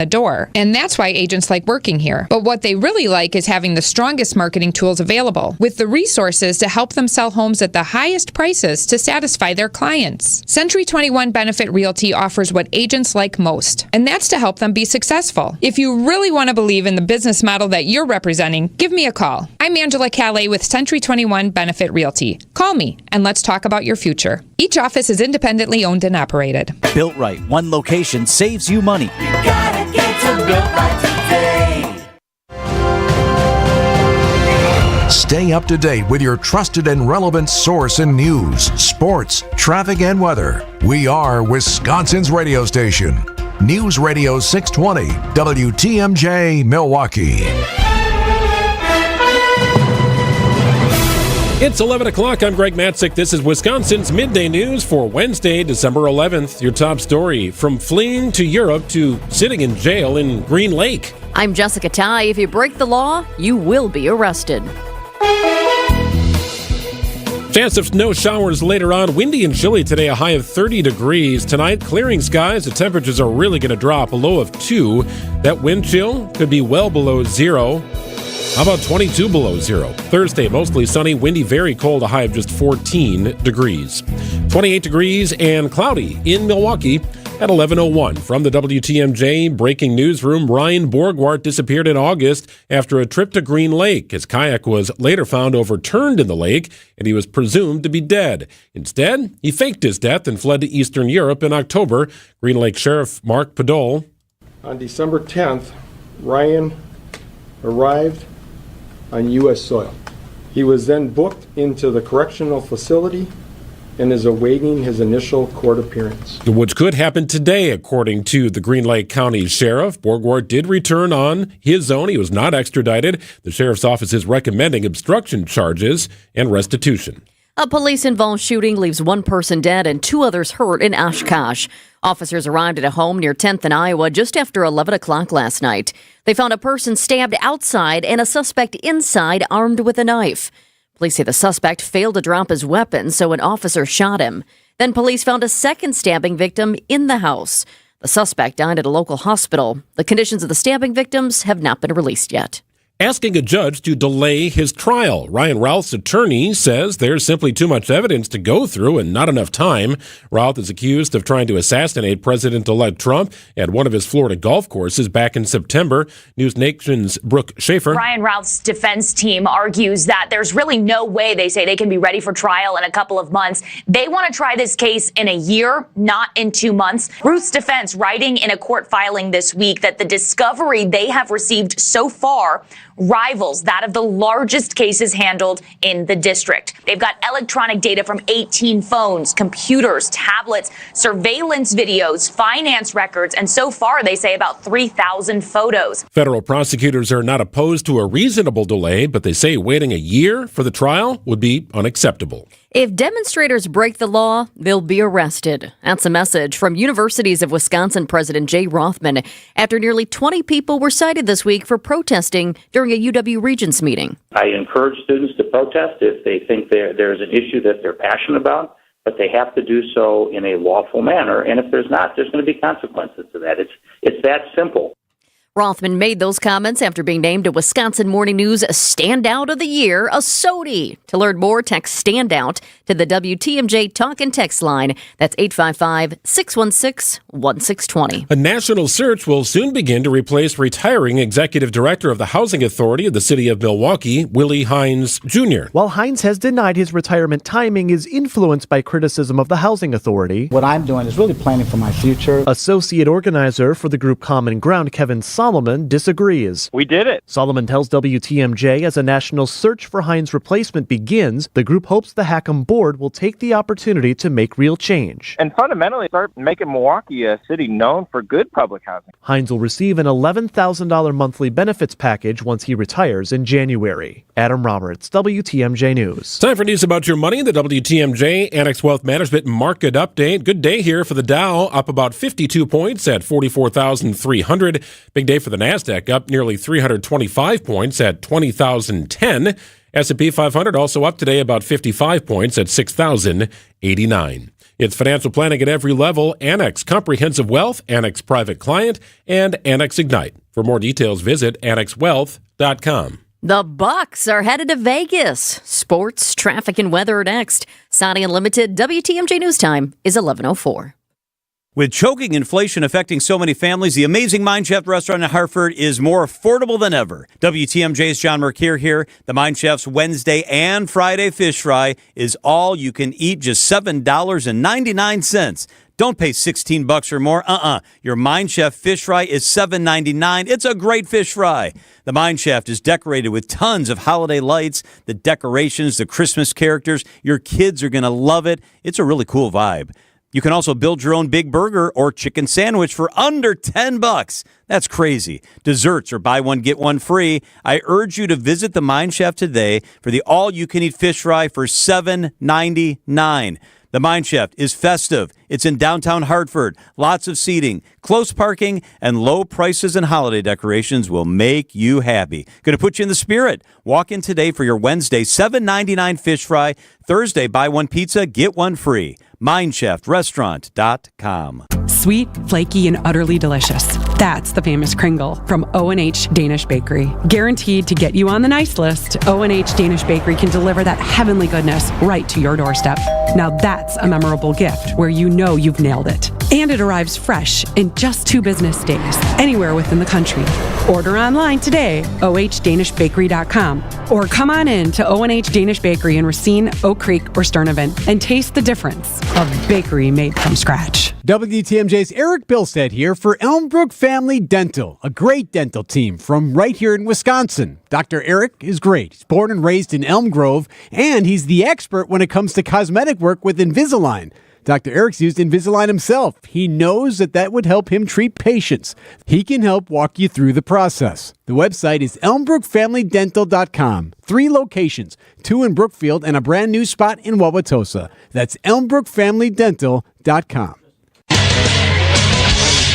the door. And that's why agents like working here. But what they really like is having the strongest marketing tools available, with the resources to help them sell homes at the highest prices to satisfy their clients. Century 21 Benefit Realty offers what agents like most, and that's to help them be successful. If you really want to believe in the business model that you're representing, give me a call. I'm Angela Calais with Century 21 Benefit Realty. Call me and let's talk about your future. Each office is independently owned and operated. Built Right. One location saves you money. You gotta get to Built Right today. Stay up to date with your trusted and relevant source in news, sports, traffic, and weather. We are Wisconsin's radio station. News Radio 620, WTMJ, Milwaukee. It's 11 o'clock. I'm Greg Matzik. This is Wisconsin's Midday News for Wednesday, December 11th. Your top story, from fleeing to Europe to sitting in jail in Green Lake. I'm Jessica Ty. If you break the law, you will be arrested. Chance of snow showers later on. Windy and chilly today, a high of 30 degrees. Tonight, clearing skies. The temperatures are really going to drop, a low of 2. That wind chill could be well below 0. How about 22 below 0? Thursday, mostly sunny, windy, very cold, a high of just 14 degrees. 28 degrees and cloudy in Milwaukee at 11:01. From the WTMJ breaking newsroom, Ryan Borgwart disappeared in August after a trip to Green Lake. His kayak was later found overturned in the lake, and he was presumed to be dead. Instead, he faked his death and fled to Eastern Europe in October. Green Lake Sheriff Mark Podol. On December 10th, Ryan arrived on U.S. soil. He was then booked into the correctional facility and is awaiting his initial court appearance. Which could happen today, according to the Green Lake County Sheriff. Borgwart did return on his own. He was not extradited. The Sheriff's Office is recommending obstruction charges and restitution. A police-involved shooting leaves one person dead and 2 others hurt in Oshkosh. Officers arrived at a home near 10th and Iowa just after 11 o'clock last night. They found a person stabbed outside and a suspect inside armed with a knife. Police say the suspect failed to drop his weapon, so an officer shot him. Then police found a second stabbing victim in the house. The suspect died at a local hospital. The conditions of the stabbing victims have not been released yet. Asking a judge to delay his trial. Ryan Routh's attorney says there's simply too much evidence to go through and not enough time. Routh is accused of trying to assassinate President-elect Trump at one of his Florida golf courses back in September. News Nation's Brooke Schaefer. Ryan Routh's defense team argues that there's really no way, they say, they can be ready for trial in a couple of months. They want to try this case in a year, not in 2 months. Routh's defense writing in a court filing this week that the discovery they have received so far rivals that of the largest cases handled in the district. They've got electronic data from 18 phones, computers, tablets, surveillance videos, finance records, and so far they say about 3,000 photos. Federal prosecutors are not opposed to a reasonable delay, but they say waiting a year for the trial would be unacceptable. If demonstrators break the law, they'll be arrested. That's a message from Universities of Wisconsin President Jay Rothman after nearly 20 people were cited this week for protesting during a UW Regents meeting. I encourage students to protest if they think there's an issue that they're passionate about, but they have to do so in a lawful manner. And if there's not, there's going to be consequences to that. It's that simple. Rothman made those comments after being named a Wisconsin Morning News Standout of the Year, a SOTY. To learn more, text STANDOUT to the WTMJ Talk and Text line. That's 855-616-1620. A national search will soon begin to replace retiring Executive Director of the Housing Authority of the City of Milwaukee, Willie Hines Jr. While Hines has denied his retirement timing is influenced by criticism of the Housing Authority, what I'm doing is really planning for my future. Associate organizer for the group Common Ground, Kevin Solomon, disagrees. We did it. Solomon tells WTMJ as a national search for Hines' replacement begins, the group hopes the Hackham board will take the opportunity to make real change. And fundamentally start making Milwaukee a city known for good public housing. Hines will receive an $11,000 monthly benefits package once he retires in January. Adam Roberts, WTMJ News. Time for news about your money. The WTMJ Annex Wealth Management Market Update. Good day here for the Dow, up about 52 points at 44,300. Big day for the NASDAQ, up nearly 325 points at 20,010. S&P 500 also up today about 55 points at 6,089. It's financial planning at every level. Annex Comprehensive Wealth, Annex Private Client, and Annex Ignite. For more details, visit annexwealth.com. The Bucks are headed to Vegas. Sports, traffic, and weather next. Saudi Unlimited WTMJ News Time is 11:04. With choking inflation affecting so many families, the amazing Mine Chef restaurant in Hartford is more affordable than ever. WTMJ's John Mercure here. The Mine Chef's Wednesday and Friday fish fry is all you can eat, just $7.99. Don't pay $16 or more. Your Mine Chef fish fry is $7.99. It's a great fish fry. The Mine Chef is decorated with tons of holiday lights, the decorations, the Christmas characters. Your kids are going to love it. It's a really cool vibe. You can also build your own big burger or chicken sandwich for under $10. That's crazy. Desserts are buy one, get one free. I urge you to visit the Mine Chef today for the all-you-can-eat fish fry for $7.99. The Mine Chef is festive. It's in downtown Hartford. Lots of seating, close parking, and low prices and holiday decorations will make you happy. Going to put you in the spirit. Walk in today for your Wednesday $7.99 fish fry. Thursday, buy one pizza, get one free. MineChefRestaurant.com. Sweet, flaky, and utterly delicious. That's the famous Kringle from O&H Danish Bakery. Guaranteed to get you on the nice list, O&H Danish Bakery can deliver that heavenly goodness right to your doorstep. Now that's a memorable gift where you know you've nailed it. And it arrives fresh in just 2 business days, anywhere within the country. Order online today, ohndanishbakery.com, or come on in to O&H Danish Bakery in Racine, Oak Creek, or Sturnivan and taste the difference of bakery made from scratch. WTMJ's Eric Bilstead here for Elmbrook Family Dental, a great dental team from right here in Wisconsin. Dr. Eric is great. He's born and raised in Elm Grove, and he's the expert when it comes to cosmetic work with Invisalign. Dr. Eric's used Invisalign himself. He knows that would help him treat patients. He can help walk you through the process. The website is elmbrookfamilydental.com. 3 locations, 2 in Brookfield and a brand new spot in Wauwatosa. That's elmbrookfamilydental.com.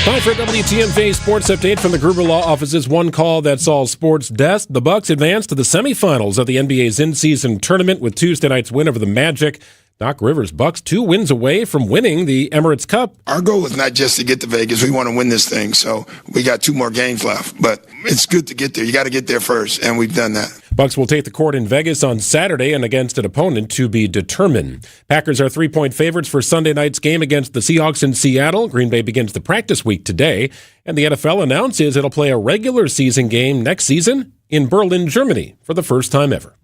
Time for a WTMJ sports update from the Gruber Law Office's One Call That's All Sports Desk. The Bucks advanced to the semifinals of the NBA's in-season tournament with Tuesday night's win over the Magic. Doc Rivers' Bucks 2 wins away from winning the Emirates Cup. Our goal is not just to get to Vegas. We want to win this thing. So we got 2 more games left. But it's good to get there. You got to get there first, and we've done that. Bucks will take the court in Vegas on Saturday and against an opponent to be determined. Packers are 3-point favorites for Sunday night's game against the Seahawks in Seattle. Green Bay begins the practice week today. And the NFL announces it'll play a regular season game next season in Berlin, Germany for the first time ever.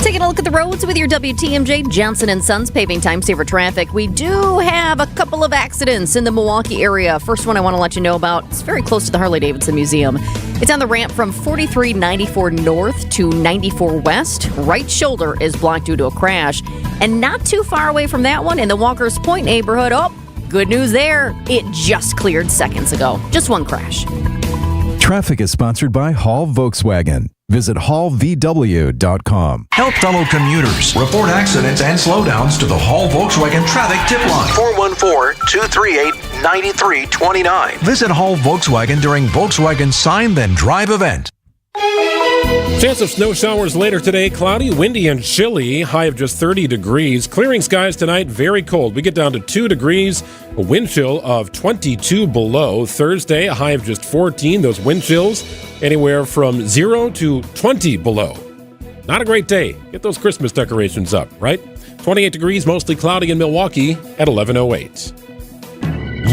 Taking a look at the roads with your WTMJ Johnson & Sons paving time saver traffic. We do have a couple of accidents in the Milwaukee area. First one I want to let you know about, it's very close to the Harley-Davidson Museum. It's on the ramp from 4394 North to 94 West. Right shoulder is blocked due to a crash. And not too far away from that one in the Walker's Point neighborhood. Oh, good news there. It just cleared seconds ago. Just one crash. Traffic is sponsored by Hall Volkswagen. Visit hallvw.com. Help fellow commuters. Report accidents and slowdowns to the Hall Volkswagen Traffic Tip Line. 414-238-9329. Visit Hall Volkswagen during Volkswagen Sign Then Drive event. Chance of snow showers later today. Cloudy, windy, and chilly. High of just 30 degrees. Clearing skies tonight. Very cold. We get down to 2 degrees. A wind chill of 22 below. Thursday, a high of just 14. Those wind chills anywhere from 0 to 20 below. Not a great day. Get those Christmas decorations up, right? 28 degrees, mostly cloudy in Milwaukee at 11:08.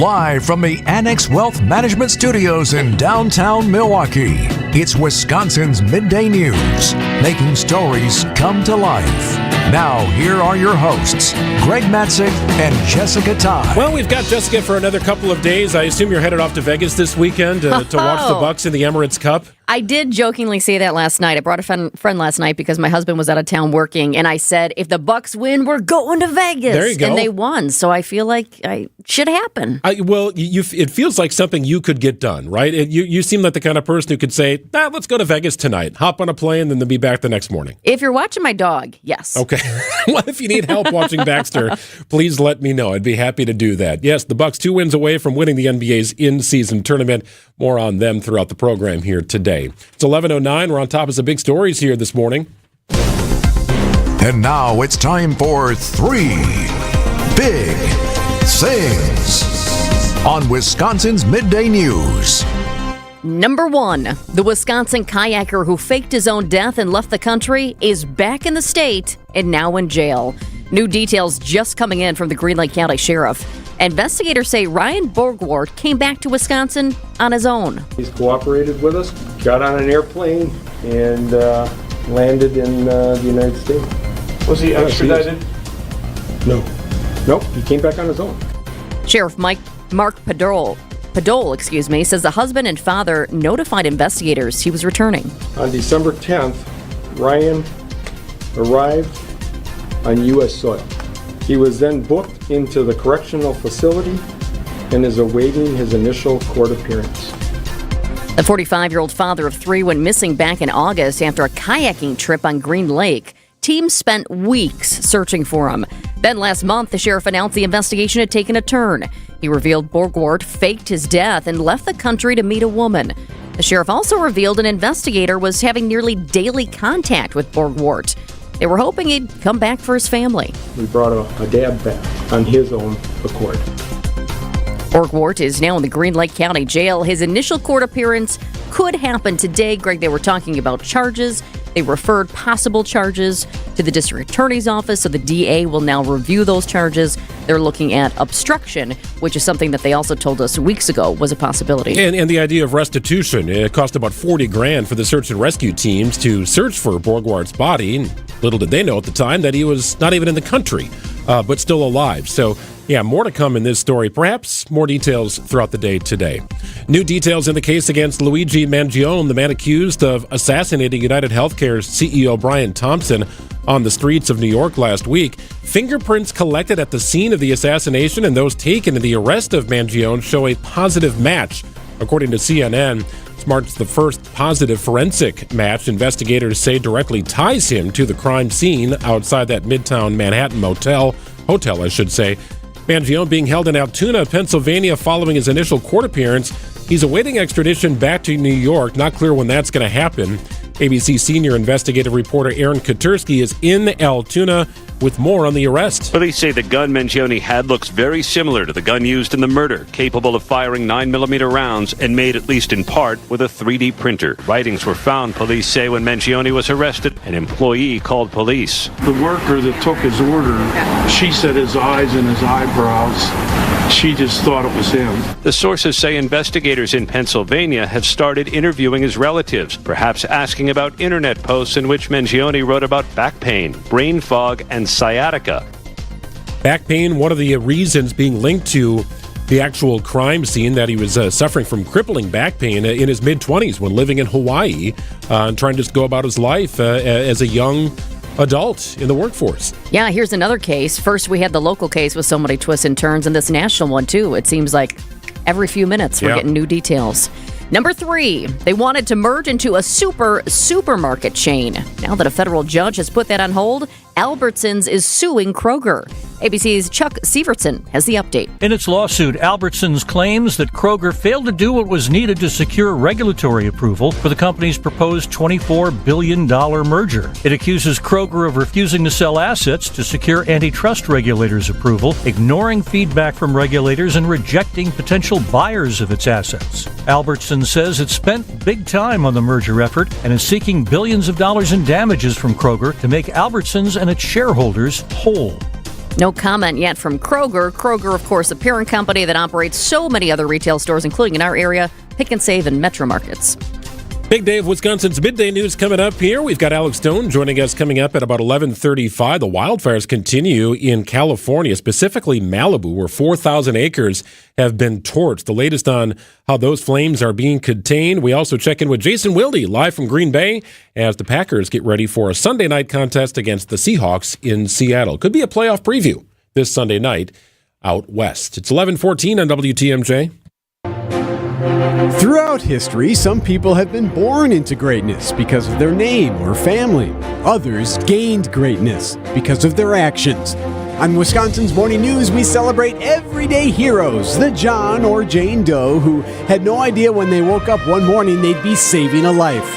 Live from the Annex Wealth Management Studios in downtown Milwaukee, it's Wisconsin's Midday News, making stories come to life. Now, here are your hosts, Greg Matzik and Jessica Todd. Well, we've got Jessica for another couple of days. I assume you're headed off to Vegas this weekend to watch the Bucks in the Emirates Cup. I did jokingly say that last night. I brought a friend last night because my husband was out of town working, and I said, if the Bucks win, we're going to Vegas. There you go. And they won, so I feel like it should happen. It feels like something you could get done, right? You seem like the kind of person who could say, let's go to Vegas tonight, hop on a plane, and then be back the next morning. If you're watching my dog, yes. Okay. Well, if you need help watching Baxter, please let me know. I'd be happy to do that. Yes, the Bucks 2 wins away from winning the NBA's in-season tournament. More on them throughout the program here today. It's 11:09. We're on top of some big stories here this morning. And now it's time for 3. big things on Wisconsin's Midday News. Number 1, the Wisconsin kayaker who faked his own death and left the country is back in the state and now in jail. New details just coming in from the Green Lake County Sheriff. Investigators say Ryan Borgward came back to Wisconsin on his own. He's cooperated with us, got on an airplane, and landed in the United States. Was he extradited? No. Nope, he came back on his own. Sheriff Mark Padole, says the husband and father notified investigators he was returning. On December 10th, Ryan arrived on U.S. soil. He was then booked into the correctional facility and is awaiting his initial court appearance. The 45-year-old father of 3 went missing back in August after a kayaking trip on Green Lake. Teams spent weeks searching for him. Then last month, the sheriff announced the investigation had taken a turn. He revealed Borgward faked his death and left the country to meet a woman. The sheriff also revealed an investigator was having nearly daily contact with Borgward. They were hoping he'd come back for his family. We brought a dad back on his own accord. Borgward is now in the Green Lake County Jail. His initial court appearance could happen today. Greg, they were talking about charges. They referred possible charges to the district attorney's office, so the DA will now review those charges. They're looking at obstruction, which is something that they also told us weeks ago was a possibility. And the idea of restitution. It cost about $40,000 for the search and rescue teams to search for Borgward's body. Little did they know at the time that he was not even in the country, but still alive. So, yeah, more to come in this story. Perhaps more details throughout the day today. New details in the case against Luigi Mangione, the man accused of assassinating United Healthcare's CEO Brian Thompson on the streets of New York last week. Fingerprints collected at the scene of the assassination and those taken in the arrest of Mangione show a positive match. According to CNN, this marks the first positive forensic match investigators say directly ties him to the crime scene outside that Midtown Manhattan hotel, I should say. Mangione being held in Altoona, Pennsylvania following his initial court appearance. He's awaiting extradition back to New York. Not clear when that's going to happen. ABC senior investigative reporter Aaron Katursky is in Altoona with more on the arrest. Police say the gun Mangione had looks very similar to the gun used in the murder, capable of firing 9mm rounds and made at least in part with a 3D printer. Writings were found, police say, when Mangione was arrested. An employee called police. The worker that took his order, she said his eyes and his eyebrows. She just thought it was him. The sources say investigators in Pennsylvania have started interviewing his relatives, perhaps asking about internet posts in which Mangione wrote about back pain, brain fog, and sciatica. Back pain, one of the reasons being linked to the actual crime scene, that he was suffering from crippling back pain in his mid-20s when living in Hawaii and trying to just go about his life as a young adult in the workforce. Yeah, here's another case. First, we had the local case with so many twists and turns, and this national one, too. It seems like every few minutes we're getting new details. Number 3, they wanted to merge into a supermarket chain. Now that a federal judge has put that on hold, Albertsons is suing Kroger. ABC's Chuck Sievertson has the update. In its lawsuit, Albertsons claims that Kroger failed to do what was needed to secure regulatory approval for the company's proposed $24 billion merger. It accuses Kroger of refusing to sell assets to secure antitrust regulators' approval, ignoring feedback from regulators, and rejecting potential buyers of its assets. Albertsons says it spent big time on the merger effort and is seeking billions of dollars in damages from Kroger to make Albertsons and its shareholders whole. No comment yet from Kroger. Kroger, of course, a parent company that operates so many other retail stores, including in our area, Pick and Save and Metro Markets. Big day of Wisconsin's Midday News coming up here. We've got Alex Stone joining us coming up at about 11:35. The wildfires continue in California, specifically Malibu, where 4,000 acres have been torched. The latest on how those flames are being contained. We also check in with Jason Wilde, live from Green Bay, as the Packers get ready for a Sunday night contest against the Seahawks in Seattle. Could be a playoff preview this Sunday night out west. It's 11:14 on WTMJ. Throughout history, some people have been born into greatness because of their name or family. Others gained greatness because of their actions. On Wisconsin's Morning News, we celebrate everyday heroes, the John or Jane Doe who had no idea when they woke up one morning they'd be saving a life.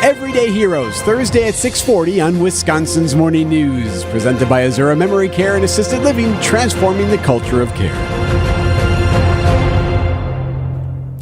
Everyday Heroes, Thursday at 6:40 on Wisconsin's Morning News. Presented by Azura Memory Care and Assisted Living, transforming the culture of care.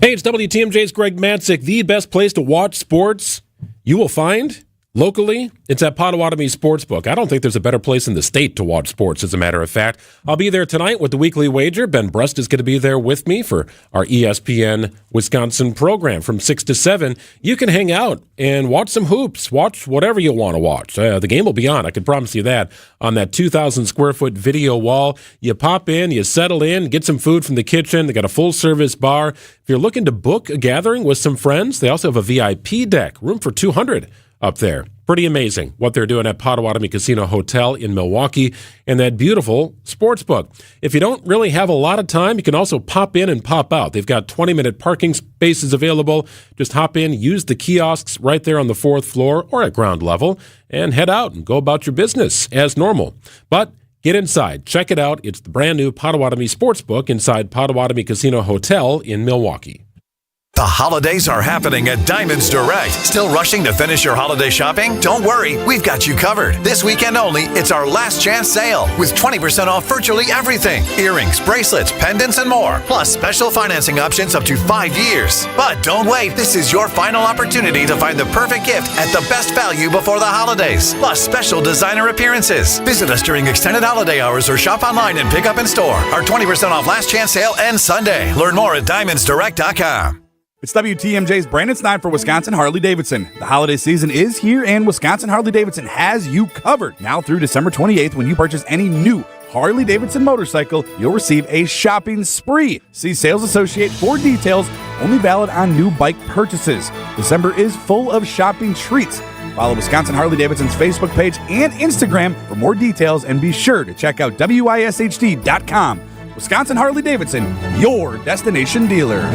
Hey, it's WTMJ's Greg Matzik. The best place to watch sports you will find locally, it's at Potawatomi Sportsbook. I don't think there's a better place in the state to watch sports, as a matter of fact. I'll be there tonight with the Weekly Wager. Ben Brust is going to be there with me for our ESPN Wisconsin program from 6 to 7. You can hang out and watch some hoops. Watch whatever you want to watch. The game will be on, I can promise you that, on that 2,000-square-foot video wall. You pop in, you settle in, get some food from the kitchen. They got a full-service bar. If you're looking to book a gathering with some friends, they also have a VIP deck, room for 200 up there. Pretty amazing what they're doing at Potawatomi Casino Hotel in Milwaukee and that beautiful sports book. If you don't really have a lot of time, you can also pop in and pop out. They've got 20-minute parking spaces available. Just hop in, use the kiosks right there on the 4th floor or at ground level, and head out and go about your business as normal. But get inside. Check it out. It's the brand new Potawatomi Sportsbook inside Potawatomi Casino Hotel in Milwaukee. The holidays are happening at Diamonds Direct. Still rushing to finish your holiday shopping? Don't worry, we've got you covered. This weekend only, it's our last chance sale with 20% off virtually everything. Earrings, bracelets, pendants, and more. Plus special financing options up to 5 years. But don't wait, this is your final opportunity to find the perfect gift at the best value before the holidays. Plus special designer appearances. Visit us during extended holiday hours or shop online and pick up in store. Our 20% off last chance sale ends Sunday. Learn more at diamondsdirect.com. It's WTMJ's Brandon Stein for Wisconsin Harley-Davidson. The holiday season is here, and Wisconsin Harley-Davidson has you covered. Now through December 28th, when you purchase any new Harley-Davidson motorcycle, you'll receive a shopping spree. See sales associate for details, only valid on new bike purchases. December is full of shopping treats. Follow Wisconsin Harley-Davidson's Facebook page and Instagram for more details, and be sure to check out WISHD.com. Wisconsin Harley-Davidson, your destination dealer.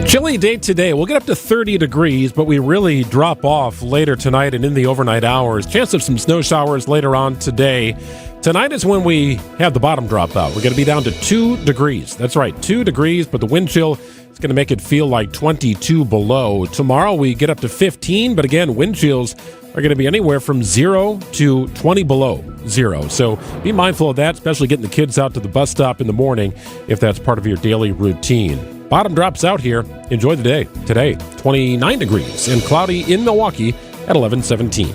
Chilly day today. We'll get up to 30 degrees, but we really drop off later tonight and in the overnight hours. Chance of some snow showers later on today. Tonight is when we have the bottom drop out. We're going to be down to 2 degrees. That's right, 2 degrees, but the wind chill is going to make it feel like 22 below. Tomorrow we get up to 15, but again, wind chills are going to be anywhere from 0 to 20 below 0. So be mindful of that, especially getting the kids out to the bus stop in the morning if that's part of your daily routine. Bottom drops out here. Enjoy the day. Today, 29 degrees and cloudy in Milwaukee at 11:17.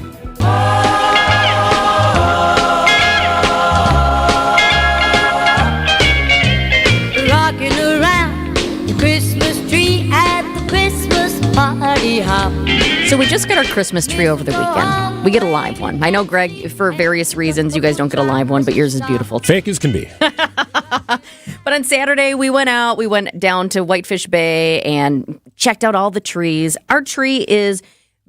Rocking around the Christmas tree at the Christmas party hop. So we just got our Christmas tree over the weekend. We get a live one. I know, Greg, for various reasons, you guys don't get a live one, but yours is beautiful. Fake as can be. But on Saturday, we went out. We went down to Whitefish Bay and checked out all the trees. Our tree is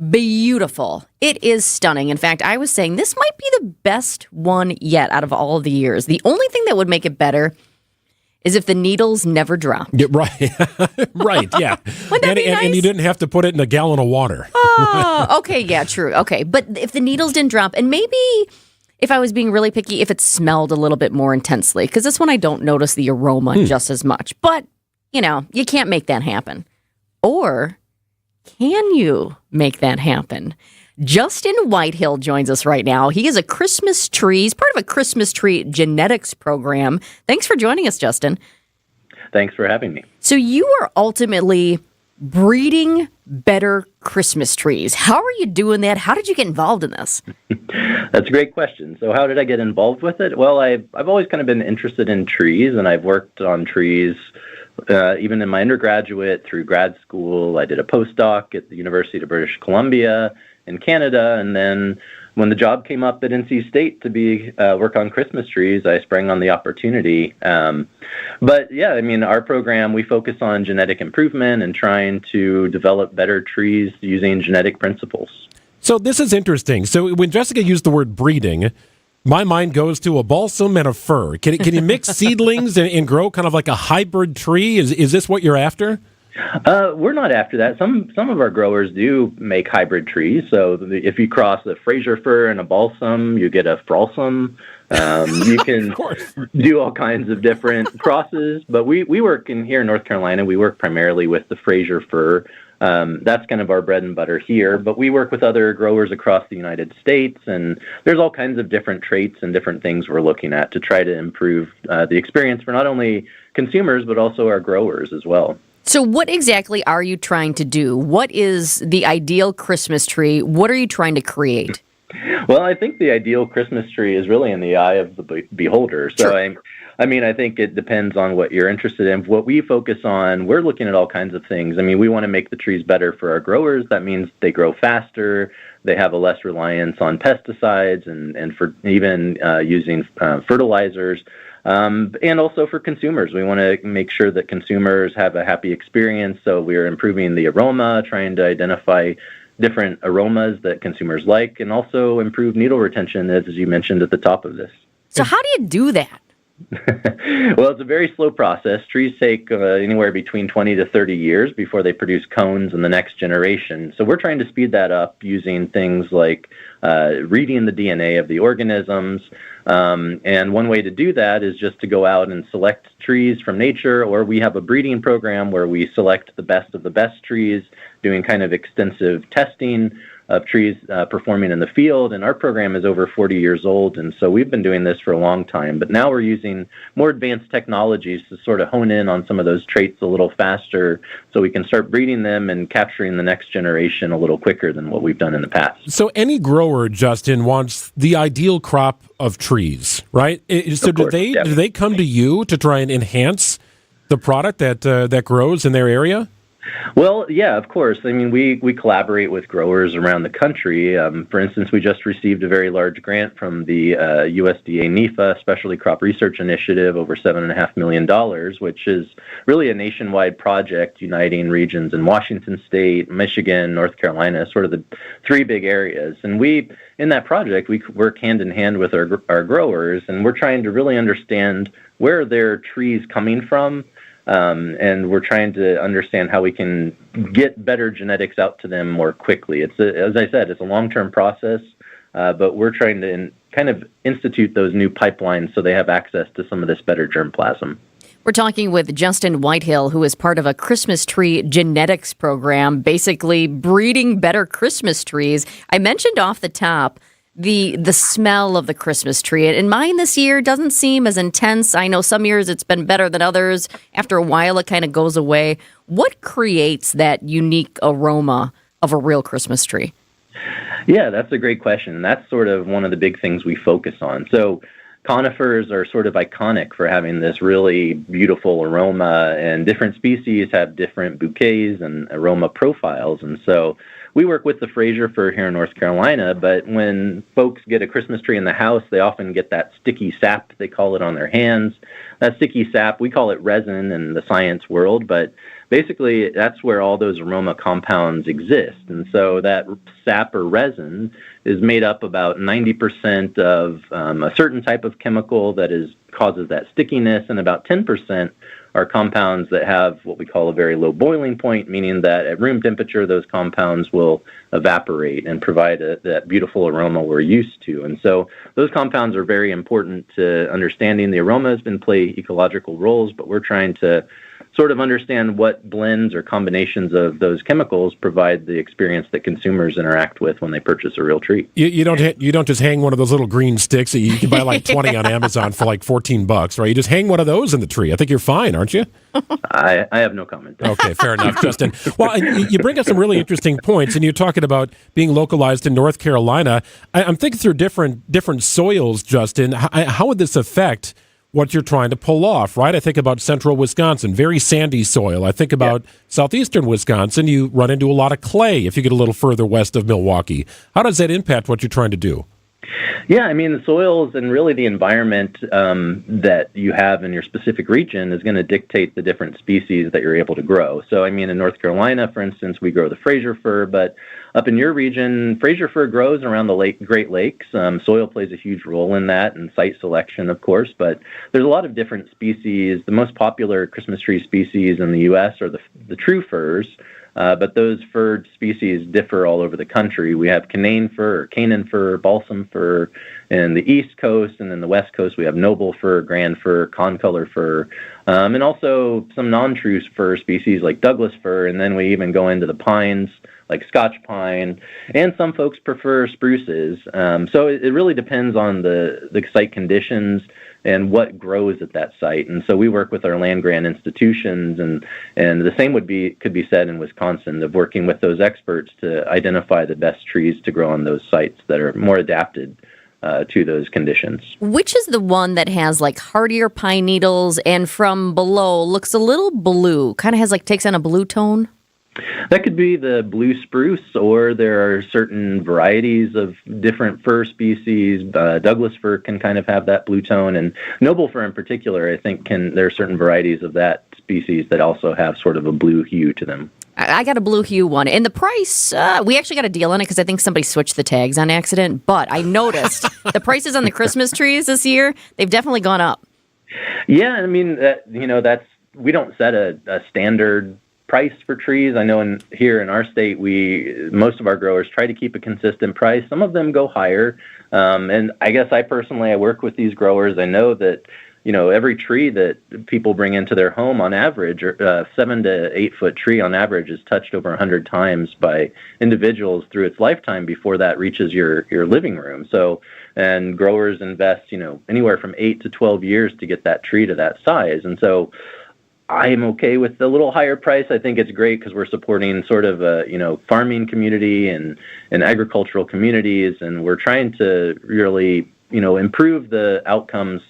beautiful. It is stunning. In fact, I was saying this might be the best one yet out of all of the years. The only thing that would make it better is if the needles never dropped. Yeah, right. Right, yeah. Wouldn't that be nice? And you didn't have to put it in a gallon of water. Oh, okay, yeah, true. Okay, but if the needles didn't drop, and maybe if I was being really picky, if it smelled a little bit more intensely, because this one I don't notice the aroma just as much. But, you know, you can't make that happen. Or can you make that happen? Justin Whitehill joins us right now. He is a Christmas tree. He's part of a Christmas tree genetics program. Thanks for joining us, Justin. Thanks for having me. So you are ultimately breeding better Christmas trees. How are you doing that? How did you get involved in this? That's a great question. So how did I get involved with it? Well, I've always kind of been interested in trees, and I've worked on trees even in my undergraduate through grad school. I did a postdoc at the University of British Columbia in Canada, and then when the job came up at NC State to be work on Christmas trees, I sprang on the opportunity. But yeah, I mean, our program, we focus on genetic improvement and trying to develop better trees using genetic principles. So this is interesting. So when Jessica used the word breeding, my mind goes to a balsam and a fir. Can you mix seedlings and grow kind of like a hybrid tree? Is this what you're after? We're not after that. Some of our growers do make hybrid trees. So if you cross a Fraser fir and a balsam, you get a fralsam. You can do all kinds of different crosses. But we work here in North Carolina. We work primarily with the Fraser fir. That's kind of our bread and butter here. But we work with other growers across the United States, and there's all kinds of different traits and different things we're looking at to try to improve the experience for not only consumers but also our growers as well. So what exactly are you trying to do? What is the ideal Christmas tree? What are you trying to create? Well, I think the ideal Christmas tree is really in the eye of the beholder. So, sure. I think it depends on what you're interested in. What we focus on, we're looking at all kinds of things. We want to make the trees better for our growers. That means they grow faster, they have a less reliance on pesticides and for even using fertilizers. And also for consumers, we want to make sure that consumers have a happy experience. So we're improving the aroma, trying to identify different aromas that consumers like, and also improve needle retention, as you mentioned at the top of this. So how do you do that? Well, it's a very slow process. Trees take anywhere between 20 to 30 years before they produce cones in the next generation. So we're trying to speed that up using things like reading the DNA of the organisms. And one way to do that is just to go out and select trees from nature, or we have a breeding program where we select the best of the best trees, doing kind of extensive testing of trees performing in the field. And our program is over 40 years old, and so we've been doing this for a long time. But now we're using more advanced technologies to sort of hone in on some of those traits a little faster so we can start breeding them and capturing the next generation a little quicker than what we've done in the past. So any grower, Justin, wants the ideal crop of trees, right? So do they come to you to try and enhance the product that grows in their area? Well, yeah, of course. We collaborate with growers around the country. For instance, we just received a very large grant from the USDA NEFA Specialty Crop Research Initiative, over $7.5 million, which is really a nationwide project uniting regions in Washington State, Michigan, North Carolina, sort of the three big areas. And in that project, we work hand in hand with our growers, and we're trying to really understand where their trees coming from. And we're trying to understand how we can get better genetics out to them more quickly. As I said, it's a long-term process, but we're trying to kind of institute those new pipelines so they have access to some of this better germplasm. We're talking with Justin Whitehill, who is part of a Christmas tree genetics program, basically breeding better Christmas trees. I mentioned off the top the smell of the Christmas tree. And mine this year doesn't seem as intense. I know some years it's been better than others. After a while, it kind of goes away. What creates that unique aroma of a real Christmas tree? Yeah, that's a great question. That's sort of one of the big things we focus on. So conifers are sort of iconic for having this really beautiful aroma, and different species have different bouquets and aroma profiles. And so we work with the Fraser fir here in North Carolina, but when folks get a Christmas tree in the house, they often get that sticky sap, they call it, on their hands. That sticky sap, we call it resin in the science world, but basically that's where all those aroma compounds exist. And so that sap or resin is made up about 90% of a certain type of chemical that causes that stickiness, and about 10% are compounds that have what we call a very low boiling point, meaning that at room temperature, those compounds will evaporate and provide that beautiful aroma we're used to. And so those compounds are very important to understanding the aromas and play ecological roles, but we're trying to sort of understand what blends or combinations of those chemicals provide the experience that consumers interact with when they purchase a real tree. You don't just hang one of those little green sticks that you can buy like 20 on Amazon for like $14, right? You just hang one of those in the tree. I think you're fine, aren't you? I have no comment. Okay, fair enough, Justin. Well, and you bring up some really interesting points, and you're talking about being localized in North Carolina. I'm thinking through different soils, Justin. How would this affect what you're trying to pull off, right? I think about central Wisconsin, very sandy soil. I think about southeastern Wisconsin, you run into a lot of clay if you get a little further west of Milwaukee. How does that impact what you're trying to do? Yeah, I mean, the soils and really the environment that you have in your specific region is going to dictate the different species that you're able to grow. So, I mean, in North Carolina, for instance, we grow the Fraser fir, but up in your region, Fraser fir grows around the Great Lakes. Soil plays a huge role in that, and site selection, of course, but there's a lot of different species. The most popular Christmas tree species in the U.S. are the true firs. But those fir species differ all over the country. We have Canaan fir, balsam fir in the East Coast, and then the West Coast we have noble fir, grand fir, concolor fir, and also some non-true fir species like Douglas fir, and then we even go into the pines like Scotch pine, and some folks prefer spruces. So it really depends on the site conditions and what grows at that site. And so we work with our land grant institutions, and the same could be said in Wisconsin, of working with those experts to identify the best trees to grow on those sites that are more adapted to those conditions. Which is the one that has like hardier pine needles and from below looks a little blue, kind of takes on a blue tone? That could be the blue spruce, or there are certain varieties of different fir species. Douglas fir can kind of have that blue tone, and noble fir in particular, I think there are certain varieties of that species that also have sort of a blue hue to them. I got a blue hue one. And the price, we actually got a deal on it because I think somebody switched the tags on accident. But I noticed the prices on the Christmas trees this year, they've definitely gone up. Yeah, I mean, we don't set a standard price for trees. I know here in our state, most of our growers try to keep a consistent price. Some of them go higher. And I guess I work with these growers. I know that, every tree that people bring into their home on average, 7 to 8 foot tree on average, is touched over 100 times by individuals through its lifetime before that reaches your living room. So, and growers invest, anywhere from 8 to 12 years to get that tree to that size. And so I am okay with the little higher price. I think it's great because we're supporting sort of a, farming community and agricultural communities, and we're trying to really, improve the outcomes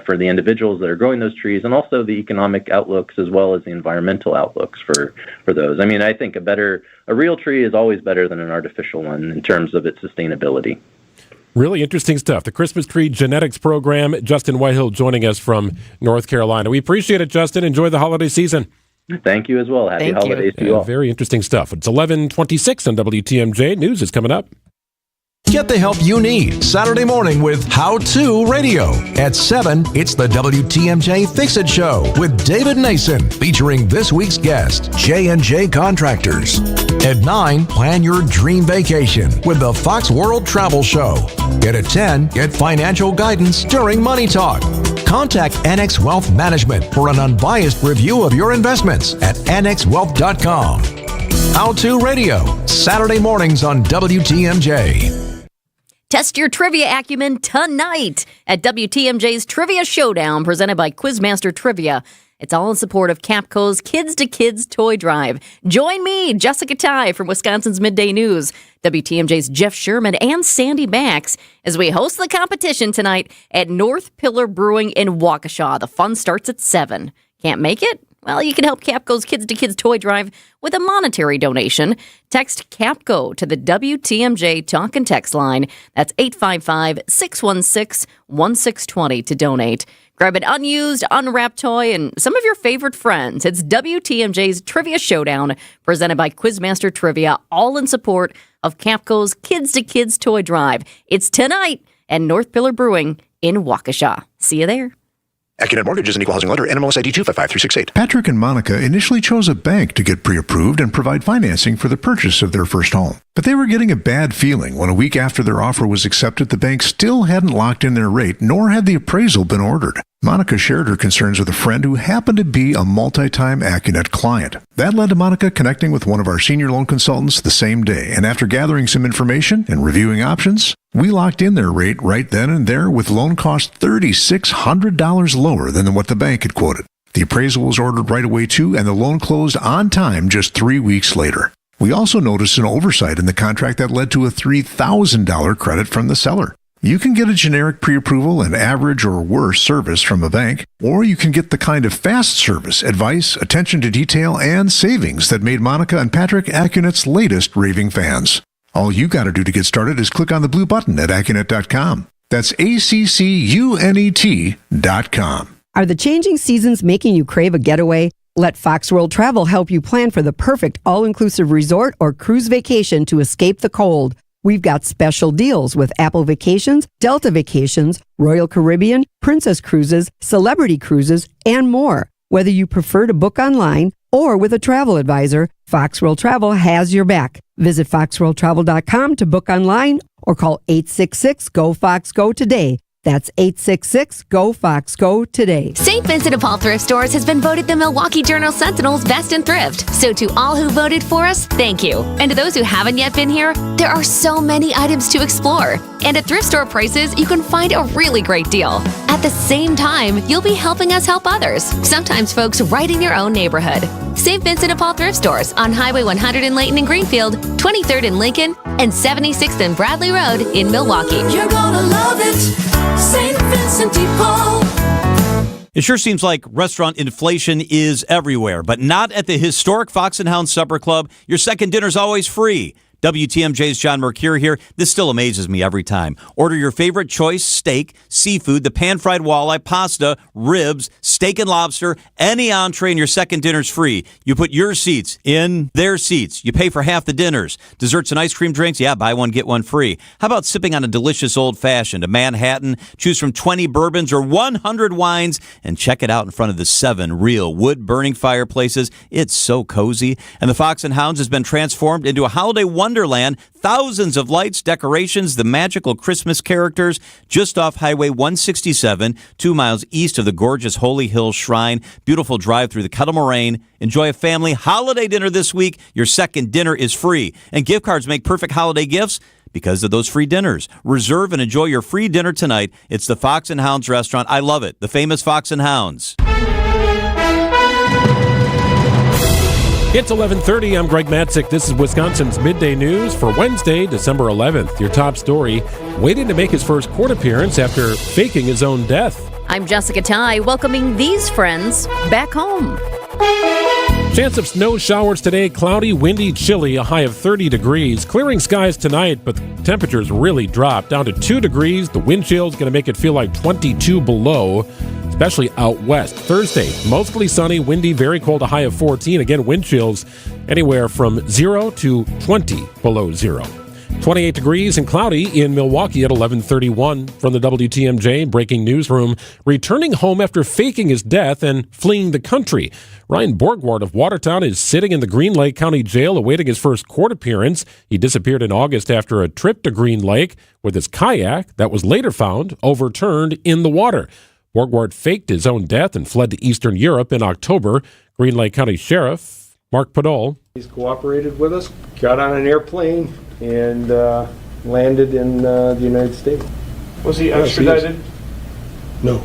for the individuals that are growing those trees, and also the economic outlooks as well as the environmental outlooks for those. I mean, I think a real tree is always better than an artificial one in terms of its sustainability. Really interesting stuff. The Christmas Tree Genetics Program. Justin Whitehill joining us from North Carolina. We appreciate it, Justin. Enjoy the holiday season. Thank you as well. Happy holidays to you all. Very interesting stuff. It's 11:26 on WTMJ. News is coming up. Get the help you need Saturday morning with How To Radio. At 7, it's the WTMJ Fix-It Show with David Nason, featuring this week's guest, J&J Contractors. At 9, plan your dream vacation with the Fox World Travel Show. And at 10, get financial guidance during Money Talk. Contact NX Wealth Management for an unbiased review of your investments at nxwealth.com. How To Radio, Saturday mornings on WTMJ. Test your trivia acumen tonight at WTMJ's Trivia Showdown, presented by Quizmaster Trivia. It's all in support of Capco's Kids to Kids Toy Drive. Join me, Jessica Ty from Wisconsin's Midday News, WTMJ's Jeff Sherman, and Sandy Max as we host the competition tonight at North Pillar Brewing in Waukesha. The fun starts at 7. Can't make it? Well, you can help Capco's Kids to Kids Toy Drive with a monetary donation. Text Capco to the WTMJ Talk and Text line. That's 855-616-1620 to donate. Grab an unused, unwrapped toy and some of your favorite friends. It's WTMJ's Trivia Showdown, presented by Quizmaster Trivia, all in support of Capco's Kids to Kids Toy Drive. It's tonight at North Pillar Brewing in Waukesha. See you there. AccuNet Mortgage is an equal housing lender. NMLS ID 255368. Patrick and Monica initially chose a bank to get pre-approved and provide financing for the purchase of their first home. But they were getting a bad feeling when a week after their offer was accepted, the bank still hadn't locked in their rate, nor had the appraisal been ordered. Monica shared her concerns with a friend who happened to be a multi-time AccuNet client. That led to Monica connecting with one of our senior loan consultants the same day, and after gathering some information and reviewing options, we locked in their rate right then and there with loan costs $3,600 lower than what the bank had quoted. The appraisal was ordered right away too, and the loan closed on time just 3 weeks later. We also noticed an oversight in the contract that led to a $3,000 credit from the seller. You can get a generic pre-approval and average or worse service from a bank, or you can get the kind of fast service, advice, attention to detail, and savings that made Monica and Patrick AccuNet's latest raving fans. All you got to do to get started is click on the blue button at Accunet.com. That's ACCUNET.com. Are the changing seasons making you crave a getaway? Let Fox World Travel help you plan for the perfect all-inclusive resort or cruise vacation to escape the cold. We've got special deals with Apple Vacations, Delta Vacations, Royal Caribbean, Princess Cruises, Celebrity Cruises, and more. Whether you prefer to book online or with a travel advisor, Fox World Travel has your back. Visit foxworldtravel.com to book online or call 866-GO-FOX-GO today. That's 866-GO-FOX-GO today. St. Vincent de Paul Thrift Stores has been voted the Milwaukee Journal Sentinel's Best in Thrift. So to all who voted for us, thank you. And to those who haven't yet been here, there are so many items to explore. And at thrift store prices, you can find a really great deal. At the same time, you'll be helping us help others, sometimes folks right in your own neighborhood. St. Vincent de Paul Thrift Stores on Highway 100 in Layton and Greenfield, 23rd in Lincoln, and 76th and Bradley Road in Milwaukee. You're gonna love it, St. Vincent de Paul. It sure seems like restaurant inflation is everywhere, but not at the historic Fox and Hound Supper Club. Your second dinner's always free. WTMJ's John Mercure here. This still amazes me every time. Order your favorite choice steak, seafood, the pan-fried walleye, pasta, ribs, steak and lobster, any entree, and your second dinner's free. You put your seats in their seats. You pay for half the dinners. Desserts and ice cream drinks, yeah, buy one, get one free. How about sipping on a delicious old-fashioned, a Manhattan? Choose from 20 bourbons or 100 wines and check it out in front of the 7 real wood-burning fireplaces. It's so cozy. And the Fox and Hounds has been transformed into a holiday wonderland. Thousands of lights, decorations, the magical Christmas characters, just off Highway 167, 2 miles east of the gorgeous Holy Hill Shrine. Beautiful drive through the Kettle Moraine. Enjoy a family holiday dinner this week. Your second dinner is free. And gift cards make perfect holiday gifts because of those free dinners. Reserve and enjoy your free dinner tonight. It's the Fox and Hounds restaurant. I love it. The famous Fox and Hounds. It's 11:30. I'm Greg Matzik. This is Wisconsin's Midday News for Wednesday, December 11th. Your top story, waiting to make his first court appearance after faking his own death. I'm Jessica Ty, welcoming these friends back home. Chance of snow showers today, cloudy, windy, chilly, a high of 30 degrees. Clearing skies tonight, but temperatures really drop down to 2 degrees. The wind chill is going to make it feel like 22 below, especially out west. Thursday, mostly sunny, windy, very cold, a high of 14. Again, wind chills anywhere from 0 to 20 below zero. 28 degrees and cloudy in Milwaukee at 11:31. From the WTMJ breaking newsroom, returning home after faking his death and fleeing the country. Ryan Borgward of Watertown is sitting in the Green Lake County Jail awaiting his first court appearance. He disappeared in August after a trip to Green Lake with his kayak that was later found overturned in the water. Borgward faked his own death and fled to Eastern Europe in October. Green Lake County Sheriff Mark Podol. He's cooperated with us, got on an airplane, and landed in the United States. Was he extradited? No.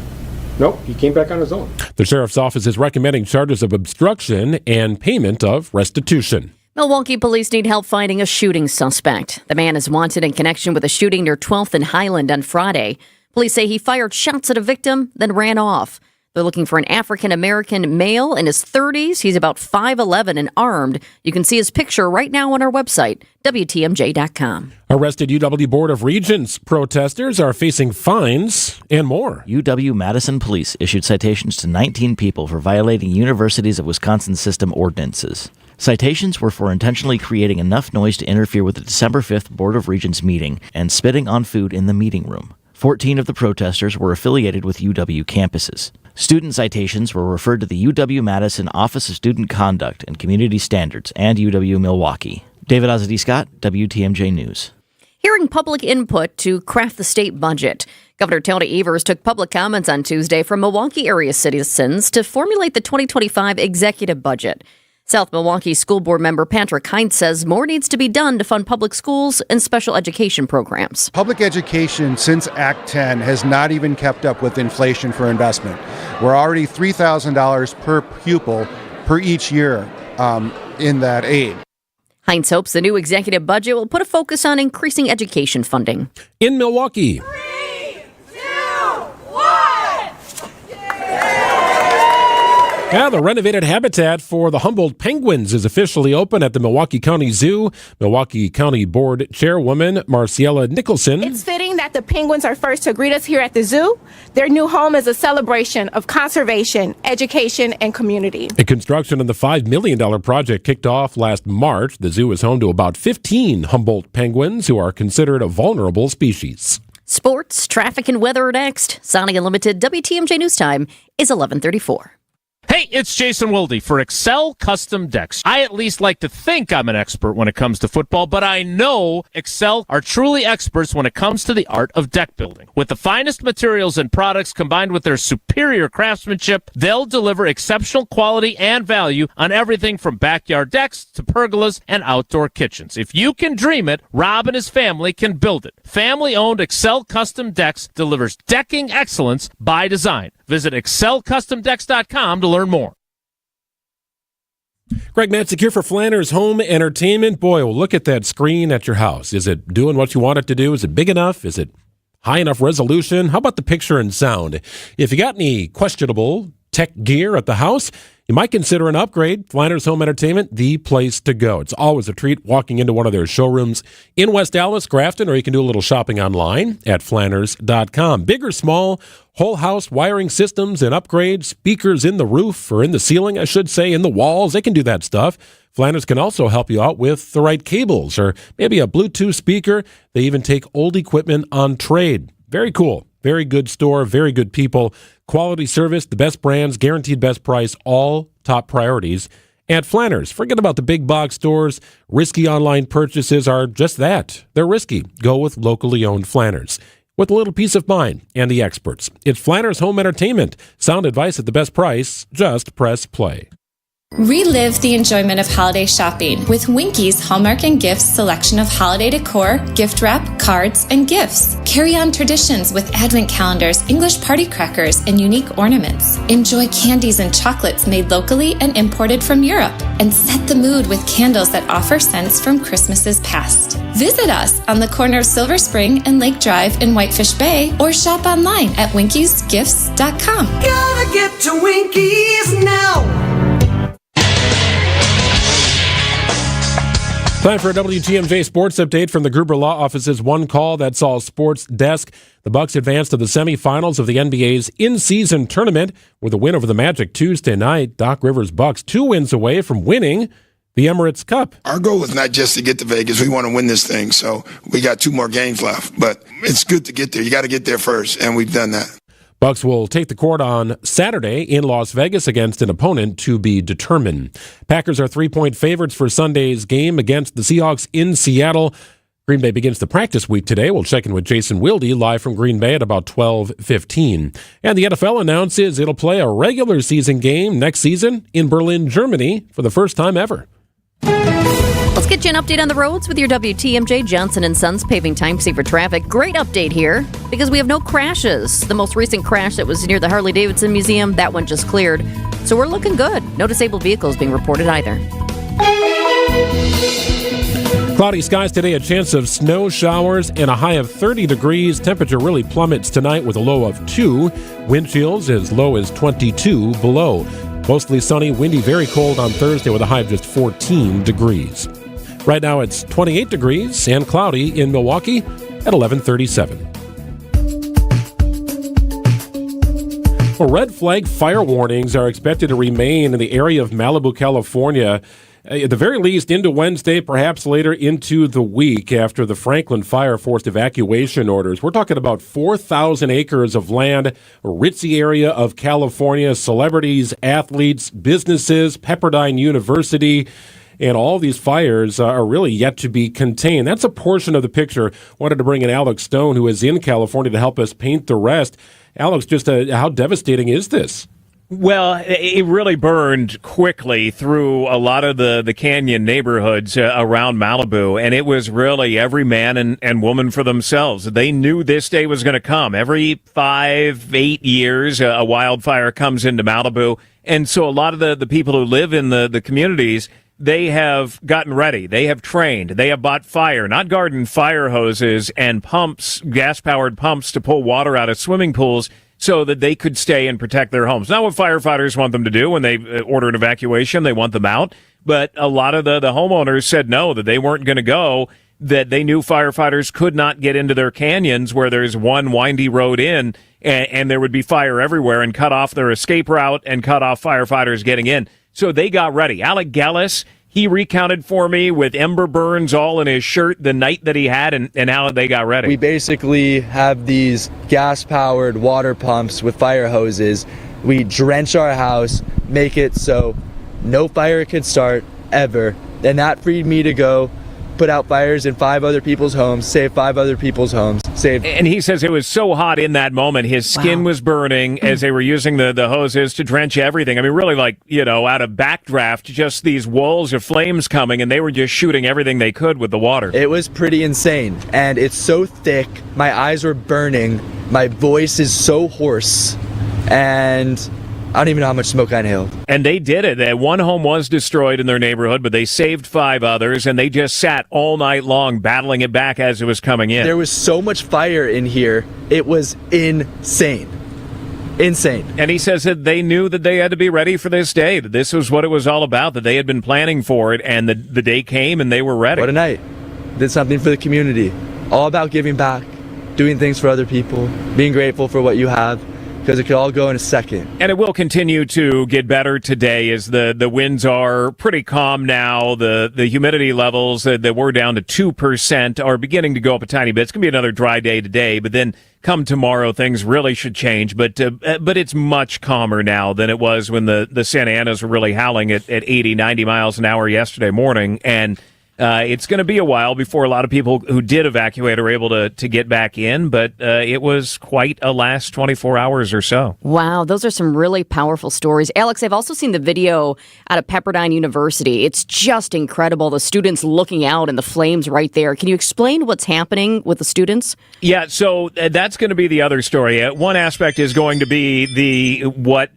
Nope, he came back on his own. The sheriff's office is recommending charges of obstruction and payment of restitution. Milwaukee police need help finding a shooting suspect. The man is wanted in connection with a shooting near 12th and Highland on Friday. Police say he fired shots at a victim, then ran off. They're looking for an African-American male in his 30s. He's about 5'11" and armed. You can see his picture right now on our website, WTMJ.com. Arrested UW Board of Regents protesters are facing fines and more. UW-Madison police issued citations to 19 people for violating Universities of Wisconsin system ordinances. Citations were for intentionally creating enough noise to interfere with the December 5th Board of Regents meeting and spitting on food in the meeting room. 14 of the protesters were affiliated with UW campuses. Student citations were referred to the UW-Madison Office of Student Conduct and Community Standards and UW-Milwaukee. David Ozzie-Scott, WTMJ News. Hearing public input to craft the state budget. Governor Tony Evers took public comments on Tuesday from Milwaukee area citizens to formulate the 2025 executive budget. South Milwaukee School Board member Patrick Hines says more needs to be done to fund public schools and special education programs. Public education since Act 10 has not even kept up with inflation for investment. We're already $3,000 per pupil per each year in that aid. Hines hopes the new executive budget will put a focus on increasing education funding. In Milwaukee. Yeah, the renovated habitat for the Humboldt penguins is officially open at the Milwaukee County Zoo. Milwaukee County Board Chairwoman Marciela Nicholson. It's fitting that the penguins are first to greet us here at the zoo. Their new home is a celebration of conservation, education, and community. The construction of the $5 million project kicked off last March. The zoo is home to about 15 Humboldt penguins who are considered a vulnerable species. Sports, traffic, and weather next. Sonic Unlimited WTMJ News Time is 11:34. Hey, it's Jason Wilde for Excel Custom Decks. I at least like to think I'm an expert when it comes to football, but I know Excel are truly experts when it comes to the art of deck building. With the finest materials and products combined with their superior craftsmanship, they'll deliver exceptional quality and value on everything from backyard decks to pergolas and outdoor kitchens. If you can dream it, Rob and his family can build it. Family-owned Excel Custom Decks delivers decking excellence by design. Visit excelcustomdecks.com to learn more. Greg Matzik here for Flanders Home Entertainment. Boy, well, look at that screen at your house. Is it doing what you want it to do? Is it big enough? Is it high enough resolution? How about the picture and sound? If you got any questionable tech gear at the house, you might consider an upgrade. Flanders Home Entertainment, the place to go. It's always a treat walking into one of their showrooms in West Allis, Grafton, or you can do a little shopping online at flanders.com. Big or small, whole house wiring systems and upgrades, speakers in the roof, or in the ceiling, I should say, in the walls. They can do that stuff. Flanders can also help you out with the right cables or maybe a Bluetooth speaker. They even take old equipment on trade. Very cool. Very good store, very good people, quality service, the best brands, guaranteed best price, all top priorities at Flanders. Forget about the big box stores. Risky online purchases are just that. They're risky. Go with locally owned Flanders with a little peace of mind and the experts. It's Flanders Home Entertainment. Sound advice at the best price. Just press play. Relive the enjoyment of holiday shopping with Winky's Hallmark and Gifts selection of holiday decor, gift wrap, cards, and gifts. Carry on traditions with advent calendars, English party crackers, and unique ornaments. Enjoy candies and chocolates made locally and imported from Europe. And set the mood with candles that offer scents from Christmases past. Visit us on the corner of Silver Spring and Lake Drive in Whitefish Bay or shop online at winkysgifts.com. Gotta get to Winky's now. Time for a WTMJ sports update from the Gruber Law Office's One Call, That's All Sports desk. The Bucks advanced to the semifinals of the NBA's in-season tournament with a win over the Magic Tuesday night. Doc Rivers' Bucks 2 wins away from winning the Emirates Cup. Our goal is not just to get to Vegas. We want to win this thing. So we got 2 more games left, but it's good to get there. You got to get there first, and we've done that. Bucks will take the court on Saturday in Las Vegas against an opponent to be determined. Packers are 3-point favorites for Sunday's game against the Seahawks in Seattle. Green Bay begins the practice week today. We'll check in with Jason Wilde live from Green Bay at about 12:15. And the NFL announces it'll play a regular season game next season in Berlin, Germany for the first time ever. Let's get you an update on the roads with your WTMJ Johnson & Sons paving time saver traffic. Great update here because we have no crashes. The most recent crash that was near the Harley-Davidson Museum, that one just cleared. So we're looking good. No disabled vehicles being reported either. Cloudy skies today, a chance of snow showers and a high of 30 degrees. Temperature really plummets tonight with a low of 2. Wind chills as low as 22 below. Mostly sunny, windy, very cold on Thursday with a high of just 14 degrees. Right now it's 28 degrees and cloudy in Milwaukee at 11:37. Well, red flag fire warnings are expected to remain in the area of Malibu, California, at the very least into Wednesday, perhaps later into the week after the Franklin fire forced evacuation orders. We're talking about 4,000 acres of land, a ritzy area of California, celebrities, athletes, businesses, Pepperdine University. And all these fires are really yet to be contained. That's a portion of the picture. Wanted to bring in Alex Stone, who is in California, to help us paint the rest. Alex, just how devastating is this? Well, it really burned quickly through a lot of the canyon neighborhoods around Malibu, and it was really every man and woman for themselves. They knew this day was going to come. Every 5-8 years, a wildfire comes into Malibu, and so a lot of the people who live in the communities, they have gotten ready. They have trained. They have bought not garden, fire hoses and pumps, gas-powered pumps to pull water out of swimming pools. so that they could stay and protect their homes. Not what firefighters want them to do when they order an evacuation. They want them out. But a lot of the homeowners said no, that they weren't going to go, that they knew firefighters could not get into their canyons where there's one windy road in, and there would be fire everywhere, and cut off their escape route and cut off firefighters getting in. So they got ready. Alec Gellis, he recounted for me with ember burns all in his shirt the night that he had, and how they got ready. We basically have these gas-powered water pumps with fire hoses. We drench our house, make it so no fire could start ever. And that freed me to go put out fires in 5 other people's homes, save 5 other people's homes. And he says it was so hot in that moment, his skin was burning as they were using the hoses to drench everything. I mean, really, like, out of backdraft, just these walls of flames coming, and they were just shooting everything they could with the water. It was pretty insane, and it's so thick, my eyes were burning, my voice is so hoarse, and I don't even know how much smoke I inhaled. And they did it. One home was destroyed in their neighborhood, but they saved 5 others, and they just sat all night long battling it back as it was coming in. There was so much fire in here. It was insane. Insane. And he says that they knew that they had to be ready for this day, that this was what it was all about, that they had been planning for it, and the day came and they were ready. What a night. Did something for the community. All about giving back, doing things for other people, being grateful for what you have, because it could all go in a second. And it will continue to get better today as the winds are pretty calm now. The humidity levels that were down to 2% are beginning to go up a tiny bit. It's going to be another dry day today, but then come tomorrow, things really should change. But it's much calmer now than it was when the Santa Anas were really howling at 80, 90 miles an hour yesterday morning. And it's going to be a while before a lot of people who did evacuate are able to get back in, but it was quite a last 24 hours or so. Wow, those are some really powerful stories. Alex, I've also seen the video out of Pepperdine University. It's just incredible. The students looking out and the flames right there. Can you explain what's happening with the students? Yeah, so that's going to be the other story. One aspect is going to be what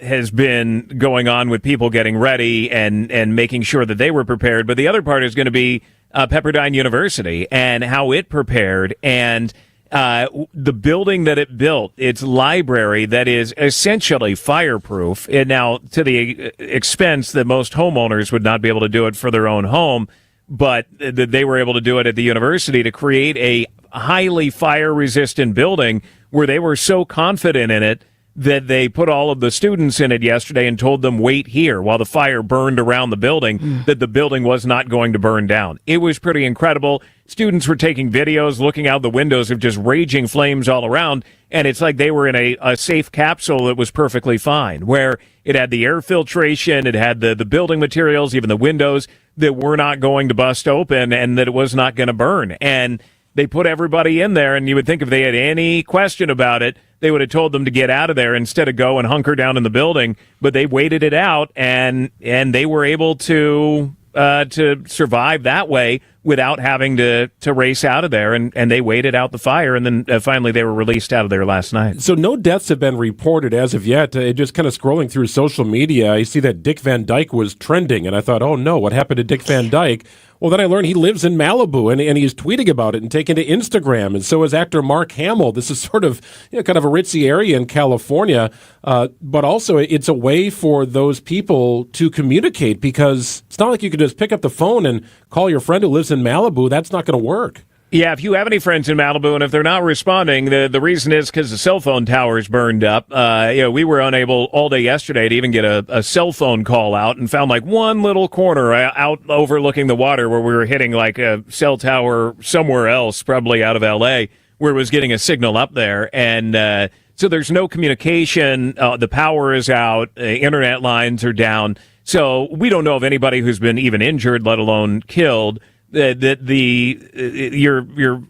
has been going on with people getting ready and making sure that they were prepared. But the other part is going to be Pepperdine University and how it prepared and the building that it built, its library that is essentially fireproof. And now, to the expense that most homeowners would not be able to do it for their own home, but they were able to do it at the university to create a highly fire-resistant building where they were so confident in it that they put all of the students in it yesterday and told them wait here while the fire burned around the building, that the building was not going to burn down. It was pretty incredible. Students were taking videos, looking out the windows of just raging flames all around, and it's like they were in a safe capsule that was perfectly fine, where it had the air filtration, it had the building materials, even the windows that were not going to bust open and that it was not going to burn. And they put everybody in there, and you would think if they had any question about it, they would have told them to get out of there instead of go and hunker down in the building. But they waited it out, and they were able to survive that way without having to race out of there. And they waited out the fire, and then finally they were released out of there last night. So no deaths have been reported as of yet. Just kind of scrolling through social media, I see that Dick Van Dyke was trending, and I thought, oh no, what happened to Dick Van Dyke? Well, then I learned he lives in Malibu, and he's tweeting about it and taking to Instagram, and so is actor Mark Hamill. This is sort of kind of a ritzy area in California, but also it's a way for those people to communicate, because it's not like you can just pick up the phone and call your friend who lives in Malibu. That's not going to work. Yeah, if you have any friends in Malibu, and if they're not responding, the reason is because the cell phone towers burned up. We were unable all day yesterday to even get a cell phone call out, and found like one little corner out overlooking the water where we were hitting like a cell tower somewhere else, probably out of L.A., where it was getting a signal up there. And so there's no communication. The power is out. Internet lines are down. So we don't know of anybody who's been even injured, let alone killed. Your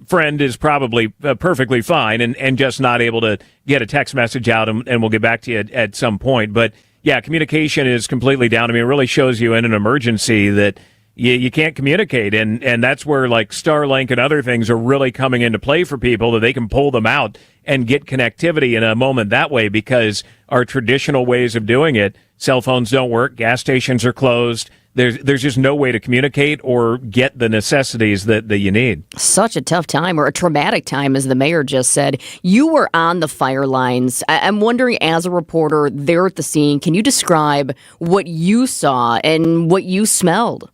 friend is probably perfectly fine and just not able to get a text message out, and we'll get back to you at some point. But yeah, communication is completely down. I mean, it really shows you in an emergency that you can't communicate, and that's where like Starlink and other things are really coming into play for people, that they can pull them out and get connectivity in a moment that way, because our traditional ways of doing it, cell phones don't work, gas stations are closed, there's just no way to communicate or get the necessities that you need. Such a tough time, or a traumatic time, as the mayor just said. You were on the fire lines. I'm wondering, as a reporter there at the scene, can you describe what you saw and what you smelled?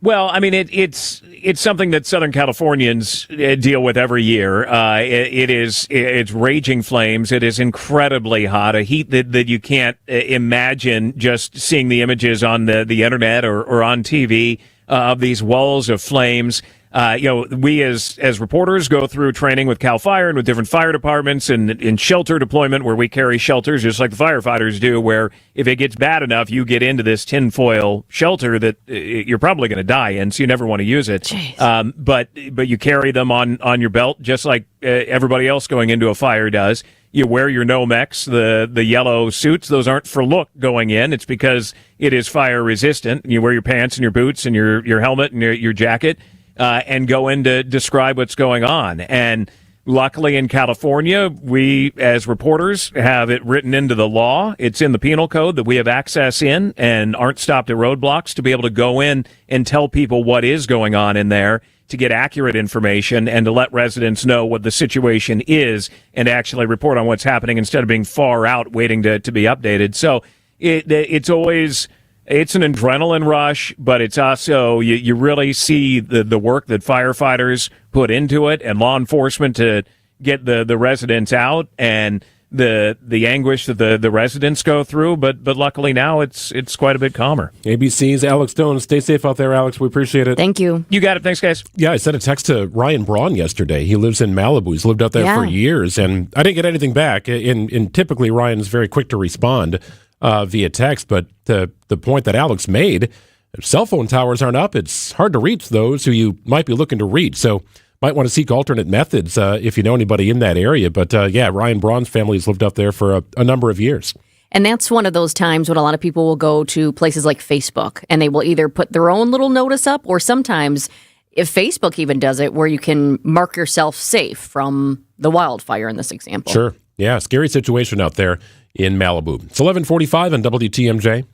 Well, I mean, it's something that Southern Californians deal with every year. It's raging flames. It is incredibly hot, a heat that you can't imagine just seeing the images on the internet or on TV of these walls of flames. We as reporters go through training with CAL FIRE and with different fire departments and in shelter deployment, where we carry shelters just like the firefighters do, where if it gets bad enough, you get into this tinfoil shelter that you're probably going to die in, so you never want to use it. But you carry them on your belt just like everybody else going into a fire does. You wear your Nomex, the yellow suits. Those aren't for look going in. It's because it is fire resistant. You wear your pants and your boots and your helmet and your jacket. And go in to describe what's going on. And luckily in California, we as reporters have it written into the law. It's in the penal code that we have access in and aren't stopped at roadblocks to be able to go in and tell people what is going on in there, to get accurate information and to let residents know what the situation is and actually report on what's happening instead of being far out waiting to be updated. So it's always... It's an adrenaline rush, but it's also, you really see the work that firefighters put into it and law enforcement to get the residents out, and the anguish that the residents go through. But luckily now it's quite a bit calmer. ABC's Alex Stone. Stay safe out there, Alex. We appreciate it. Thank you. You got it. Thanks, guys. Yeah, I sent a text to Ryan Braun yesterday. He lives in Malibu. He's lived out there for years, and I didn't get anything back. And typically Ryan's very quick to respond via text, but the point that Alex made, if cell phone towers aren't up, it's hard to reach those who you might be looking to reach. So might want to seek alternate methods if you know anybody in that area. But Ryan Braun's family has lived up there for a number of years. And that's one of those times when a lot of people will go to places like Facebook, and they will either put their own little notice up, or sometimes, if Facebook even does it, where you can mark yourself safe from the wildfire in this example. Sure. Yeah, scary situation out there in Malibu. It's 11:45 on WTMJ.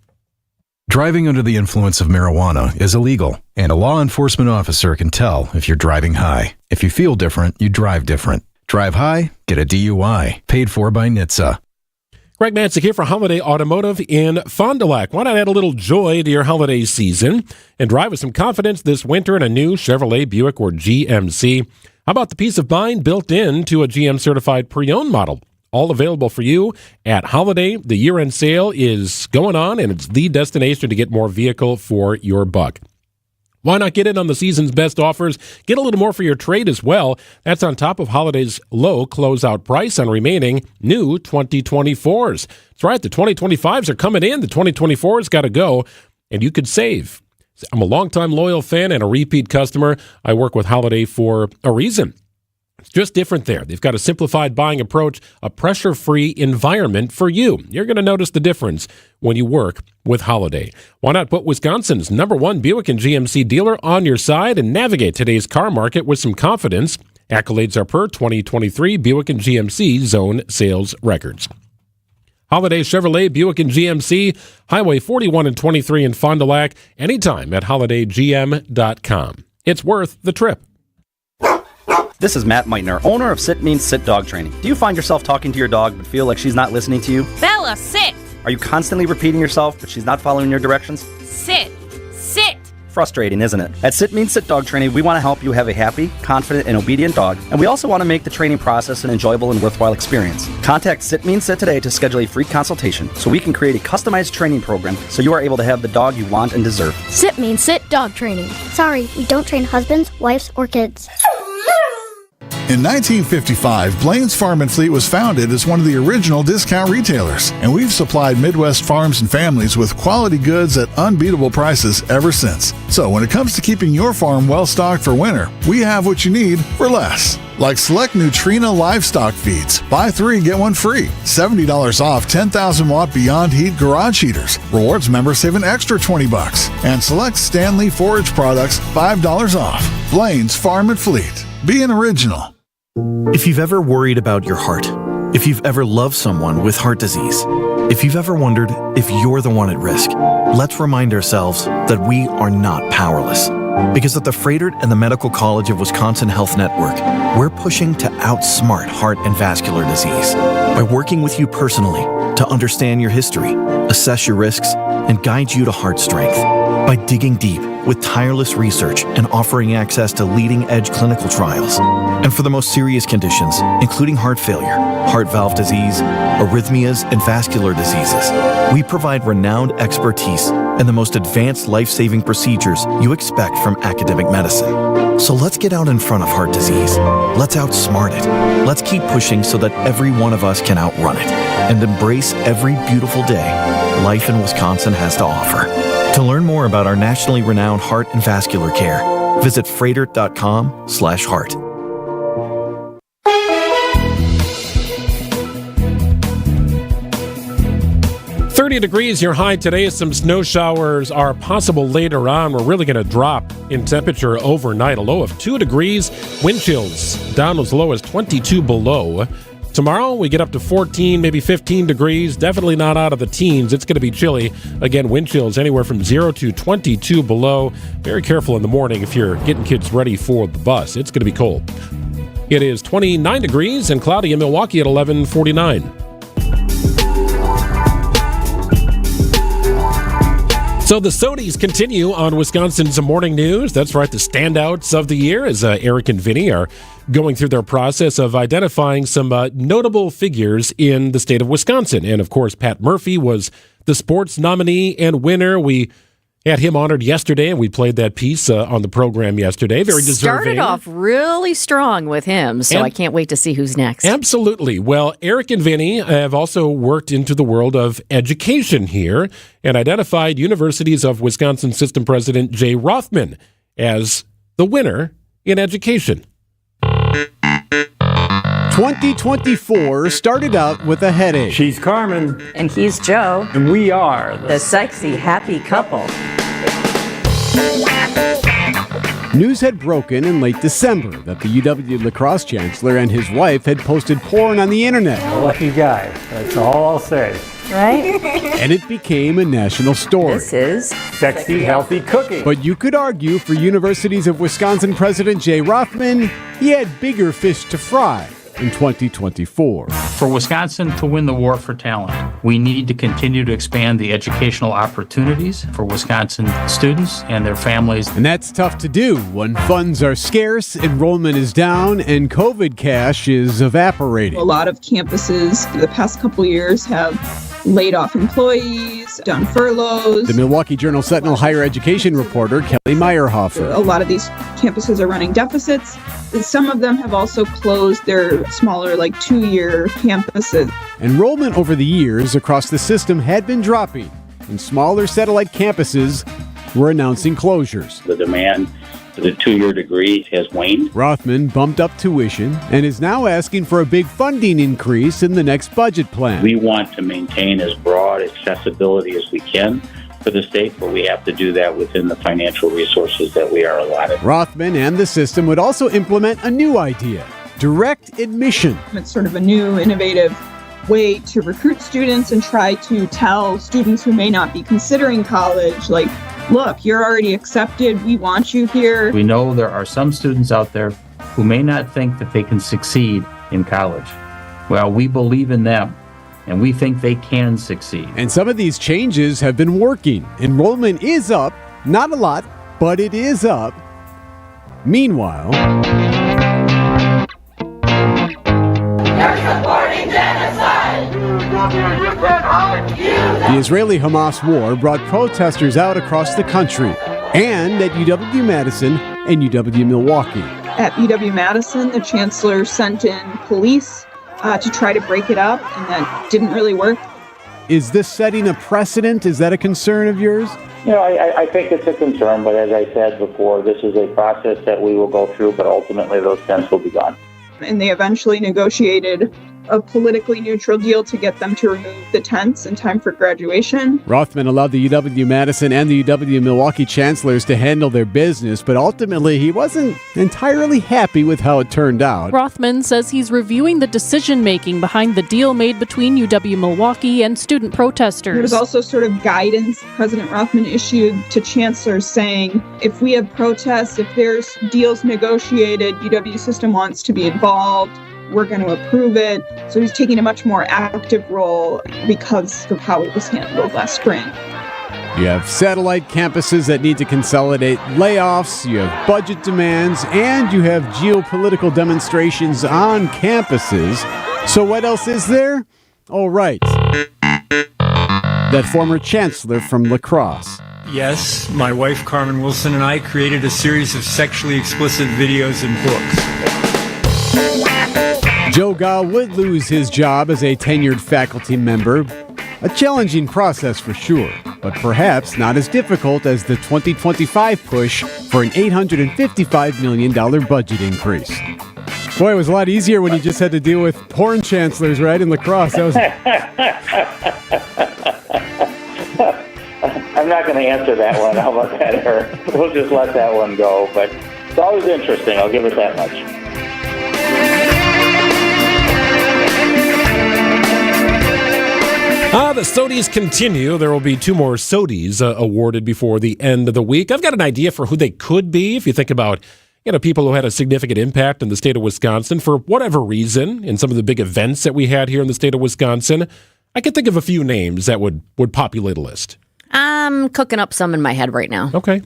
Driving under the influence of marijuana is illegal, and a law enforcement officer can tell if you're driving high. If you feel different, you drive different. Drive high, get a DUI. Paid for by NHTSA. Greg Mansick here for Holiday Automotive in Fond du Lac. Why not add a little joy to your holiday season and drive with some confidence this winter in a new Chevrolet, Buick, or GMC? How about the peace of mind built into a GM-certified pre-owned model? All available for you at Holiday. The year-end sale is going on, and it's the destination to get more vehicle for your buck. Why not get in on the season's best offers? Get a little more for your trade as well. That's on top of Holiday's low closeout price on remaining new 2024s. That's right, the 2025s are coming in. The 2024s got to go, and you could save. I'm a longtime loyal fan and a repeat customer. I work with Holiday for a reason. It's just different there. They've got a simplified buying approach, a pressure-free environment for you. You're going to notice the difference when you work with Holiday. Why not put Wisconsin's #1 Buick and GMC dealer on your side and navigate today's car market with some confidence? Accolades are per 2023 Buick and GMC zone sales records. Holiday Chevrolet, Buick and GMC, Highway 41 and 23 in Fond du Lac, anytime at holidaygm.com. It's worth the trip. This is Matt Meitner, owner of Sit Means Sit Dog Training. Do you find yourself talking to your dog but feel like she's not listening to you? Bella, sit! Are you constantly repeating yourself but she's not following your directions? Sit! Sit! Frustrating, isn't it? At Sit Means Sit Dog Training, we want to help you have a happy, confident, and obedient dog, and we also want to make the training process an enjoyable and worthwhile experience. Contact Sit Means Sit today to schedule a free consultation so we can create a customized training program so you are able to have the dog you want and deserve. Sit Means Sit Dog Training. Sorry, we don't train husbands, wives, or kids. In 1955, Blaine's Farm and Fleet was founded as one of the original discount retailers, and we've supplied Midwest farms and families with quality goods at unbeatable prices ever since. So when it comes to keeping your farm well-stocked for winter, we have what you need for less. Like select Nutrina livestock feeds. Buy 3, get 1 free. $70 off 10,000-watt Beyond Heat garage heaters. Rewards members save an extra $20. And select Stanley forage products, $5 off. Blaine's Farm and Fleet. Be an original. If you've ever worried about your heart, If you've ever loved someone with heart disease, if you've ever wondered if you're the one at risk, let's remind ourselves that we are not powerless. Because at the Froedtert and the Medical College of Wisconsin Health Network, we're pushing to outsmart heart and vascular disease by working with you personally to understand your history, assess your risks, and guide you to heart strength. By digging deep with tireless research and offering access to leading-edge clinical trials. And for the most serious conditions, including heart failure, heart valve disease, arrhythmias, and vascular diseases, we provide renowned expertise and the most advanced life-saving procedures you expect from academic medicine. So let's get out in front of heart disease. Let's outsmart it. Let's keep pushing so that every one of us can outrun it and embrace every beautiful day life in Wisconsin has to offer. To learn more about our nationally renowned heart and vascular care, visit froedtert.com/heart. Degrees your high today. Some snow showers are possible later on. We're really going to drop in temperature overnight. A low of 2 degrees. Wind chills down as low as 22 below. Tomorrow we get up to 14, maybe 15 degrees. Definitely not out of the teens. It's going to be chilly. Again, wind chills anywhere from 0 to 22 below. Very careful in the morning if you're getting kids ready for the bus. It's going to be cold. It is 29 degrees and cloudy in Milwaukee at 11:49. So the Sodies continue on Wisconsin's Morning News. That's right, the standouts of the year, as Eric and Vinny are going through their process of identifying some notable figures in the state of Wisconsin. And, of course, Pat Murphy was the sports nominee and winner. We had him honored yesterday, and we played that piece on the program yesterday. Very deserving. Started off really strong with him, so I can't wait to see who's next. Absolutely. Well, Eric and Vinny have also worked into the world of education here and identified Universities of Wisconsin System President Jay Rothman as the winner in education. 2024 started out with a headache. She's Carmen. And he's Joe. And we are the sexy, happy couple. News had broken in late December that the UW lacrosse chancellor and his wife had posted porn on the internet. A lucky guy. That's all I'll say. Right? And it became a national story. This is Sexy, Healthy Cooking. But you could argue for Universities of Wisconsin President Jay Rothman, he had bigger fish to fry in 2024. For Wisconsin to win the war for talent, we need to continue to expand the educational opportunities for Wisconsin students and their families. And that's tough to do when funds are scarce, enrollment is down, and COVID cash is evaporating. A lot of campuses the past couple years have laid off employees, done furloughs. The Milwaukee Journal Sentinel higher education reporter Kelly Meyerhofer. A lot of these campuses are running deficits. Some of them have also closed their smaller, 2-year campuses. Enrollment over the years across the system had been dropping, and smaller satellite campuses were announcing closures. The demand for the 2-year degree has waned. Rothman bumped up tuition and is now asking for a big funding increase in the next budget plan. We want to maintain as broad accessibility as we can for the state, but we have to do that within the financial resources that we are allotted. Rothman and the system would also implement a new idea, direct admission. It's sort of a new, innovative way to recruit students and try to tell students who may not be considering college, look, you're already accepted, we want you here. We know there are some students out there who may not think that they can succeed in college. Well, we believe in them, and we think they can succeed. And some of these changes have been working. Enrollment is up, not a lot, but it is up. Meanwhile, you're supporting genocide! The Israeli-Hamas war brought protesters out across the country and at UW-Madison and UW-Milwaukee. At UW-Madison, the chancellor sent in police to try to break it up, and that didn't really work. Is this setting a precedent? Is that a concern of yours? I think it's a concern, but as I said before, this is a process that we will go through, but ultimately those tents will be gone. And they eventually negotiated a politically neutral deal to get them to remove the tents in time for graduation. Rothman allowed the UW-Madison and the UW-Milwaukee chancellors to handle their business, but ultimately he wasn't entirely happy with how it turned out. Rothman says he's reviewing the decision-making behind the deal made between UW-Milwaukee and student protesters. There was also sort of guidance President Rothman issued to chancellors saying, if we have protests, if there's deals negotiated, UW system wants to be involved, we're going to approve it. So he's taking a much more active role because of how it was handled last spring. You have satellite campuses that need to consolidate layoffs, you have budget demands, and you have geopolitical demonstrations on campuses. So what else is there? Oh, right. That former chancellor from La Crosse. Yes, my wife Carmen Wilson and I created a series of sexually explicit videos and books. Joe Gall would lose his job as a tenured faculty member. A challenging process for sure, but perhaps not as difficult as the 2025 push for an $855 million budget increase. Boy, it was a lot easier when you just had to deal with porn chancellors, right, in La Crosse. That was... I'm not going to answer that one. How about that, Eric? We'll just let that one go. But it's always interesting. I'll give it that much. The SOTYs continue. There will be 2 more SOTYs awarded before the end of the week. I've got an idea for who they could be. If you think about, people who had a significant impact in the state of Wisconsin for whatever reason, in some of the big events that we had here in the state of Wisconsin, I could think of a few names that would populate a list. I'm cooking up some in my head right now. Okay.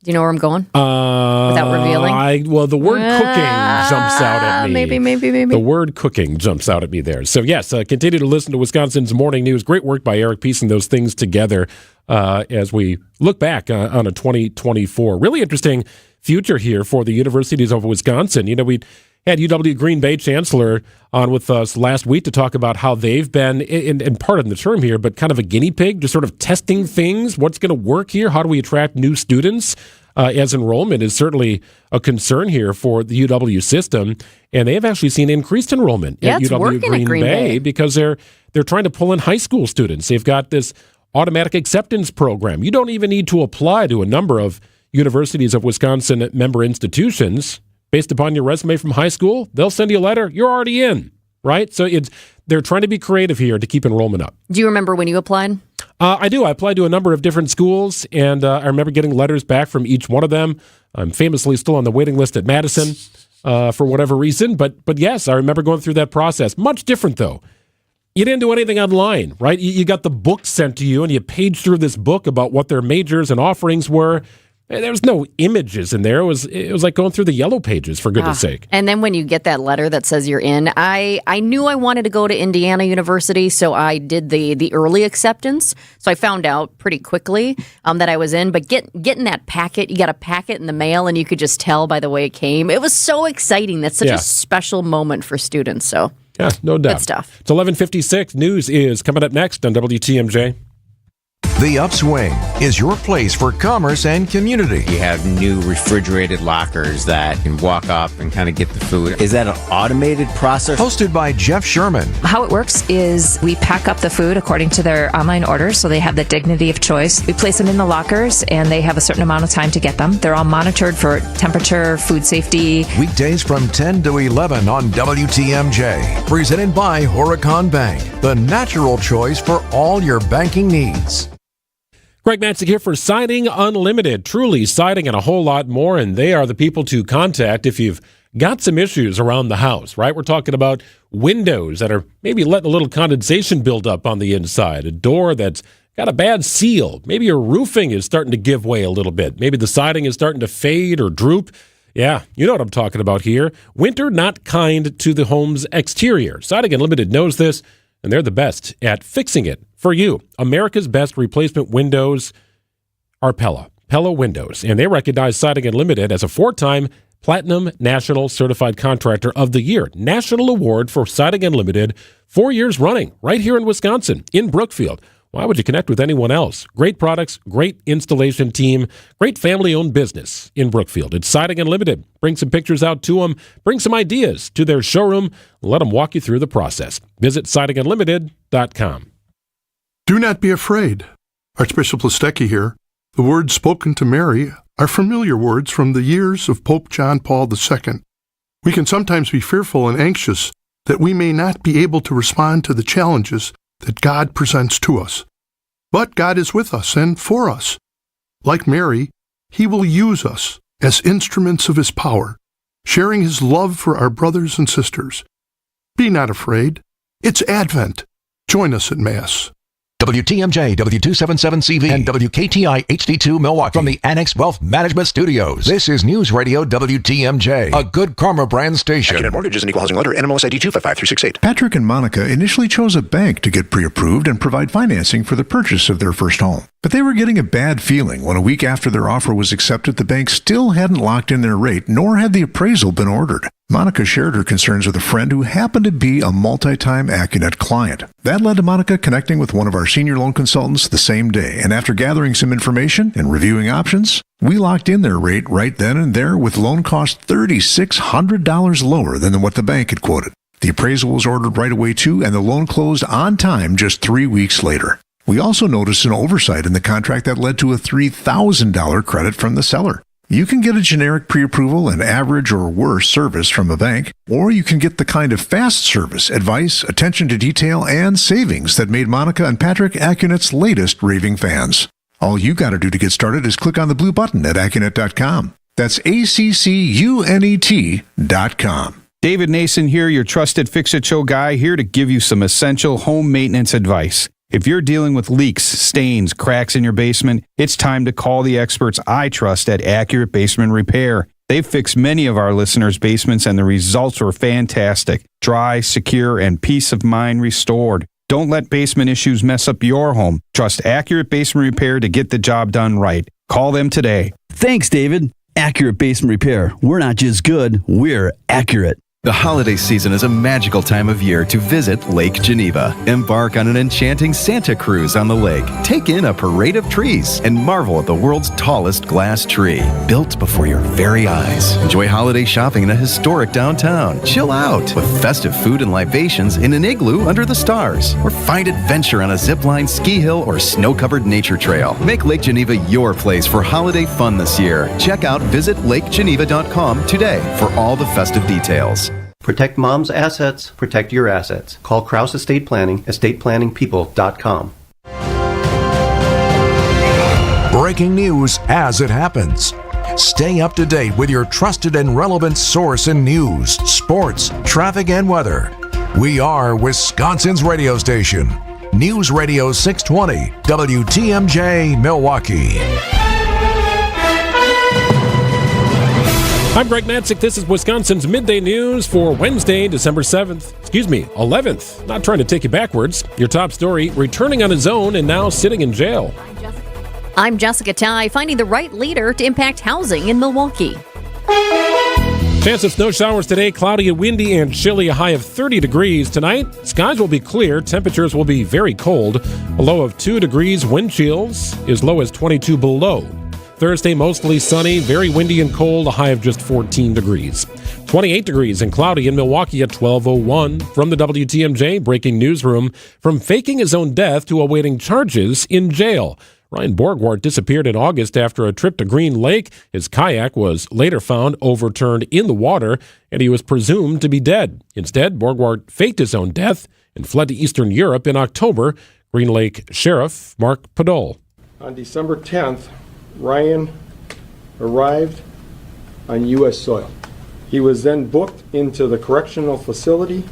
Do you know where I'm going? Without revealing? The word cooking jumps out at me. Maybe. The word cooking jumps out at me there. So, yes, continue to listen to Wisconsin's Morning News. Great work by Eric piecing those things together as we look back on a 2024. Really interesting future here for the universities of Wisconsin. We had UW Green Bay Chancellor on with us last week to talk about how they've been, and pardon the term here, but kind of a guinea pig, just sort of testing things. What's going to work here? How do we attract new students? As enrollment is certainly a concern here for the UW system, and they have actually seen increased enrollment at UW Green Bay because they're trying to pull in high school students. They've got this automatic acceptance program. You don't even need to apply to a number of universities of Wisconsin member institutions. Based upon your resume from high school, they'll send you a letter. You're already in, right? So they're trying to be creative here to keep enrollment up. Do you remember when you applied? I do. I applied to a number of different schools, and I remember getting letters back from each one of them. I'm famously still on the waiting list at Madison for whatever reason. But yes, I remember going through that process. Much different, though. You didn't do anything online, right? You got the book sent to you, and you paged through this book about what their majors and offerings were. There was no images in there. It was like going through the yellow pages, for goodness sake. And then when you get that letter that says you're in, I knew I wanted to go to Indiana University, so I did the early acceptance. So I found out pretty quickly that I was in. But getting that packet, you got a packet in the mail, and you could just tell by the way it came. It was so exciting. That's such a special moment for students. So yeah, no doubt. Good stuff. It's 11:56. News is coming up next on WTMJ. The Upswing is your place for commerce and community. You have new refrigerated lockers that can walk up and kind of get the food. Is that an automated process? Hosted by Jeff Sherman. How it works is we pack up the food according to their online orders, so they have the dignity of choice. We place them in the lockers, and they have a certain amount of time to get them. They're all monitored for temperature, food safety. Weekdays from 10 to 11 on WTMJ. Presented by Horicon Bank, the natural choice for all your banking needs. Greg Matzik here for Siding Unlimited. Truly siding and a whole lot more, and they are the people to contact if you've got some issues around the house, right? We're talking about windows that are maybe letting a little condensation build up on the inside, a door that's got a bad seal. Maybe your roofing is starting to give way a little bit. Maybe the siding is starting to fade or droop. Yeah, you know what I'm talking about here. Winter not kind to the home's exterior. Siding Unlimited knows this, and they're the best at fixing it for you. America's best replacement windows are Pella Windows, and they recognize Siding Unlimited as a 4-time Platinum National Certified Contractor of the Year. National Award for Siding Unlimited, 4 years running, right here in Wisconsin, in Brookfield. Why would you connect with anyone else? Great products, great installation team, great family-owned business in Brookfield. It's Siding Unlimited. Bring some pictures out to them. Bring some ideas to their showroom. Let them walk you through the process. Visit sidingunlimited.com. Do not be afraid. Archbishop Listecki here. The words spoken to Mary are familiar words from the years of Pope John Paul II. We can sometimes be fearful and anxious that we may not be able to respond to the challenges that God presents to us. But God is with us and for us. Like Mary, He will use us as instruments of His power, sharing His love for our brothers and sisters. Be not afraid. It's Advent. Join us at Mass. WTMJ, W277CV, and WKTI HD2 Milwaukee from the Annex Wealth Management Studios. This is News Radio WTMJ, a Good Karma brand station. Accident Mortgage is an equal housing lender. NMLS ID 255368. Patrick and Monica initially chose a bank to get pre-approved and provide financing for the purchase of their first home. But they were getting a bad feeling when a week after their offer was accepted, the bank still hadn't locked in their rate, nor had the appraisal been ordered. Monica shared her concerns with a friend who happened to be a multi-time Accunet client. That led to Monica connecting with one of our senior loan consultants the same day, and after gathering some information and reviewing options, we locked in their rate right then and there with loan costs $3,600 lower than what the bank had quoted. The appraisal was ordered right away too, and the loan closed on time just 3 weeks later. We also noticed an oversight in the contract that led to a $3,000 credit from the seller. You can get a generic pre-approval and average or worse service from a bank, or you can get the kind of fast service, advice, attention to detail, and savings that made Monica and Patrick Accunet's latest raving fans. All you got to do to get started is click on the blue button at Accunet.com. That's ACCUNET.com. David Nason here, your trusted Fix-It Show guy, here to give you some essential home maintenance advice. If you're dealing with leaks, stains, cracks in your basement, it's time to call the experts I trust at Accurate Basement Repair. They've fixed many of our listeners' basements, and the results were fantastic. Dry, secure, and peace of mind restored. Don't let basement issues mess up your home. Trust Accurate Basement Repair to get the job done right. Call them today. Thanks, David. Accurate Basement Repair. We're not just good, we're accurate. The holiday season is a magical time of year to visit Lake Geneva. Embark on an enchanting Santa cruise on the lake. Take in a parade of trees and marvel at the world's tallest glass tree, built before your very eyes. Enjoy holiday shopping in a historic downtown. Chill out with festive food and libations in an igloo under the stars. Or find adventure on a zipline, ski hill, or snow-covered nature trail. Make Lake Geneva your place for holiday fun this year. Check out visitlakegeneva.com today for all the festive details. Protect mom's assets, protect your assets. Call Kraus Estate Planning, estateplanningpeople.com. Breaking news as it happens. Stay up to date with your trusted and relevant source in news, sports, traffic, and weather. We are Wisconsin's radio station. News Radio 620, WTMJ, Milwaukee. I'm Greg Matzik. This is Wisconsin's Midday News for Wednesday, December 11th. Not trying to take you backwards. Your top story, returning on his own and now sitting in jail. I'm Jessica Ty, finding the right leader to impact housing in Milwaukee. Chance of snow showers today, cloudy and windy and chilly, a high of 30 degrees. Tonight, skies will be clear, temperatures will be very cold, a low of 2 degrees, wind chills as low as 22 below. Thursday, mostly sunny, very windy and cold, a high of just 14 degrees. 28 degrees and cloudy in Milwaukee at 12:01. From the WTMJ breaking newsroom, from faking his own death to awaiting charges in jail. Ryan Borgwart disappeared in August after a trip to Green Lake. His kayak was later found overturned in the water, and he was presumed to be dead. Instead, Borgwart faked his own death and fled to Eastern Europe in October. Green Lake Sheriff Mark Podol. On December 10th, Ryan arrived on U.S. soil. He was then booked into the correctional facility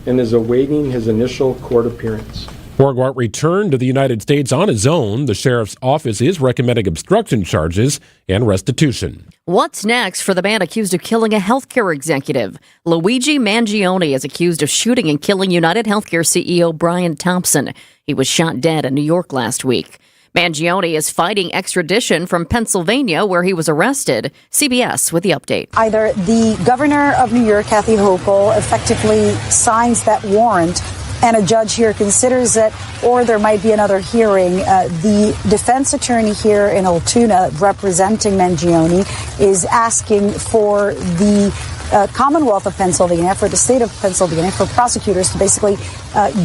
and is awaiting his initial court appearance. Borgwart returned to the United States on his own. The sheriff's office is recommending obstruction charges and restitution. What's next for the man accused of killing a healthcare executive? Luigi Mangione is accused of shooting and killing United Healthcare CEO Brian Thompson. He was shot dead in New York last week. Mangione is fighting extradition from Pennsylvania, where he was arrested. CBS with the update. Either the governor of New York, Kathy Hochul, effectively signs that warrant, and a judge here considers it, or there might be another hearing. The defense attorney here in Altoona representing Mangione is asking for the Commonwealth of Pennsylvania, for the state of Pennsylvania, for prosecutors to basically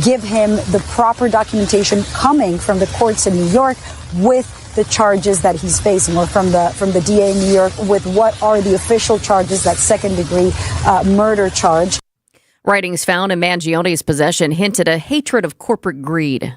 give him the proper documentation coming from the courts in New York with the charges that he's facing, or from the DA in New York with what are the official charges, that second-degree murder charge. Writings found in Mangione's possession hinted a hatred of corporate greed.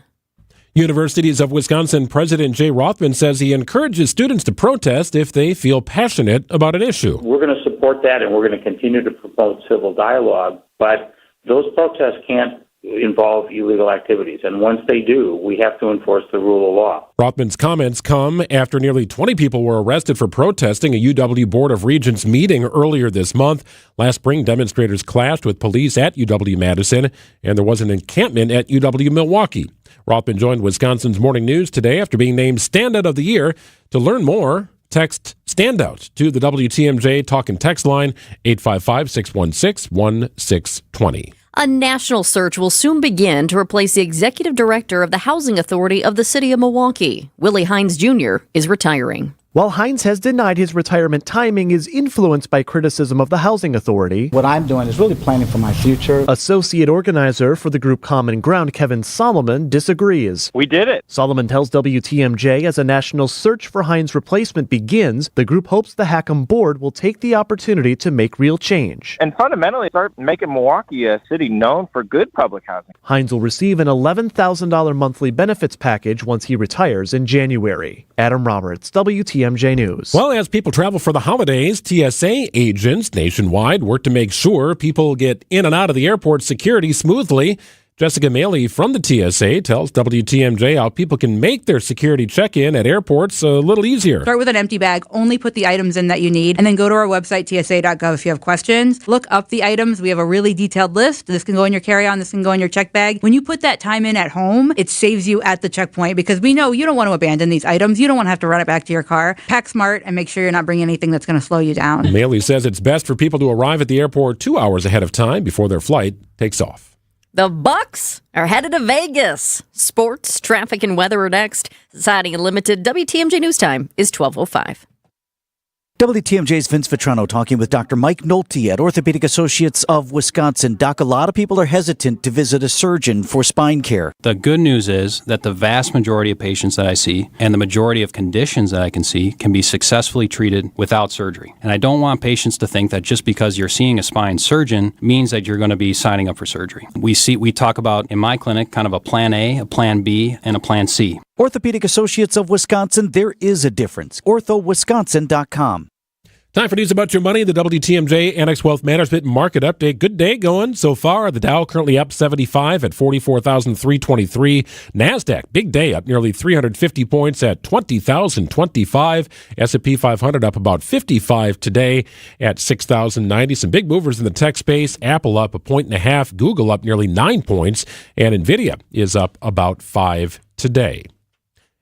Universities of Wisconsin President Jay Rothman says he encourages students to protest if they feel passionate about an issue. We're going to support that, and we're going to continue to promote civil dialogue, but those protests can't involve illegal activities, and once they do, we have to enforce the rule of law. Rothman's comments come after nearly 20 people were arrested for protesting a UW Board of Regents meeting earlier this month. Last spring, demonstrators clashed with police at UW-Madison, and there was an encampment at UW-Milwaukee. Rothman joined Wisconsin's Morning News today after being named Standout of the Year. To learn more, text Standout to the WTMJ talk and text line 855-616-1620. A national search will soon begin to replace the executive director of the Housing Authority of the City of Milwaukee. Willie Hines Jr. is retiring. While Hines has denied his retirement timing is influenced by criticism of the Housing Authority, what I'm doing is really planning for my future. Associate organizer for the group Common Ground, Kevin Solomon, disagrees. We did it. Solomon tells WTMJ as a national search for Hines' replacement begins, the group hopes the HACM board will take the opportunity to make real change. And fundamentally start making Milwaukee a city known for good public housing. Hines will receive an $11,000 monthly benefits package once he retires in January. Adam Roberts, WTMJ News. Well, as people travel for the holidays, TSA agents nationwide work to make sure people get in and out of the airport security smoothly. Jessica Maley from the TSA tells WTMJ how people can make their security check-in at airports a little easier. Start with an empty bag, only put the items in that you need, and then go to our website, tsa.gov, if you have questions. Look up the items. We have a really detailed list. This can go in your carry-on, this can go in your check bag. When you put that time in at home, it saves you at the checkpoint, because we know you don't want to abandon these items. You don't want to have to run it back to your car. Pack smart and make sure you're not bringing anything that's going to slow you down. Maley says it's best for people to arrive at the airport 2 hours ahead of time before their flight takes off. The Bucks are headed to Vegas. Sports, traffic, and weather are next. Society Unlimited WTMJ News Time is 12:05. WTMJ's Vince Vitrano talking with Dr. Mike Nolte at Orthopedic Associates of Wisconsin. Doc, a lot of people are hesitant to visit a surgeon for spine care. The good news is that the vast majority of patients that I see and the majority of conditions that I can see can be successfully treated without surgery. And I don't want patients to think that just because you're seeing a spine surgeon means that you're going to be signing up for surgery. We talk about, in my clinic, kind of a plan A, a plan B, and a plan C. Orthopedic Associates of Wisconsin, there is a difference. orthowisconsin.com. Time for news about your money. The WTMJ Annex Wealth Management Market Update. Good day going so far. The Dow currently up 75 at 44,323. NASDAQ, big day, up nearly 350 points at 20,025. S&P 500 up about 55 today at 6,090. Some big movers in the tech space. Apple up 1.5. Google up nearly 9 points. And NVIDIA is up about 5 today.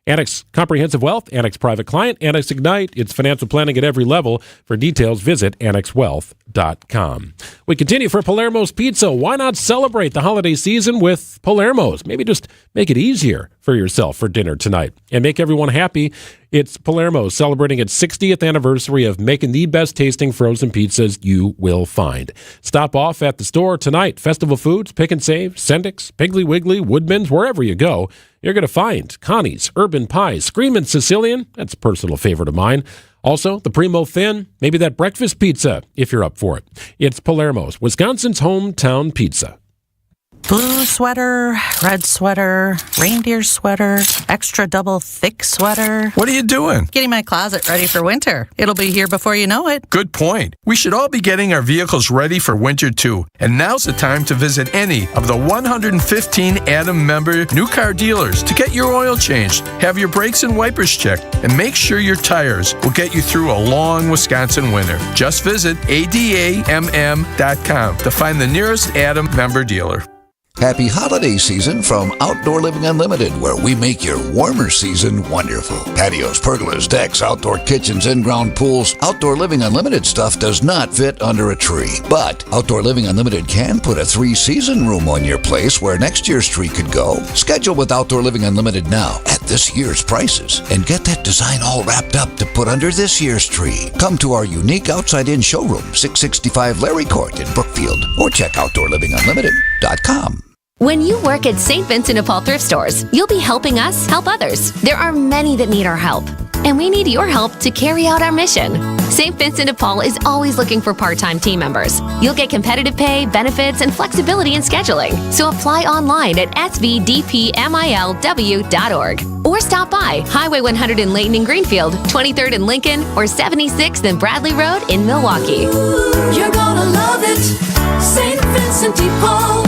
Annex Comprehensive Wealth, Annex Private Client, Annex Ignite. It's financial planning at every level. For details, visit annexwealth.com. We continue for Palermo's Pizza. Why not celebrate the holiday season with Palermo's? Maybe just make it easier for yourself for dinner tonight and make everyone happy. It's Palermo's celebrating its 60th anniversary of making the best tasting frozen pizzas you will find. Stop off at the store tonight. Festival Foods, Pick and Save, Sendik's, Piggly Wiggly, Woodman's, wherever you go, you're going to find Connie's, Urban Pies, Screamin' Sicilian, that's a personal favorite of mine. Also, the Primo Thin, maybe that breakfast pizza, if you're up for it. It's Palermo's, Wisconsin's hometown pizza. Blue sweater, red sweater, reindeer sweater, extra double thick sweater. What are you doing? Getting my closet ready for winter. It'll be here before you know it. Good point. We should all be getting our vehicles ready for winter too. And now's the time to visit any of the 115 Adam member new car dealers to get your oil changed, have your brakes and wipers checked, and make sure your tires will get you through a long Wisconsin winter. Just visit adamm.com to find the nearest Adam member dealer. Happy holiday season from Outdoor Living Unlimited, where we make your warmer season wonderful. Patios, pergolas, decks, outdoor kitchens, in-ground pools. Outdoor Living Unlimited stuff does not fit under a tree. But Outdoor Living Unlimited can put a 3-season room on your place where next year's tree could go. Schedule with Outdoor Living Unlimited now at this year's prices and get that design all wrapped up to put under this year's tree. Come to our unique outside-in showroom, 665 Larry Court in Brookfield, or check OutdoorLivingUnlimited.com. When you work at St. Vincent de Paul thrift stores, you'll be helping us help others. There are many that need our help, and we need your help to carry out our mission. St. Vincent de Paul is always looking for part-time team members. You'll get competitive pay, benefits, and flexibility in scheduling. So apply online at svdpmilw.org or stop by Highway 100 in Layton and Greenfield, 23rd in Lincoln, or 76th and Bradley Road in Milwaukee. You're gonna love it, St. Vincent de Paul.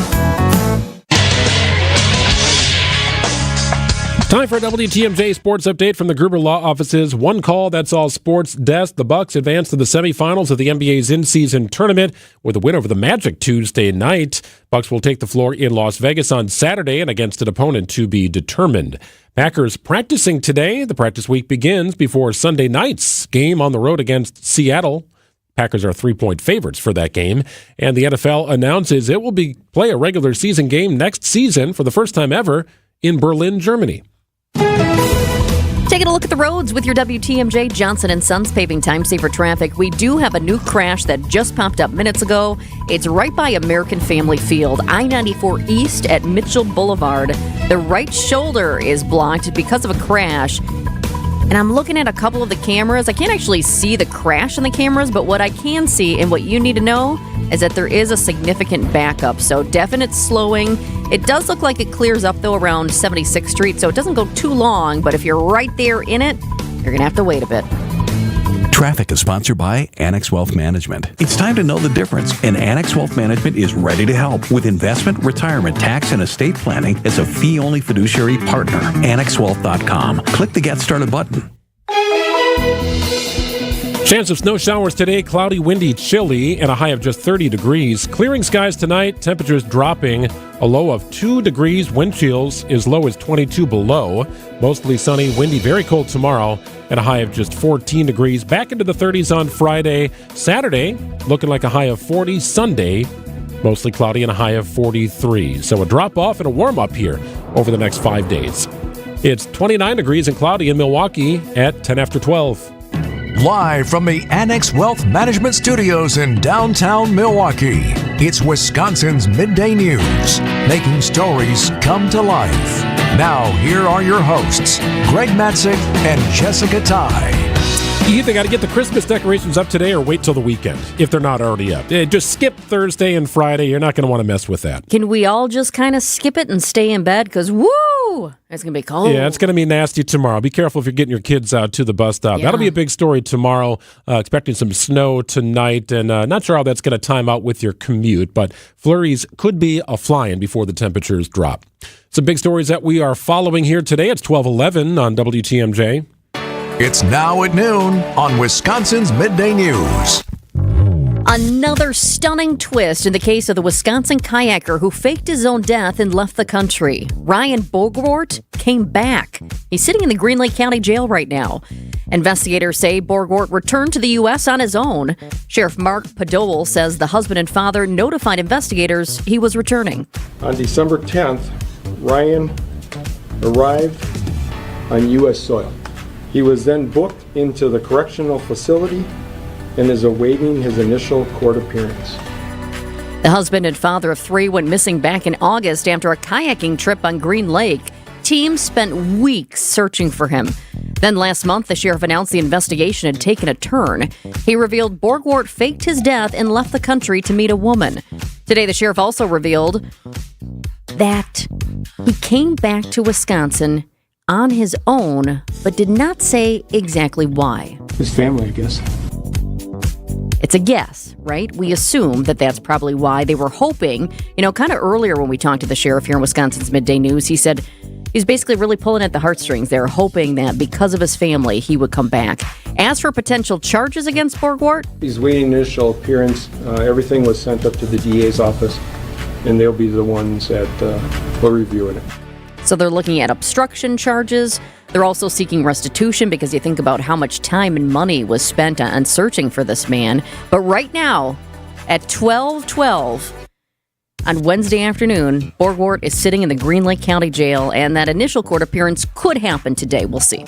Time for a WTMJ sports update from the Gruber Law Office's One Call, That's All Sports desk. The Bucks advance to the semifinals of the NBA's in-season tournament with a win over the Magic Tuesday night. Bucks will take the floor in Las Vegas on Saturday and against an opponent to be determined. Packers practicing today. The practice week begins before Sunday night's game on the road against Seattle. Packers are 3-point favorites for that game. And the NFL announces it will play a regular season game next season for the first time ever in Berlin, Germany. Taking a look at the roads with your WTMJ Johnson & Sons paving time saver traffic. We do have a new crash that just popped up minutes ago. It's right by American Family Field, I-94 East at Mitchell Boulevard. The right shoulder is blocked because of a crash. And I'm looking at a couple of the cameras. I can't actually see the crash in the cameras, but what I can see and what you need to know is that there is a significant backup. So definite slowing. It does look like it clears up, though, around 76th Street, so it doesn't go too long. But if you're right there in it, you're going to have to wait a bit. Traffic is sponsored by Annex Wealth Management. It's time to know the difference, and Annex Wealth Management is ready to help with investment, retirement, tax, and estate planning as a fee-only fiduciary partner. AnnexWealth.com. Click the Get Started button. Chance of snow showers today, cloudy, windy, chilly, and a high of just 30 degrees. Clearing skies tonight, temperatures dropping, a low of 2 degrees, wind chills as low as 22 below. Mostly sunny, windy, very cold tomorrow, and a high of just 14 degrees. Back into the 30s on Friday. Saturday, looking like a high of 40. Sunday, mostly cloudy and a high of 43. So a drop off and a warm up here over the next 5 days. It's 29 degrees and cloudy in Milwaukee at 10 after 12. Live from the Annex Wealth Management Studios in downtown Milwaukee, it's Wisconsin's Midday News, making stories come to life. Now, here are your hosts, Greg Matzik and Jessica Ty. You either got to get the Christmas decorations up today or wait till the weekend, if they're not already up. Just skip Thursday and Friday. You're not going to want to mess with that. Can we all just kind of skip it and stay in bed? Because, woo, it's going to be cold. Yeah, it's going to be nasty tomorrow. Be careful if you're getting your kids out to the bus stop. Yeah. That'll be a big story tomorrow. Expecting some snow tonight, and not sure how that's going to time out with your commute, but flurries could be a-flying before the temperatures drop. Some big stories that we are following here today. It's 12:11 on WTMJ. It's now at noon on Wisconsin's Midday News. Another stunning twist in the case of the Wisconsin kayaker who faked his own death and left the country. Ryan Borgwart came back. He's sitting in the Green Lake County Jail right now. Investigators say Borgwart returned to the U.S. on his own. Sheriff Mark Podol says the husband and father notified investigators he was returning. On December 10th, Ryan arrived on U.S. soil. He was then booked into the correctional facility and is awaiting his initial court appearance. The husband and father of 3 went missing back in August after a kayaking trip on Green Lake. Teams spent weeks searching for him. Then last month, the sheriff announced the investigation had taken a turn. He revealed Borgwart faked his death and left the country to meet a woman. Today, the sheriff also revealed that he came back to Wisconsin on his own, but did not say exactly why. His family, I guess. It's a guess, right? We assume that that's probably why. They were hoping, kind of earlier when we talked to the sheriff here in Wisconsin's Midday News, he said he's basically really pulling at the heartstrings. They're hoping that because of his family, he would come back. As for potential charges against Borgwart, he's waiting initial appearance. Everything was sent up to the DA's office. and they'll be the ones that will review it. So they're looking at obstruction charges. They're also seeking restitution because you think about how much time and money was spent on searching for this man. But right now, at 12:12 on Wednesday afternoon, Borgward is sitting in the Green Lake County Jail, and that initial court appearance could happen today. We'll see.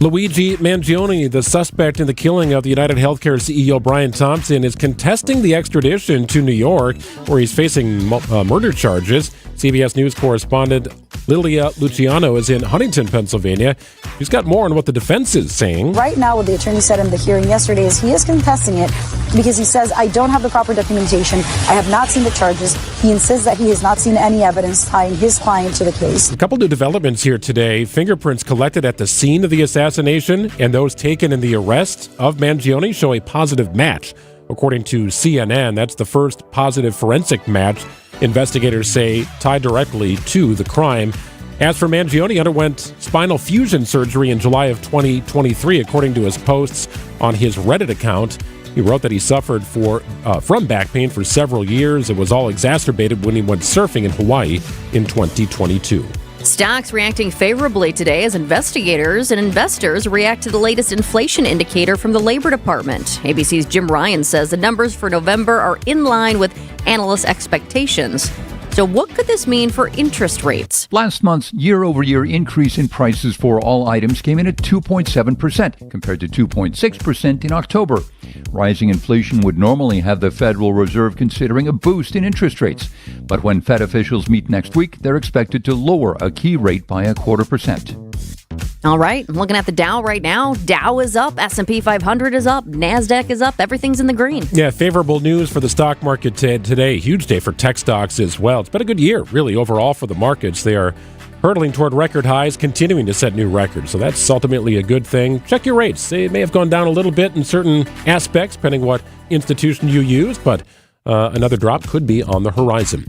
Luigi Mangione, the suspect in the killing of the United Healthcare CEO Brian Thompson, is contesting the extradition to New York, where he's facing murder charges. CBS News correspondent Lilia Luciano is in Huntington, Pennsylvania. She's got more on what the defense is saying. Right now, what the attorney said in the hearing yesterday is he is contesting it because he says, I don't have the proper documentation. I have not seen the charges. He insists that he has not seen any evidence tying his client to the case. A couple new developments here today. Fingerprints collected at the scene of the assassination and those taken in the arrest of Mangione show a positive match. According to CNN, that's the first positive forensic match investigators say tied directly to the crime. As for Mangione, he underwent spinal fusion surgery in July of 2023, according to his posts on his Reddit account. He wrote that he suffered from back pain for several years. It was all exacerbated when he went surfing in Hawaii in 2022. Stocks reacting favorably today as investigators and investors react to the latest inflation indicator from the Labor Department. ABC's Jim Ryan says the numbers for November are in line with analysts' expectations. So what could this mean for interest rates? Last month's year-over-year increase in prices for all items came in at 2.7%, compared to 2.6% in October. Rising inflation would normally have the Federal Reserve considering a boost in interest rates. But when Fed officials meet next week, they're expected to lower a key rate by 0.25%. All right, I'm looking at the Dow right now. Dow is up, S&P 500 is up, NASDAQ is up, everything's in the green. Yeah, favorable news for the stock market today. Huge day for tech stocks as well. It's been a good year, really, overall for the markets. They are hurtling toward record highs, continuing to set new records. So that's ultimately a good thing. Check your rates. They may have gone down a little bit in certain aspects, depending what institution you use, but another drop could be on the horizon.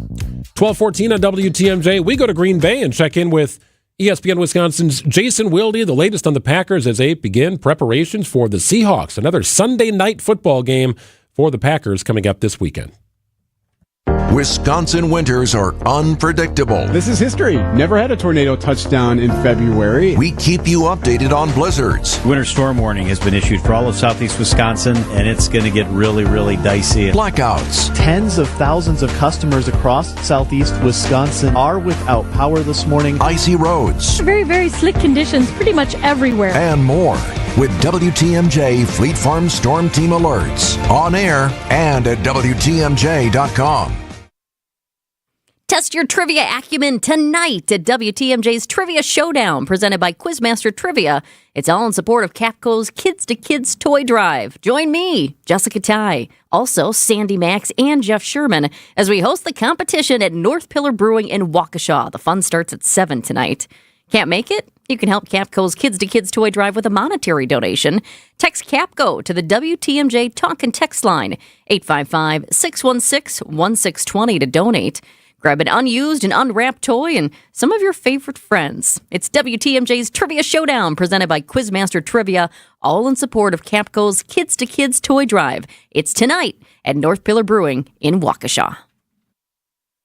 12:14 on WTMJ. We go to Green Bay and check in with ESPN Wisconsin's Jason Wilde, the latest on the Packers as they begin preparations for the Seahawks. Another Sunday night football game for the Packers coming up this weekend. Wisconsin winters are unpredictable. This is history. Never had a tornado touchdown in February. We keep you updated on blizzards. Winter storm warning has been issued for all of southeast Wisconsin, and it's going to get really, really dicey. Blackouts. Tens of thousands of customers across southeast Wisconsin are without power this morning. Icy roads. Very, very slick conditions pretty much everywhere. And more with WTMJ Fleet Farm Storm Team alerts on air and at WTMJ.com. Test your trivia acumen tonight at WTMJ's Trivia Showdown, presented by Quizmaster Trivia. It's all in support of Capco's Kids to Kids Toy Drive. Join me, Jessica Ty, also Sandy Max and Jeff Sherman, as we host the competition at North Pillar Brewing in Waukesha. The fun starts at 7 tonight. Can't make it? You can help Capco's Kids to Kids Toy Drive with a monetary donation. Text Capco to the WTMJ Talk and Text line, 855-616-1620 to donate. Grab an unused and unwrapped toy and some of your favorite friends. It's WTMJ's Trivia Showdown, presented by Quizmaster Trivia, all in support of Capco's Kids to Kids Toy Drive. It's tonight at North Pillar Brewing in Waukesha.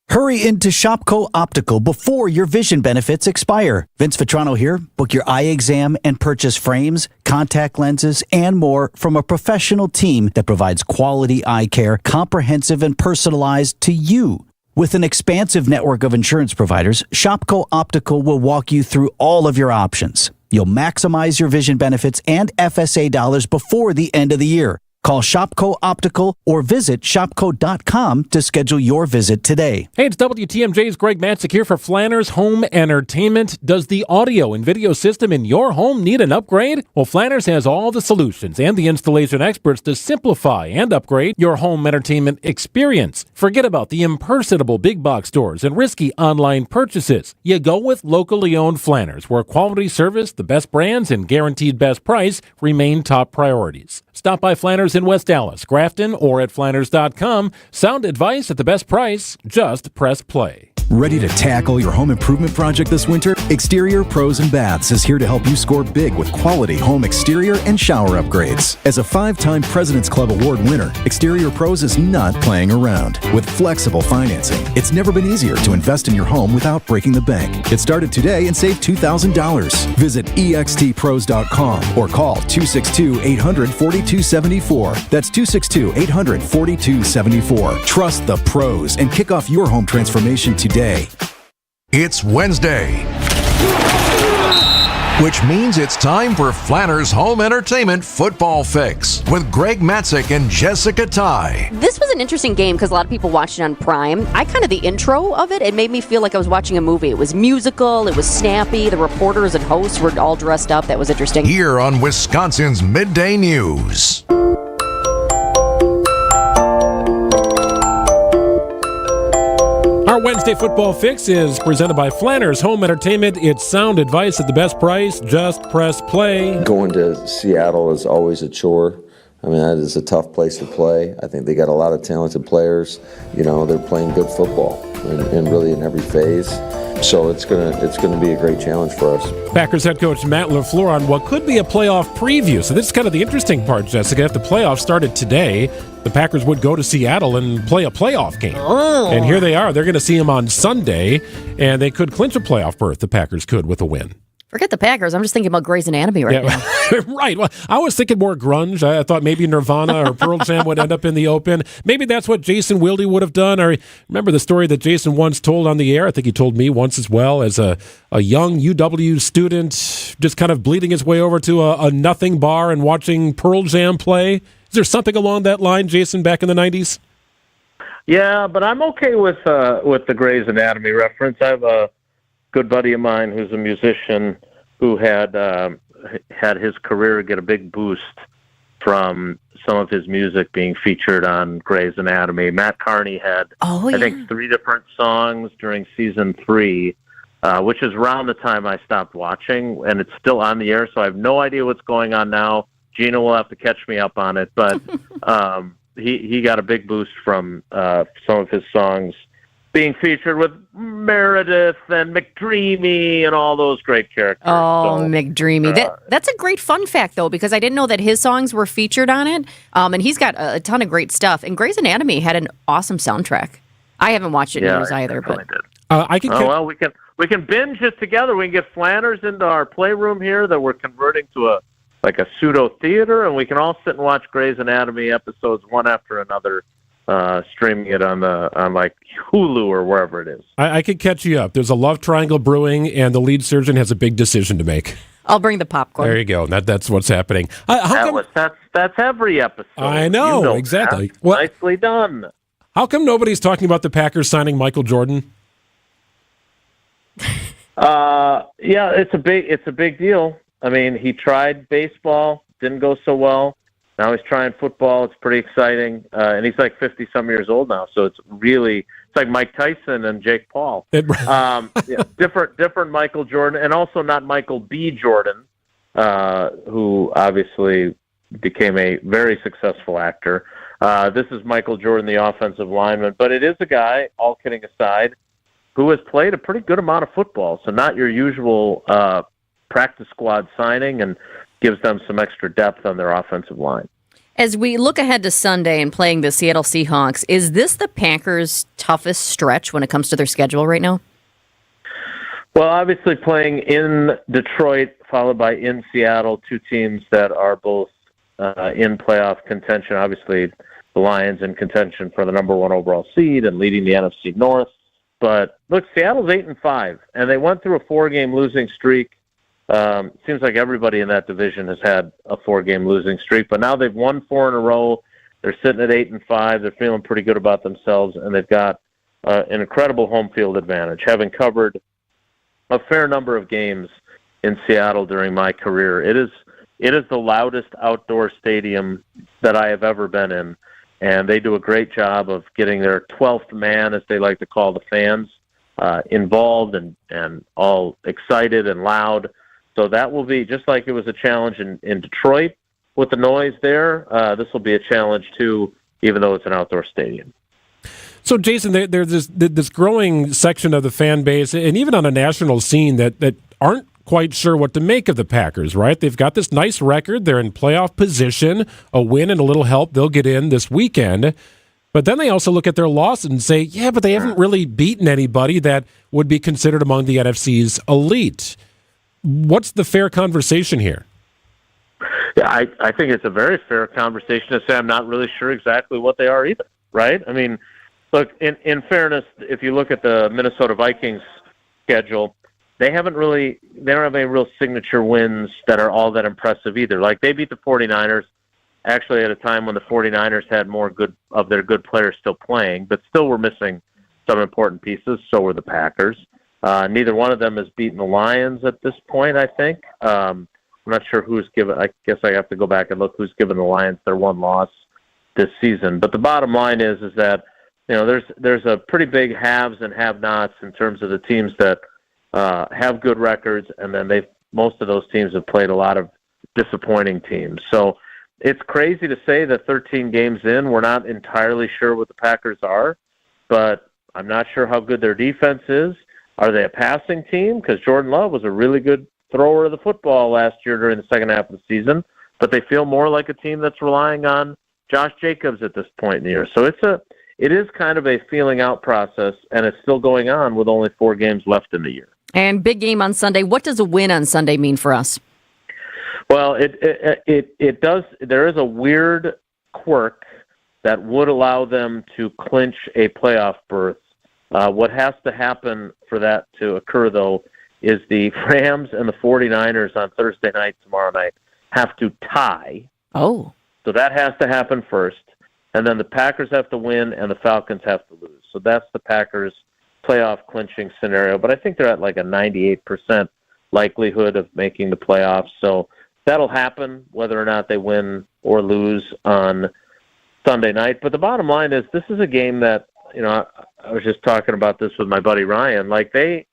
Hurry into Shopco Optical before your vision benefits expire. Vince Vitrano here. Book your eye exam and purchase frames, contact lenses, and more from a professional team that provides quality eye care, comprehensive and personalized to you. With an expansive network of insurance providers, Shopco Optical will walk you through all of your options. You'll maximize your vision benefits and FSA dollars before the end of the year. Call Shopco Optical or visit shopco.com to schedule your visit today. Hey, it's WTMJ's Greg Matzik here for Flanner's Home Entertainment. Does the audio and video system in your home need an upgrade? Well, Flanner's has all the solutions and the installation experts to simplify and upgrade your home entertainment experience. Forget about the impersonable big box stores and risky online purchases. You go with locally owned Flanner's, where quality service, the best brands, and guaranteed best price remain top priorities. Stop by Flanner's in West Dallas, Grafton, or at Flanners.com. Sound advice at the best price. Just press play. Ready to tackle your home improvement project this winter? Exterior Pros and Baths is here to help you score big with quality home exterior and shower upgrades. As a 5-time President's Club Award winner, Exterior Pros is not playing around. With flexible financing, it's never been easier to invest in your home without breaking the bank. Get started today and save $2,000. Visit extpros.com or call 262-800-4274. That's 262-800-4274. Trust the pros and kick off your home transformation today. It's Wednesday, which means it's time for Flanner's Home Entertainment Football Fix with Greg Matzik and Jessica Ty. This was an interesting game because a lot of people watched it on Prime. The intro of it made me feel like I was watching a movie. It was musical, it was snappy, the reporters and hosts were all dressed up. That was interesting. Here on Wisconsin's Midday News. Our Wednesday football fix is presented by Flanner's Home Entertainment. It's sound advice at the best price. Just press play. Going to Seattle is always a chore. I mean, that is a tough place to play. I think they got a lot of talented players. You know, they're playing good football and really in every phase. So it's gonna be a great challenge for us. Packers head coach Matt LaFleur on what could be a playoff preview. So this is kind of the interesting part, Jessica. If the playoffs started today, the Packers would go to Seattle and play a playoff game. Oh. And here they are. They're going to see them on Sunday, and they could clinch a playoff berth. The Packers could with a win. Forget the Packers. I'm just thinking about Grey's Anatomy right now. Right. Well, I was thinking more grunge. I thought maybe Nirvana or Pearl Jam would end up in the open. Maybe that's what Jason Wilde would have done. I remember the story that Jason once told on the air. I think he told me once as well, as a young UW student just kind of bleeding his way over to a nothing bar and watching Pearl Jam play. Is there something along that line, Jason, back in the 90s? Yeah, but I'm okay with the Grey's Anatomy reference. I have a good buddy of mine who's a musician who had his career get a big boost from some of his music being featured on Grey's Anatomy. Matt Carney had, I think, 3 different songs during season 3, which is around the time I stopped watching, and it's still on the air, so I have no idea what's going on now. Gina will have to catch me up on it, but he got a big boost from some of his songs being featured with Meredith and McDreamy and all those great characters. Oh, so, McDreamy. That's a great fun fact, though, because I didn't know that his songs were featured on it. And he's got a ton of great stuff. And Grey's Anatomy had an awesome soundtrack. I haven't watched it in years either. But we can binge it together. We can get Flanders into our playroom here that we're converting to a pseudo theater, and we can all sit and watch Grey's Anatomy episodes one after another. Streaming it on Hulu or wherever it is. I could catch you up. There's a love triangle brewing, and the lead surgeon has a big decision to make. I'll bring the popcorn. There you go. That's what's happening. That's every episode. I know exactly. Well, nicely done. How come nobody's talking about the Packers signing Michael Jordan? Yeah, it's a big deal. I mean, he tried baseball, didn't go so well. Now he's trying football. It's pretty exciting. And he's like 50-some years old now, so it's like Mike Tyson and Jake Paul. Different Michael Jordan, and also not Michael B. Jordan, who obviously became a very successful actor. This is Michael Jordan, the offensive lineman. But it is a guy, all kidding aside, who has played a pretty good amount of football, so not your usual practice squad signing, and gives them some extra depth on their offensive line. As we look ahead to Sunday and playing the Seattle Seahawks, is this the Packers' toughest stretch when it comes to their schedule right now? Well, obviously playing in Detroit, followed by in Seattle, 2 teams that are both in playoff contention. Obviously, the Lions in contention for the number 1 overall seed and leading the NFC North. But look, Seattle's 8-5, and they went through a 4-game losing streak. Seems like everybody in that division has had a 4-game losing streak, but now they've won 4 in a row. They're sitting at 8-5. They're feeling pretty good about themselves, and they've got an incredible home field advantage, having covered a fair number of games in Seattle during my career. It is the loudest outdoor stadium that I have ever been in, and they do a great job of getting their 12th man, as they like to call the fans, involved and all excited and loud. So that will be, just like it was a challenge in Detroit with the noise there, this will be a challenge too, even though it's an outdoor stadium. So, Jason, there's this growing section of the fan base, and even on a national scene, that aren't quite sure what to make of the Packers, right? They've got this nice record. They're in playoff position. A win and a little help, they'll get in this weekend. But then they also look at their loss and say, yeah, but they haven't really beaten anybody that would be considered among the NFC's elite. What's the fair conversation here? Yeah, I think it's a very fair conversation to say I'm not really sure exactly what they are either, right? I mean, look, in fairness, if you look at the Minnesota Vikings schedule, they don't have any real signature wins that are all that impressive either. Like, they beat the 49ers actually at a time when the 49ers had more of their good players still playing, but still were missing some important pieces. So were the Packers. Neither one of them has beaten the Lions at this point, I think. I'm not sure who's given. I guess I have to go back and look who's given the Lions their one loss this season. But the bottom line is that there's a pretty big haves and have-nots in terms of the teams that have good records, and then most of those teams have played a lot of disappointing teams. So it's crazy to say that 13 games in, we're not entirely sure what the Packers are, but I'm not sure how good their defense is. Are they a passing team? Because Jordan Love was a really good thrower of the football last year during the second half of the season, but they feel more like a team that's relying on Josh Jacobs at this point in the year. So it is kind of a feeling out process, and it's still going on with only 4 games left in the year. And big game on Sunday. What does a win on Sunday mean for us? Well, it does. There is a weird quirk that would allow them to clinch a playoff berth. What has to happen for that to occur, though, is the Rams and the 49ers on Thursday night, tomorrow night, have to tie. Oh. So that has to happen first. And then the Packers have to win and the Falcons have to lose. So that's the Packers' playoff clinching scenario. But I think they're at like a 98% likelihood of making the playoffs. So that'll happen whether or not they win or lose on Sunday night. But the bottom line is this is a game that, I was just talking about this with my buddy Ryan. Like, they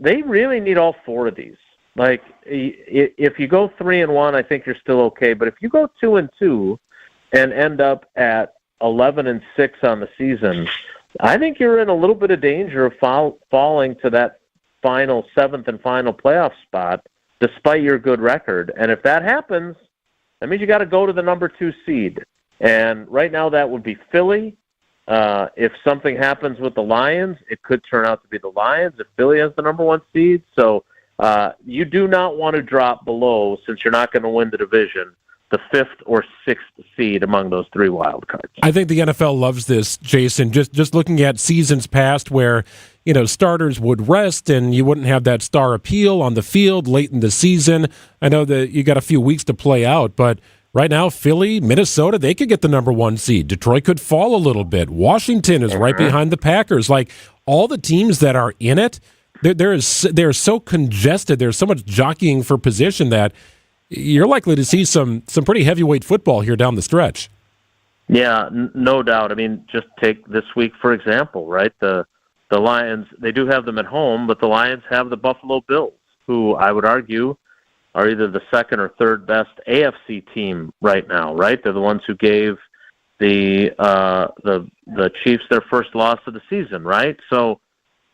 really need all 4 of these. Like, if you go 3-1, I think you're still okay. But if you go 2-2 and end up at 11-6 on the season, I think you're in a little bit of danger of falling to that final 7th and final playoff spot, despite your good record. And if that happens, that means you got to go to the number 2 seed. And right now that would be Philly. If something happens with the Lions, it could turn out to be the Lions if Philly has the number 1 seed. So you do not want to drop below, since you're not going to win the division, the 5th or 6th seed among those 3 wild cards. I think the NFL loves this, Jason. Just looking at seasons past where, starters would rest and you wouldn't have that star appeal on the field late in the season. I know that you got a few weeks to play out, but right now, Philly, Minnesota, they could get the number 1 seed. Detroit could fall a little bit. Washington is right behind the Packers. Like, all the teams that are in it, they're so congested. There's so much jockeying for position that you're likely to see some pretty heavyweight football here down the stretch. Yeah, no doubt. I mean, just take this week, for example, right? The Lions, they do have them at home, but the Lions have the Buffalo Bills, who I would argue are either the 2nd or 3rd best AFC team right now, right? They're the ones who gave the Chiefs their first loss of the season, right? So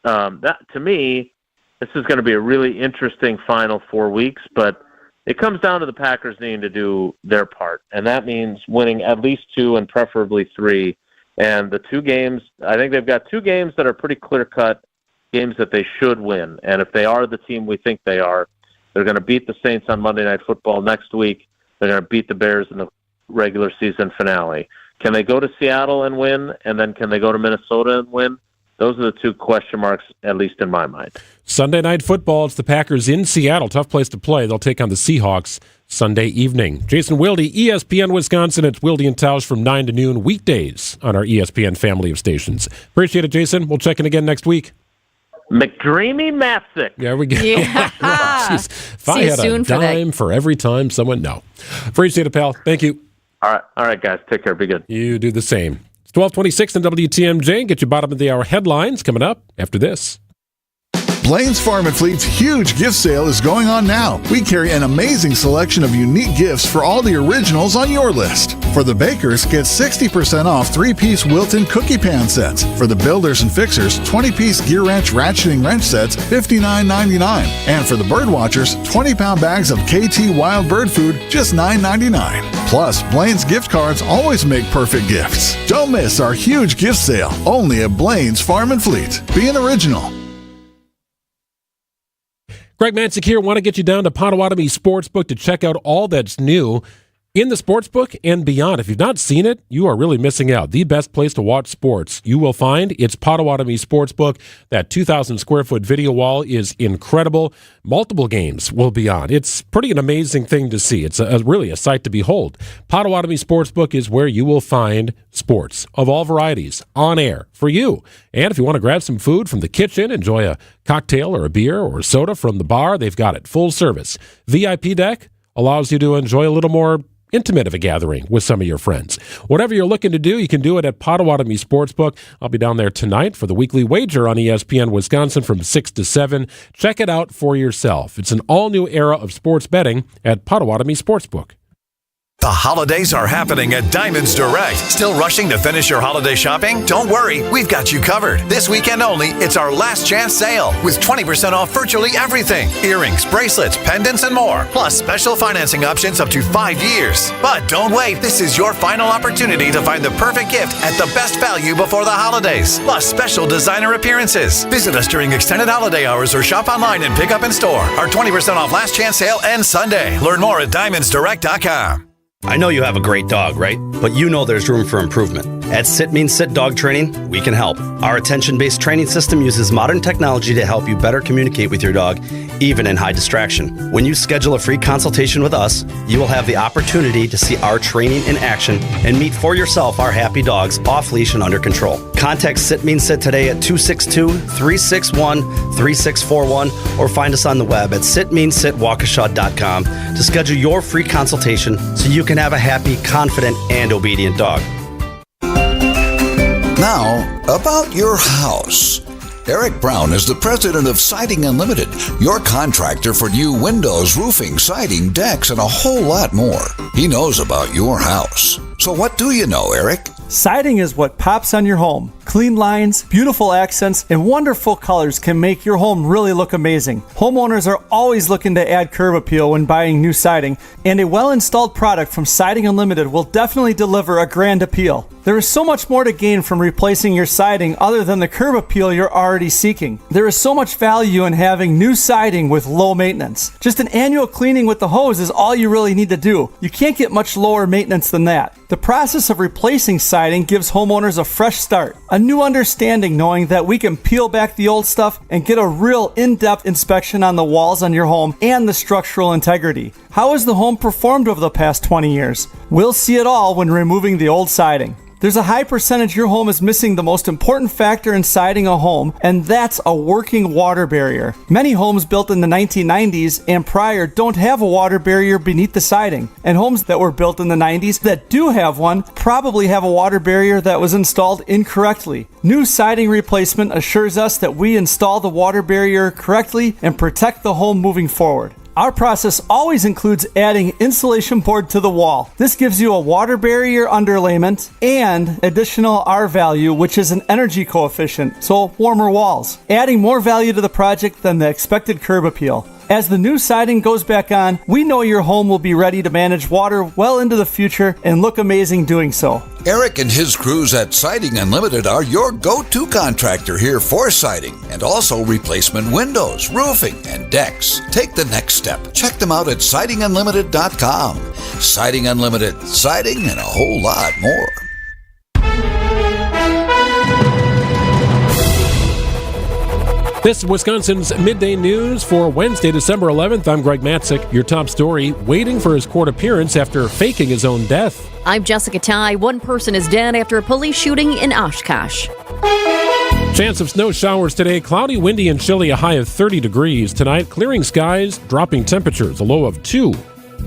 that, to me, this is going to be a really interesting final 4 weeks, but it comes down to the Packers needing to do their part, and that means winning at least 2 and preferably 3. And the 2 games, I think they've got 2 games that are pretty clear-cut games that they should win. And if they are the team we think they are, they're going to beat the Saints on Monday Night Football next week. They're going to beat the Bears in the regular season finale. Can they go to Seattle and win, and then can they go to Minnesota and win? Those are the 2 question marks, at least in my mind. Sunday Night Football, it's the Packers in Seattle. Tough place to play. They'll take on the Seahawks Sunday evening. Jason Wilde, ESPN Wisconsin. It's Wilde and Tausch from 9 to noon weekdays on our ESPN family of stations. Appreciate it, Jason. We'll check in again next week. McDreamy Matzik. There we go. Yeah. Jeez. If I had a dime for every time someone... No. Appreciate it, pal. Thank you. All right, guys. Take care. Be good. You do the same. 12:26 on WTMJ. Get your bottom of the hour headlines coming up after this. Blaine's Farm and Fleet's huge gift sale is going on now. We carry an amazing selection of unique gifts for all the originals on your list. For the bakers, get 60% off 3-piece Wilton cookie pan sets. For the builders and fixers, 20-piece Gear Wrench ratcheting wrench sets, $59.99. And for the bird watchers, 20-pound bags of KT Wild Bird Food, just $9.99. Plus, Blaine's gift cards always make perfect gifts. Don't miss our huge gift sale, only at Blaine's Farm and Fleet. Be an original. Greg Matzik here. Want to get you down to Potawatomi Sportsbook to check out all that's new in the sportsbook and beyond. If you've not seen it, you are really missing out. The best place to watch sports you will find. It's Potawatomi Sportsbook. That 2,000 square foot video wall is incredible. Multiple games will be on. It's pretty an amazing thing to see. It's really a sight to behold. Potawatomi Sportsbook is where you will find sports of all varieties on air for you. And if you want to grab some food from the kitchen, enjoy a cocktail or a beer or a soda from the bar, they've got it. Full service. VIP deck allows you to enjoy a little more intimate of a gathering with some of your friends. Whatever you're looking to do, you can do it at Potawatomi Sportsbook. I'll be down there tonight for the weekly wager on ESPN Wisconsin from 6 to 7. Check it out for yourself. It's an all-new era of sports betting at Potawatomi Sportsbook. The holidays are happening at Diamonds Direct. Still rushing to finish your holiday shopping? Don't worry, we've got you covered. This weekend only, it's our last chance sale with 20% off virtually everything. Earrings, bracelets, pendants, and more. Plus special financing options up to 5 years. But don't wait, this is your final opportunity to find the perfect gift at the best value before the holidays. Plus special designer appearances. Visit us during extended holiday hours or shop online and pick up in store. Our 20% off last chance sale ends Sunday. Learn more at diamondsdirect.com. I know you have a great dog, right? But you know there's room for improvement. At Sit Means Sit Dog Training, we can help. Our attention-based training system uses modern technology to help you better communicate with your dog, even in high distraction. When you schedule a free consultation with us, you will have the opportunity to see our training in action and meet for yourself our happy dogs off leash and under control. Contact Sit Means Sit today at 262-361-3641 or find us on the web at sitmeansitwaukesha.com to schedule your free consultation so you can have a happy, confident, and obedient dog. Now, about your house. Eric Brown is the president of Siding Unlimited, your contractor for new windows, roofing, siding, decks, and a whole lot more. He knows about your house. So what do you know, Eric? Siding is what pops on your home. Clean lines, beautiful accents, and wonderful colors can make your home really look amazing. Homeowners are always looking to add curb appeal when buying new siding, and a well-installed product from Siding Unlimited will definitely deliver a grand appeal. There is so much more to gain from replacing your siding other than the curb appeal you're already seeking. There is so much value in having new siding with low maintenance. Just an annual cleaning with the hose is all you really need to do. You can't get much lower maintenance than that. The process of replacing siding gives homeowners a fresh start, a new understanding knowing that we can peel back the old stuff and get a real in-depth inspection on the walls on your home and the structural integrity. How has the home performed over the past 20 years? We'll see it all when removing the old siding. There's a high percentage your home is missing the most important factor in siding a home, and that's a working water barrier. Many homes built in the 1990s and prior don't have a water barrier beneath the siding, and homes that were built in the 90s that do have one probably have a water barrier that was installed incorrectly. New siding replacement assures us that we install the water barrier correctly and protect the home moving forward. Our process always includes adding insulation board to the wall. This gives you a water barrier underlayment and additional R value, which is an energy coefficient, so warmer walls, adding more value to the project than the expected curb appeal. As the new siding goes back on, we know your home will be ready to manage water well into the future and look amazing doing so. Eric and his crews at Siding Unlimited are your go-to contractor here for siding and also replacement windows, roofing, and decks. Take the next step. Check them out at sidingunlimited.com. Siding Unlimited, siding and a whole lot more. This is Wisconsin's Midday News for Wednesday, December 11th. I'm Greg Matzik. Your top story, waiting for his court appearance after faking his own death. I'm Jessica Ty. One person is dead after a police shooting in Oshkosh. Chance of snow showers today. Cloudy, windy, and chilly. A high of 30 degrees. Tonight, clearing skies, dropping temperatures. A low of 2.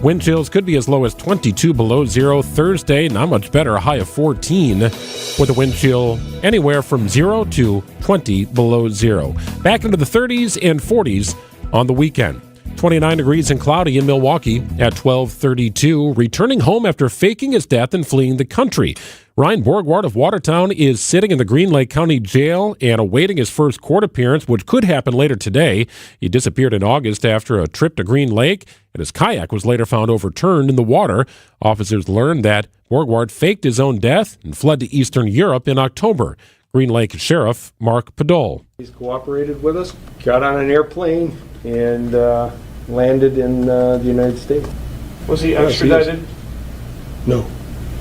Wind chills could be as low as 22 below zero. Thursday, not much better, a high of 14, with a wind chill anywhere from 0 to 20 below zero. Back into the 30s and 40s on the weekend. 29 degrees and cloudy in Milwaukee at 12:32, returning home after faking his death and fleeing the country. Ryan Borgward of Watertown is sitting in the Green Lake County Jail and awaiting his first court appearance, which could happen later today. He disappeared in August after a trip to Green Lake, and his kayak was later found overturned in the water. Officers learned that Borgward faked his own death and fled to Eastern Europe in October. Green Lake Sheriff Mark Podol. He's cooperated with us, got on an airplane, and landed in the United States. Was he extradited? No.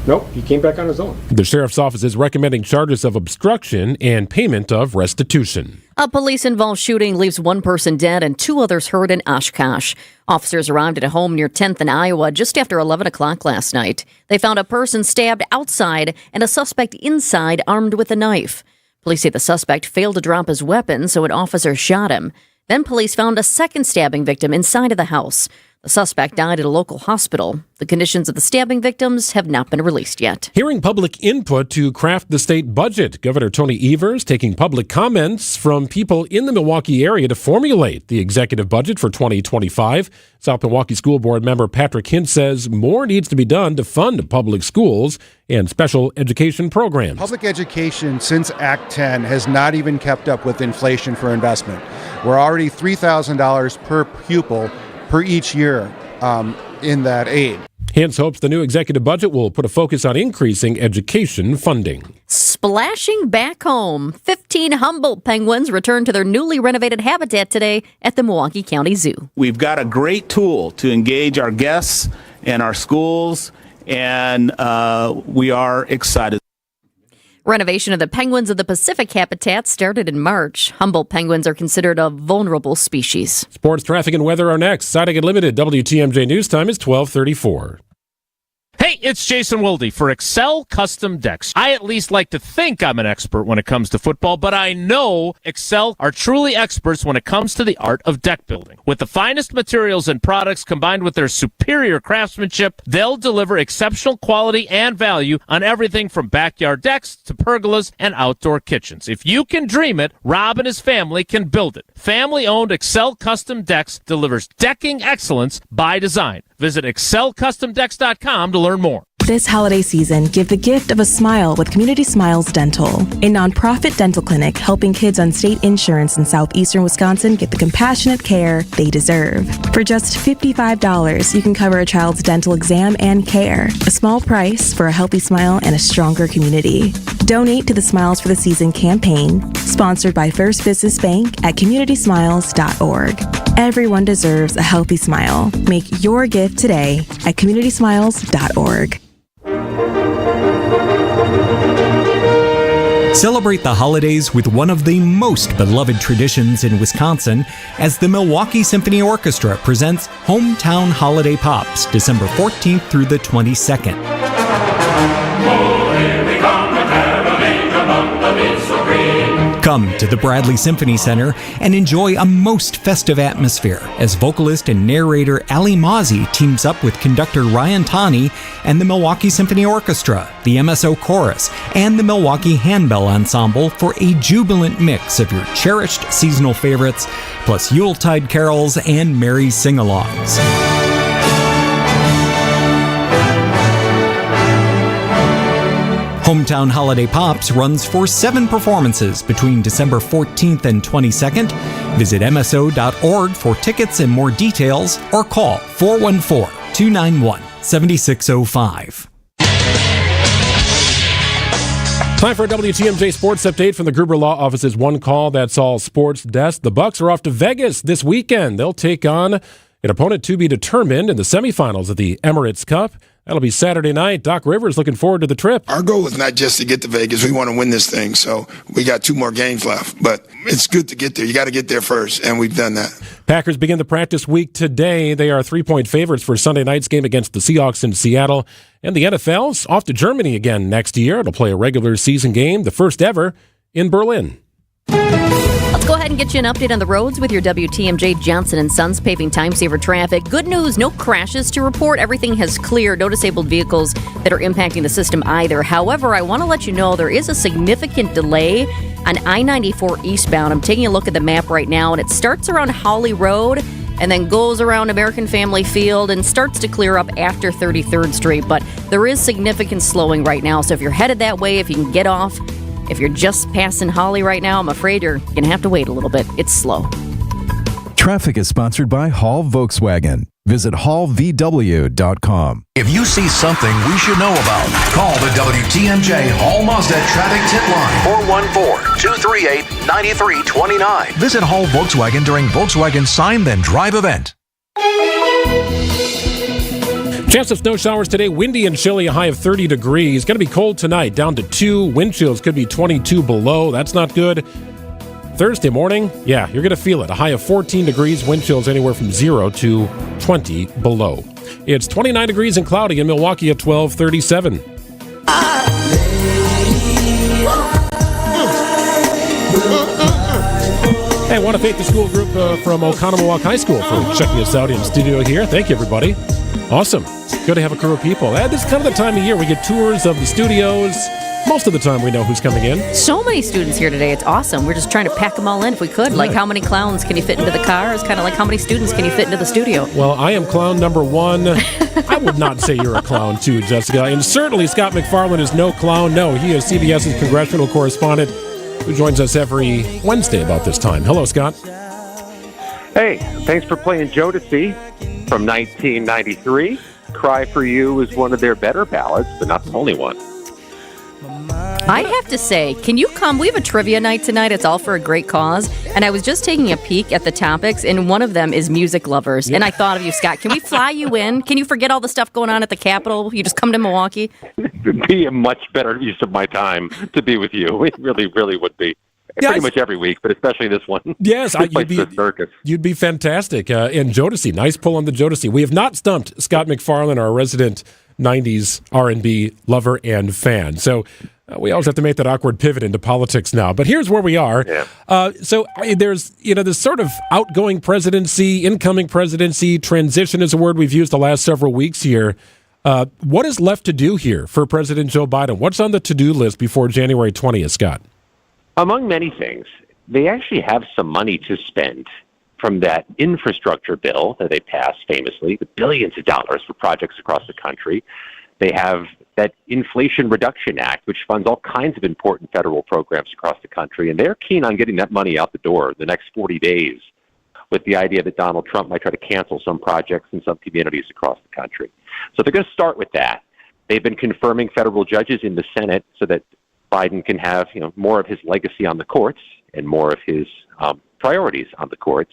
Nope, he came back on his own. The sheriff's office is recommending charges of obstruction and payment of restitution. A police-involved shooting leaves one person dead and 2 others hurt in Oshkosh. Officers arrived at a home near 10th and Iowa just after 11 o'clock last night. They found a person stabbed outside and a suspect inside armed with a knife. Police say the suspect failed to drop his weapon, so an officer shot him. Then police found a second stabbing victim inside of the house. The suspect died at a local hospital. The conditions of the stabbing victims have not been released yet. Hearing public input to craft the state budget. Governor Tony Evers taking public comments from people in the Milwaukee area to formulate the executive budget for 2025. South Milwaukee School Board member Patrick Hint says more needs to be done to fund public schools and special education programs. Public education since Act 10 has not even kept up with inflation for investment. We're already $3,000 per pupil per each year in that aid. Hintz hopes the new executive budget will put a focus on increasing education funding. Splashing back home, 15 Humboldt penguins returned to their newly renovated habitat today at the Milwaukee County Zoo. We've got a great tool to engage our guests and our schools, and we are excited. Renovation of the Penguins of the Pacific habitat started in March. Humboldt penguins are considered a vulnerable species. Sports, traffic, and weather are next. Siding Unlimited WTMJ News Time is 12:34. Hey, it's Jason Wilde for Excel Custom Decks. I at least like to think I'm an expert when it comes to football, but I know Excel are truly experts when it comes to the art of deck building. With the finest materials and products combined with their superior craftsmanship, they'll deliver exceptional quality and value on everything from backyard decks to pergolas and outdoor kitchens. If you can dream it, Rob and his family can build it. Family-owned Excel Custom Decks delivers decking excellence by design. Visit excelcustomdecks.com to learn more. This holiday season, give the gift of a smile with Community Smiles Dental, a nonprofit dental clinic helping kids on state insurance in southeastern Wisconsin get the compassionate care they deserve. For just $55, you can cover a child's dental exam and care, a small price for a healthy smile and a stronger community. Donate to the Smiles for the Season campaign, sponsored by First Business Bank at communitysmiles.org. Everyone deserves a healthy smile. Make your gift today at communitysmiles.org. Celebrate the holidays with one of the most beloved traditions in Wisconsin as the Milwaukee Symphony Orchestra presents Hometown Holiday Pops, December 14th through the 22nd. Come to the Bradley Symphony Center and enjoy a most festive atmosphere as vocalist and narrator Ali Mazzi teams up with conductor Ryan Taney and the Milwaukee Symphony Orchestra, the MSO Chorus, and the Milwaukee Handbell Ensemble for a jubilant mix of your cherished seasonal favorites, plus Yuletide carols and merry sing-alongs. Hometown Holiday Pops runs for 7 performances between December 14th and 22nd. Visit MSO.org for tickets and more details, or call 414-291-7605. Time for a WTMJ Sports Update from the Gruber Law Office's One Call That's All Sports Desk. The Bucks are off to Vegas this weekend. They'll take on an opponent to be determined in the semifinals of the Emirates Cup. That'll be Saturday night. Doc Rivers looking forward to the trip. Our goal is not just to get to Vegas. We want to win this thing. So we got 2 more games left. But it's good to get there. You got to get there first, and we've done that. Packers begin the practice week today. They are 3-point favorites for Sunday night's game against the Seahawks in Seattle. And the NFL's off to Germany again next year. It'll play a regular season game, the first ever, in Berlin. I'll Let's go ahead and get you an update on the roads with your WTMJ Johnson & Sons paving time saver traffic. Good news, no crashes to report. Everything has cleared. No disabled vehicles that are impacting the system either. However, I want to let you know there is a significant delay on I-94 eastbound. I'm taking a look at the map right now, and it starts around Hawley Road and then goes around American Family Field and starts to clear up after 33rd Street. But there is significant slowing right now, so if you're headed that way, if you can get off, if you're just passing Hawley right now, I'm afraid you're going to have to wait a little bit. It's slow. Traffic is sponsored by Hall Volkswagen. Visit hallvw.com. If you see something we should know about, call the WTMJ Hall Mazda traffic tip line 414-238-9329. Visit Hall Volkswagen during Volkswagen Sign Then Drive event. Chance of snow showers today. Windy and chilly, a high of 30 degrees. Going to be cold tonight, down to 2. Wind chills could be 22 below. That's not good. Thursday morning, yeah, you're going to feel it. A high of 14 degrees. Wind chills anywhere from 0 to 20 below. It's 29 degrees and cloudy in Milwaukee at 12:37. Hey, I want to thank the school group from Oconomowoc High School for checking us out in the studio here. Thank you, everybody. Awesome. Good to have a crew of people. This is kind of the time of year we get tours of the studios. Most of the time we know who's coming in. So many students here today. It's awesome. We're just trying to pack them all in if we could. Like, how many clowns can you fit into the car? It's kind of like how many students can you fit into the studio? Well, I am clown number 1. I would not say you're a clown, too, Jessica. And certainly Scott McFarland is no clown. No, he is CBS's congressional correspondent who joins us every Wednesday about this time. Hello, Scott. Hey, thanks for playing Jodeci from 1993. Cry for You is one of their better ballads, but not the only one. I have to say, can you come? We have a trivia night tonight. It's all for a great cause. And I was just taking a peek at the topics, and one of them is music lovers. Yeah. And I thought of you, Scott. Can we fly you in? Can you forget all the stuff going on at the Capitol? You just come to Milwaukee? It would be a much better use of my time to be with you. It really, really would be. Yes. Pretty much every week, but especially this one. Yes, you'd be fantastic. And Jodeci, nice pull on the Jodeci. We have not stumped Scott McFarland, our resident 90s R&B lover and fan. So we always have to make that awkward pivot into politics now. But here's where we are. Yeah. So there's this sort of outgoing presidency, incoming presidency, transition is a word we've used the last several weeks here. What is left to do here for President Joe Biden? What's on the to-do list before January 20th, Scott? Among many things, they actually have some money to spend from that infrastructure bill that they passed famously, the billions of dollars for projects across the country. They have that Inflation Reduction Act, which funds all kinds of important federal programs across the country, and they're keen on getting that money out the door the next 40 days with the idea that Donald Trump might try to cancel some projects in some communities across the country. So they're going to start with that. They've been confirming federal judges in the Senate so that Biden can have more of his legacy on the courts and more of his priorities on the courts.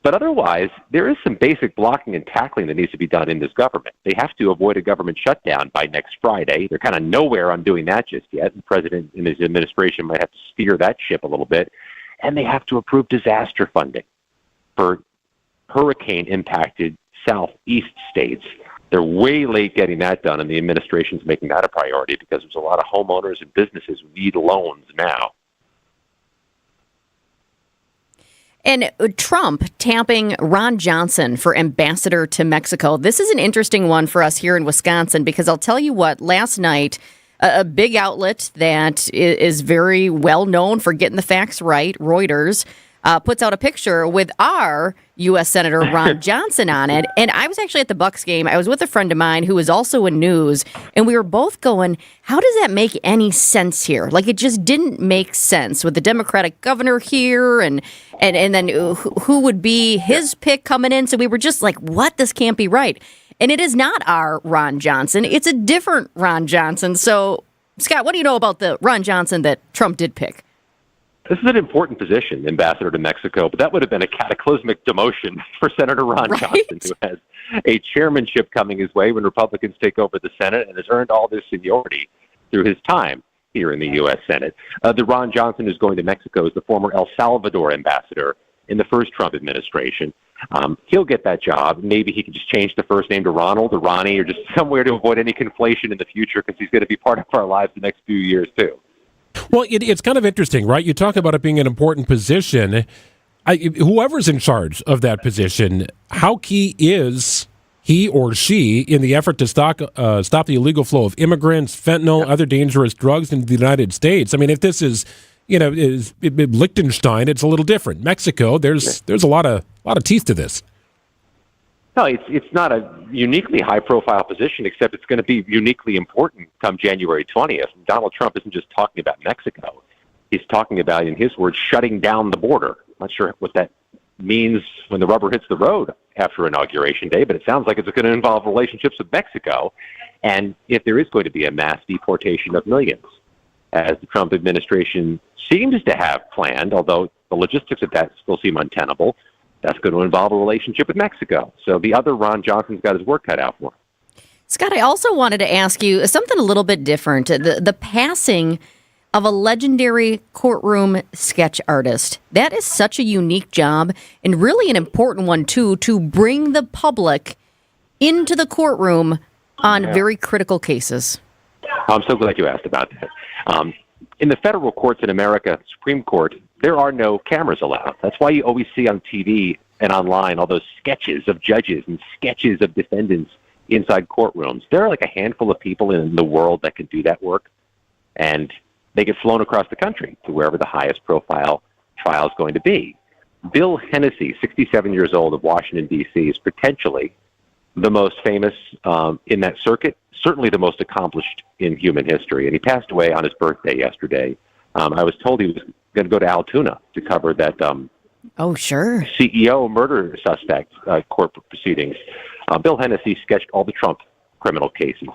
But otherwise, there is some basic blocking and tackling that needs to be done in this government. They have to avoid a government shutdown by next Friday. They're kind of nowhere on doing that just yet. The president and his administration might have to steer that ship a little bit. And they have to approve disaster funding for hurricane-impacted southeast states. They're way late getting that done, and the administration's making that a priority because there's a lot of homeowners and businesses who need loans now. And Trump tapping Ron Johnson for ambassador to Mexico. This is an interesting one for us here in Wisconsin because I'll tell you what, last night, a big outlet that is very well known for getting the facts right, Reuters, puts out a picture with our U.S. Senator Ron Johnson on it. And I was actually at the Bucs game. I was with a friend of mine who was also in news, and we were both going, how does that make any sense here? Like, it just didn't make sense with the Democratic governor here and then who would be his pick coming in. So we were just like, what? This can't be right. And it is not our Ron Johnson. It's a different Ron Johnson. So, Scott, what do you know about the Ron Johnson that Trump did pick? This is an important position, ambassador to Mexico, but that would have been a cataclysmic demotion for Senator Ron Johnson, who has a chairmanship coming his way when Republicans take over the Senate and has earned all this seniority through his time here in the U.S. Senate. The Ron Johnson who's going to Mexico is the former El Salvador ambassador in the first Trump administration. He'll get that job. Maybe he can just change the first name to Ronald or Ronnie or just somewhere to avoid any conflation in the future because he's going to be part of our lives the next few years, too. Well, it's kind of interesting, right? You talk about it being an important position. Whoever's in charge of that position, how key is he or she in the effort to stop the illegal flow of immigrants, fentanyl, other dangerous drugs into the United States? I mean, if this is, is Liechtenstein, it's a little different. Mexico, there's a lot of teeth to this. No, it's not a uniquely high-profile position, except it's going to be uniquely important come January 20th. Donald Trump isn't just talking about Mexico. He's talking about, in his words, shutting down the border. I'm not sure what that means when the rubber hits the road after Inauguration Day, but it sounds like it's going to involve relationships with Mexico. And if there is going to be a mass deportation of millions, as the Trump administration seems to have planned, although the logistics of that still seem untenable, that's going to involve a relationship with Mexico. So the other Ron Johnson's got his work cut out for him. Scott, I also wanted to ask you something a little bit different. The passing of a legendary courtroom sketch artist. That is such a unique job and really an important one, too, to bring the public into the courtroom on very critical cases. I'm so glad you asked about that. In the federal courts in America, Supreme Court, there are no cameras allowed. That's why you always see on TV and online all those sketches of judges and sketches of defendants inside courtrooms. There are like a handful of people in the world that can do that work, and they get flown across the country to wherever the highest profile trial is going to be. Bill Hennessy, 67 years old, of Washington, D.C., is potentially the most famous in that circuit, certainly the most accomplished in human history. And he passed away on his birthday yesterday. I was told he was going to go to Altoona to cover that CEO murder suspect court proceedings. Bill Hennessy sketched all the Trump criminal cases.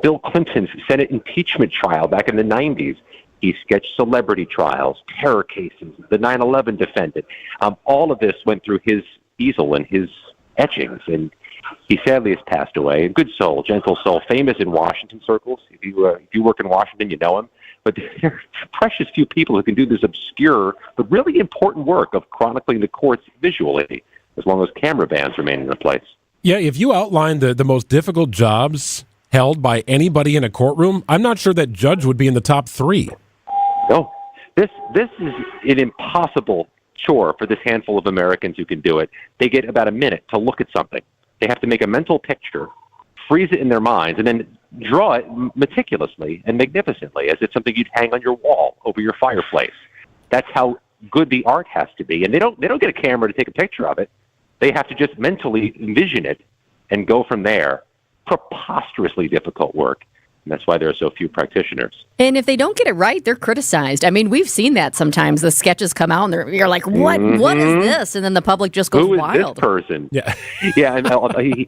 Bill Clinton's Senate impeachment trial back in the 90s. He sketched celebrity trials, terror cases, the 9/11 defendant. All of this went through his easel and his etchings, and he sadly has passed away. A good soul, gentle soul, famous in Washington circles. If you work in Washington, you know him. But there are precious few people who can do this obscure but really important work of chronicling the courts visually, as long as camera bans remain in place. Yeah, if you outline the most difficult jobs held by anybody in a courtroom, I'm not sure that judge would be in the top 3. No, this is an impossible chore for this handful of Americans who can do it. They get about a minute to look at something. They have to make a mental picture, freeze it in their minds, and then draw it meticulously and magnificently as it's something you'd hang on your wall over your fireplace. That's how good the art has to be. And they don't get a camera to take a picture of it. They have to just mentally envision it and go from there. Preposterously difficult work. And that's why there are so few practitioners. And if they don't get it right, they're criticized. I mean, we've seen that sometimes. The sketches come out and you're like, what? Mm-hmm. What is this? And then the public just goes wild. Who is this person? Yeah. Yeah. And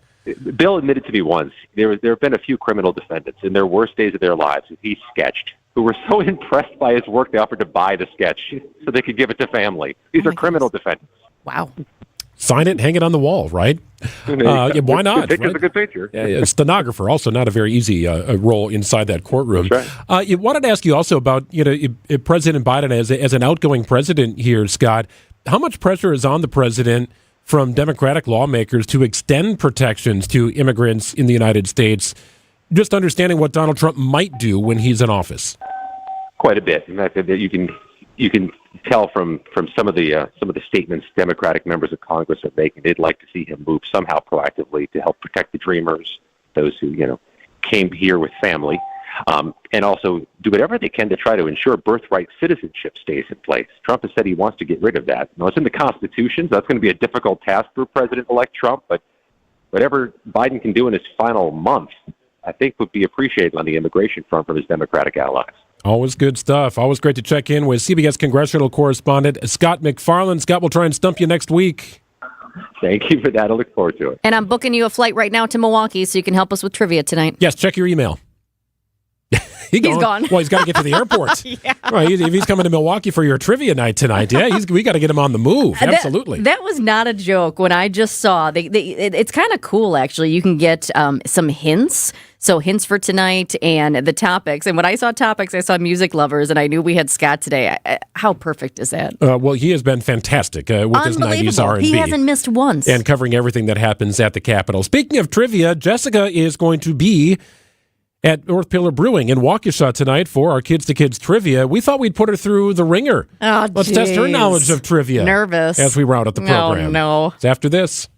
Bill admitted to me once, there have been a few criminal defendants in their worst days of their lives who he sketched, who were so impressed by his work, they offered to buy the sketch so they could give it to family. These are criminal defendants. Wow. Sign it and hang it on the wall, right? Why not? It's a good picture. Yeah, stenographer, also not a very easy role inside that courtroom. Right. I wanted to ask you also about, if President Biden, as an outgoing president here, Scott, how much pressure is on the president from Democratic lawmakers to extend protections to immigrants in the United States, just understanding what Donald Trump might do when he's in office? Quite a bit. In fact, you can tell from some of the statements Democratic members of Congress are making, they'd like to see him move somehow proactively to help protect the dreamers, those who came here with family, and also do whatever they can to try to ensure birthright citizenship stays in place. Trump has said he wants to get rid of that. Now, it's in the Constitution, so that's going to be a difficult task for President-elect Trump, but whatever Biden can do in his final month, I think would be appreciated on the immigration front from his Democratic allies. Always good stuff. Always great to check in with CBS congressional correspondent Scott McFarland. Scott, we'll try and stump you next week. Thank you for that. I look forward to it. And I'm booking you a flight right now to Milwaukee so you can help us with trivia tonight. Yes, check your email. He's gone. Well, he's got to get to the airport. Yeah. Right, if he's coming to Milwaukee for your trivia night tonight, we got to get him on the move. Absolutely. That was not a joke. When I just saw, it's kind of cool, actually. You can get some hints. So hints for tonight and the topics. And when I saw topics, I saw music lovers, and I knew we had Scott today. How perfect is that? Well, he has been fantastic with his 90s R&B. He hasn't missed once. And covering everything that happens at the Capitol. Speaking of trivia, Jessica is going to be at North Pillar Brewing in Waukesha tonight for our Kids to Kids trivia. We thought we'd put her through the ringer. Oh, Let's test her knowledge of trivia. Nervous. As we round out the program. Oh, no. It's after this.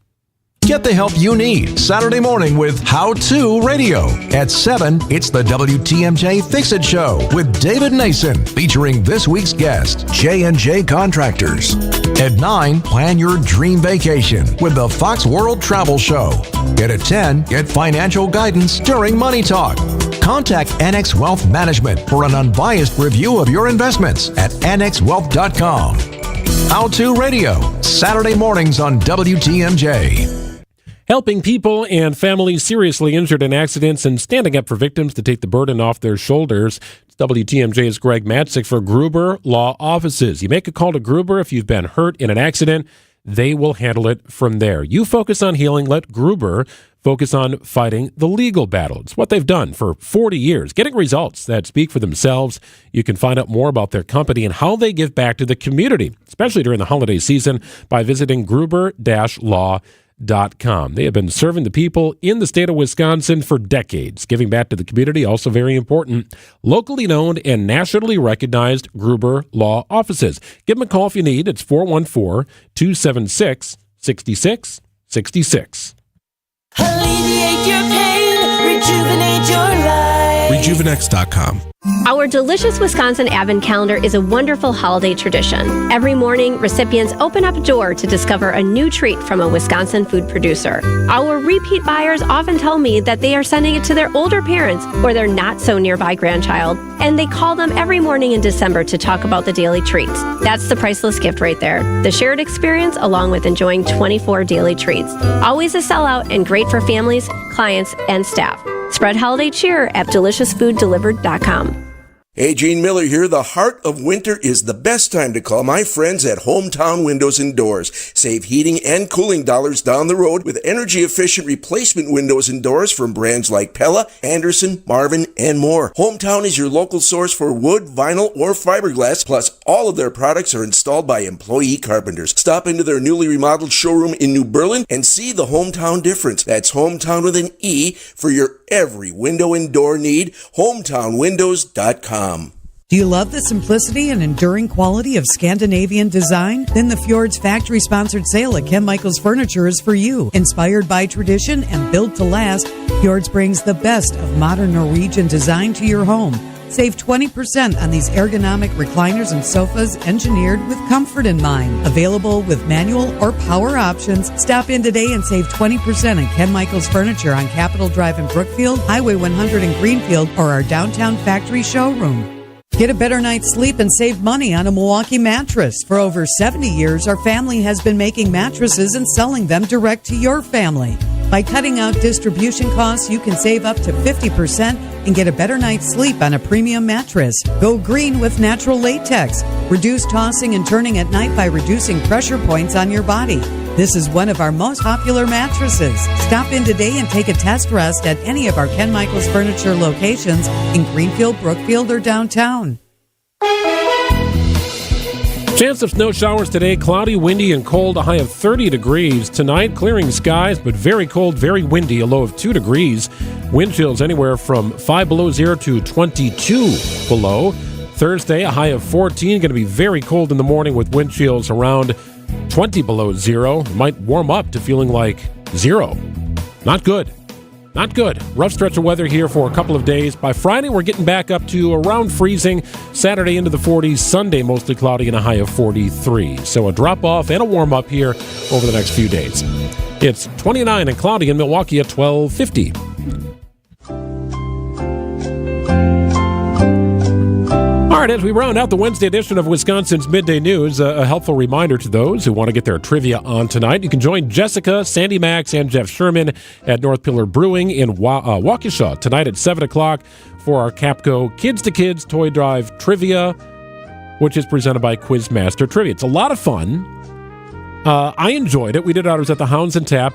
Get the help you need Saturday morning with How To Radio. At 7, it's the WTMJ Fix-It Show with David Nason, featuring this week's guest, J&J Contractors. At 9, plan your dream vacation with the Fox World Travel Show. And at 10, get financial guidance during Money Talk. Contact Annex Wealth Management for an unbiased review of your investments at annexwealth.com. How To Radio, Saturday mornings on WTMJ. Helping people and families seriously injured in accidents and standing up for victims to take the burden off their shoulders. It's WTMJ's Greg Matzik for Gruber Law Offices. You make a call to Gruber if you've been hurt in an accident. They will handle it from there. You focus on healing. Let Gruber focus on fighting the legal battle. It's what they've done for 40 years, getting results that speak for themselves. You can find out more about their company and how they give back to the community, especially during the holiday season, by visiting gruber-law.com. They have been serving the people in the state of Wisconsin for decades. Giving back to the community, also very important. Locally known and nationally recognized Gruber Law Offices. Give them a call if you need. It's 414-276-6666. Alleviate your pain, rejuvenate your life. Rejuvenex.com. Our delicious Wisconsin Advent calendar is a wonderful holiday tradition. Every morning, recipients open up a door to discover a new treat from a Wisconsin food producer. Our repeat buyers often tell me that they are sending it to their older parents or their not-so-nearby grandchild, and they call them every morning in December to talk about the daily treats. That's the priceless gift right there. The shared experience along with enjoying 24 daily treats. Always a sellout and great for families, clients, and staff. Spread holiday cheer at deliciousfooddelivered.com. Hey, Gene Miller here. The heart of winter is the best time to call my friends at Hometown Windows and Doors. Save heating and cooling dollars down the road with energy-efficient replacement windows and doors from brands like Pella, Anderson, Marvin, and more. Hometown is your local source for wood, vinyl, or fiberglass, plus all of their products are installed by employee carpenters. Stop into their newly remodeled showroom in New Berlin and see the Hometown difference. That's Hometown with an E for your every window and door need. HometownWindows.com. Do you love the simplicity and enduring quality of Scandinavian design? Then the Fjords factory-sponsored sale at Ken Michaels Furniture is for you. Inspired by tradition and built to last, Fjords brings the best of modern Norwegian design to your home. Save 20% on these ergonomic recliners and sofas engineered with comfort in mind. Available with manual or power options. Stop in today and save 20% on Ken Michaels Furniture on Capitol Drive in Brookfield, Highway 100 in Greenfield, or our downtown factory showroom. Get a better night's sleep and save money on a Milwaukee mattress. For over 70 years, our family has been making mattresses and selling them direct to your family. By cutting out distribution costs, you can save up to 50% and get a better night's sleep on a premium mattress. Go green with natural latex. Reduce tossing and turning at night by reducing pressure points on your body. This is one of our most popular mattresses. Stop in today and take a test rest at any of our Ken Michaels Furniture locations in Greenfield, Brookfield, or downtown. Chance of snow showers today, cloudy, windy, and cold, a high of 30 degrees. Tonight, clearing skies, but very cold, very windy, a low of 2 degrees. Wind chills anywhere from 5 below 0 to 22 below. Thursday, a high of 14, going to be very cold in the morning with wind chills around 20 below 0. Might warm up to feeling like 0. Not good. Not good. Rough stretch of weather here for a couple of days. By Friday, we're getting back up to around freezing. Saturday into the 40s. Sunday, mostly cloudy and a high of 43. So a drop-off and a warm-up here over the next few days. It's 29 and cloudy in Milwaukee at 12:50. All right, as we round out the Wednesday edition of Wisconsin's Midday News, a helpful reminder to those who want to get their trivia on tonight. You can join Jessica, Sandy Max, and Jeff Sherman at North Pillar Brewing in Waukesha tonight at 7 o'clock for our Capco Kids to Kids Toy Drive Trivia, which is presented by Quizmaster Trivia. It's a lot of fun. I enjoyed it. We did ours at the Hounds and Tap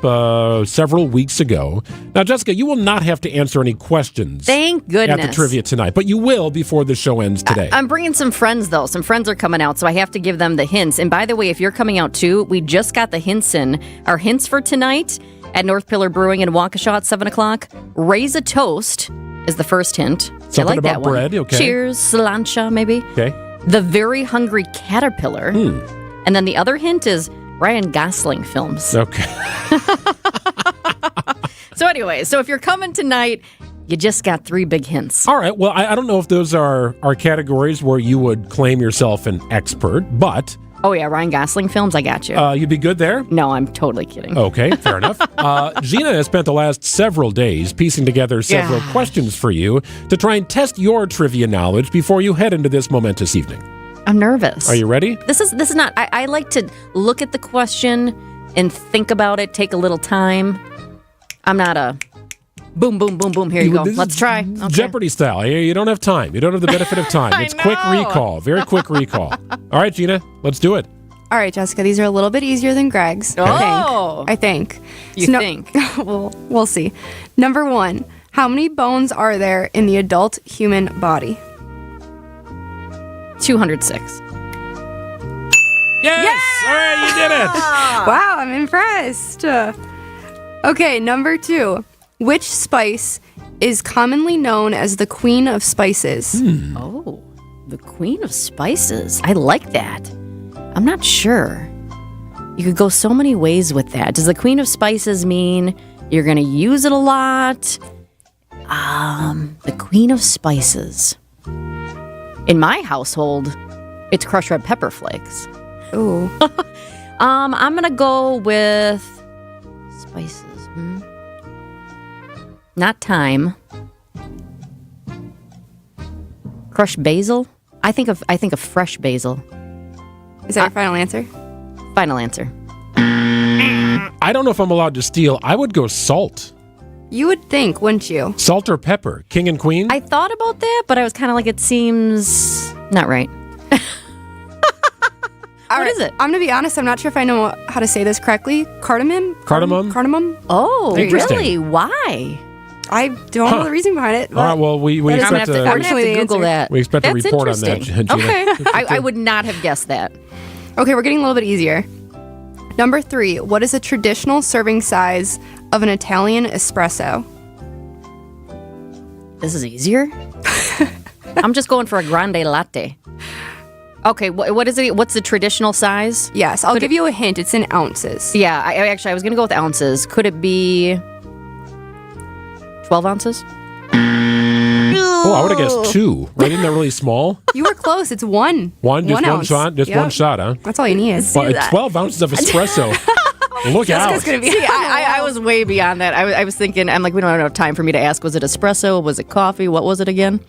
several weeks ago. Now, Jessica, you will not have to answer any questions. Thank goodness. At the trivia tonight, but you will before the show ends today. I'm bringing some friends, though. Some friends are coming out, so I have to give them the hints. And by the way, if you're coming out, too, we just got the hints in. Our hints for tonight at North Pillar Brewing in Waukesha at 7 o'clock. Raise a toast. is the first hint. Something I like about that one. bread, okay. Cheers, cilantro, maybe. Okay. The Very Hungry Caterpillar. And then the other hint is Ryan Gosling films. Okay. So anyway, so if you're coming tonight, you just got 3 big hints. All right. Well, I don't know if those are categories where you would claim yourself an expert, but... Oh, yeah, Ryan Gosling films, I got you. You'd be good there? No, I'm totally kidding. Okay, fair enough. Gina has spent the last several days piecing together several questions for you to try and test your trivia knowledge before you head into this momentous evening. I'm nervous. Are you ready? This is not... I like to look at the question and think about it, take a little time. I'm not a... Boom, boom, boom, boom. Here you go. Let's try. Okay. Jeopardy style. You don't have time. You don't have the benefit of time. It's quick recall. Very quick recall. All right, Gina, let's do it. All right, Jessica, these are a little bit easier than Greg's. I think. You think? Well, we'll see. Number 1, how many bones are there in the adult human body? 206. Yes! All right, you did it. Wow, I'm impressed. Okay, number 2. Which spice is commonly known as the Queen of Spices? Oh, the Queen of Spices. I like that. I'm not sure. You could go so many ways with that. Does the Queen of Spices mean you're going to use it a lot? The Queen of Spices. In my household, it's crushed red pepper flakes. Ooh. I'm going to go with spices. Not thyme. Crushed basil? I think of fresh basil. Is that your final answer? Final answer. I don't know if I'm allowed to steal. I would go salt. You would think, wouldn't you? Salt or pepper? King and queen? I thought about that, but I was kind of like, it seems not right. What is it? I'm going to be honest. I'm not sure if I know how to say this correctly. Cardamom? Cardamom? Oh, Interesting. really? Why? I don't know the reason behind it. All right, well, we expect to... I'm going to have to Google that. We expect a report on that, Gina. Okay. I would not have guessed that. Okay, we're getting a little bit easier. Number 3, what is a traditional serving size of an Italian espresso? This is easier? I'm just going for a grande latte. Okay, what is it? What's the traditional size? Yes, I'll give you a hint. It's in ounces. Yeah, I was going to go with ounces. Could it be 12 ounces? Oh, I would have guessed 2. Right? Isn't that really small? You were close. It's 1. One ounce. shot? Just one shot, huh? That's all you need. Well, 12 ounces of espresso. Look out. Gonna be I was way beyond that. I was thinking, I'm like, we don't have enough time for me to ask, was it espresso? Was it coffee? What was it again?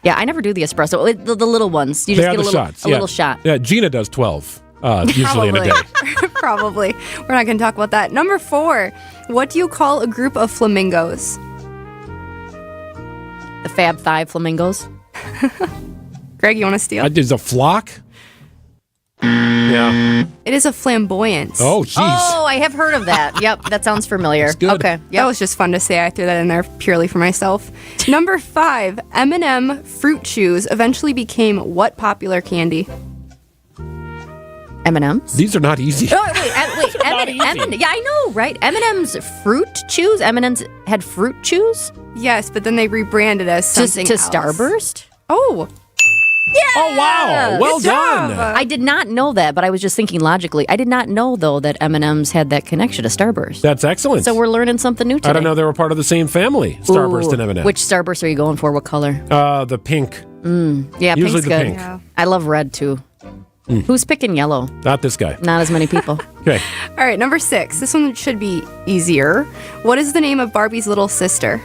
Yeah, I never do the espresso. The little ones. You just get a little shot. Yeah, Gina does 12 usually in a day. Probably. We're not going to talk about that. Number 4, what do you call a group of flamingos? The Fab Five flamingos. Greg, you want to steal? Is a flock? Yeah. It is a flamboyance. Oh, jeez. Oh, I have heard of that. Yep, that sounds familiar. That's good. Okay. That was just fun to say. I threw that in there purely for myself. Number 5, M&M Fruit Chews eventually became what popular candy? M&Ms? These are not easy. Oh, wait, M&M. Yeah, I know, right? M&M's Fruit Chews? M&M's had Fruit Chews? Yes, but then they rebranded as something to else. Starburst? Oh. Yeah! Oh, wow. Well done. I did not know that, but I was just thinking logically. I did not know, though, that M&M's had that connection to Starburst. That's excellent. So we're learning something new today. I don't know they were part of the same family, Starburst and M&M. Which Starburst are you going for? What color? The pink. Yeah, Usually pink's the good. pink. Yeah. I love red, too. Who's picking yellow? Not this guy. Not as many people. Okay. All right, number 6. This one should be easier. What is the name of Barbie's little sister?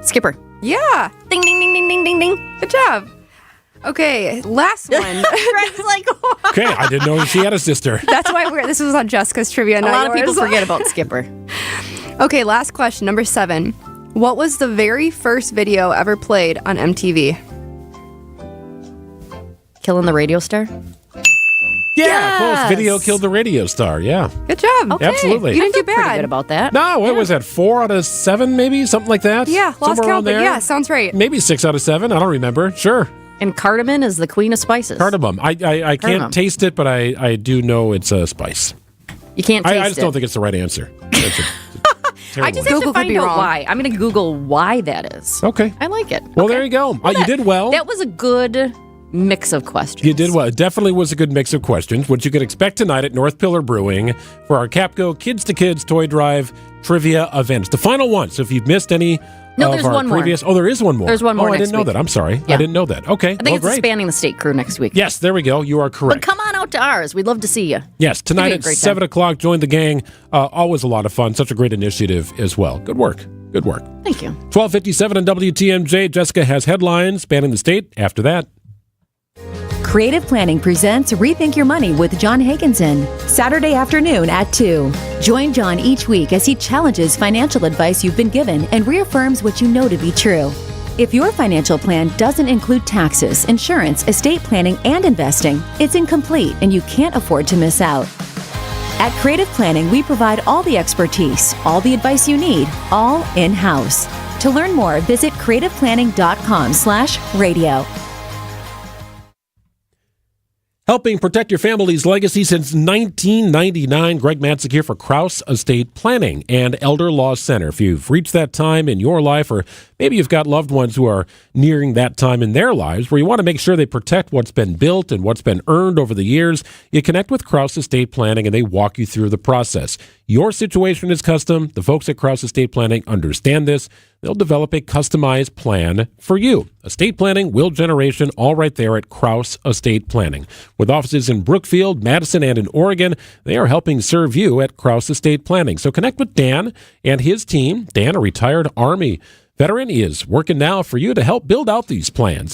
Skipper. Yeah. Ding, ding, ding, ding, ding, ding, ding. Good job. Okay, last one. Greg's like, Okay, I didn't know she had a sister. That's why this was on Jessica's trivia. A lot of people forget about Skipper. Okay, last question, number 7. What was the very first video ever played on MTV? Killing the radio star? Yeah, close. Video killed the radio star. Yeah. Good job. Okay. Absolutely. You didn't do Pretty bad. good about that. No, what was that? 4 out of 7, maybe? Something like that? Yeah, lost Somewhere around count, but there? yeah, sounds right. Maybe 6 out of 7. I don't remember. Sure. And cardamom is the queen of spices. Cardamom. I Cardamom. can't taste it, but I do know it's a spice. You can't taste it. I just don't think it's the right answer. It's I just have Google to could be find out wrong. why. I'm going to Google why that is. Okay. I like it. Well, there you go. You did well. That was a good mix of questions. You did well. It definitely was a good mix of questions, which you can expect tonight at North Pillar Brewing for our Capco Kids to Kids Toy Drive trivia events. The final one. So if you've missed any No, of there's our one more. previous... Oh, there is one more. There's one more Oh, I next didn't know week. that. I'm sorry. Yeah. I didn't know that. Okay. I think it's great. expanding the state crew next week. Yes, there we go. You are correct. But come on out to ours. We'd love to see you. Yes, tonight It'd be a at great 7 time. o'clock, join the gang. Always a lot of fun. Such a great initiative as well. Good work. Good work. Thank you. 12:57 on WTMJ. Jessica has headlines spanning the state after that. Creative Planning presents Rethink Your Money with John Hagenson, Saturday afternoon at 2. Join John each week as he challenges financial advice you've been given and reaffirms what you know to be true. If your financial plan doesn't include taxes, insurance, estate planning, and investing, it's incomplete and you can't afford to miss out. At Creative Planning, we provide all the expertise, all the advice you need, all in-house. To learn more, visit creativeplanning.com/radio. Helping protect your family's legacy since 1999, Greg Matzik here for Krause Estate Planning and Elder Law Center. If you've reached that time in your life, or maybe you've got loved ones who are nearing that time in their lives where you want to make sure they protect what's been built and what's been earned over the years, you connect with Krause Estate Planning and they walk you through the process. Your situation is custom. The folks at Krause Estate Planning understand this. They'll develop a customized plan for you. Estate planning, will generation, all right there at Krause Estate Planning. With offices in Brookfield, Madison, and in Oregon, they are helping serve you at Krause Estate Planning. So connect with Dan and his team. Dan, a retired Army veteran, is working now for you to help build out these plans.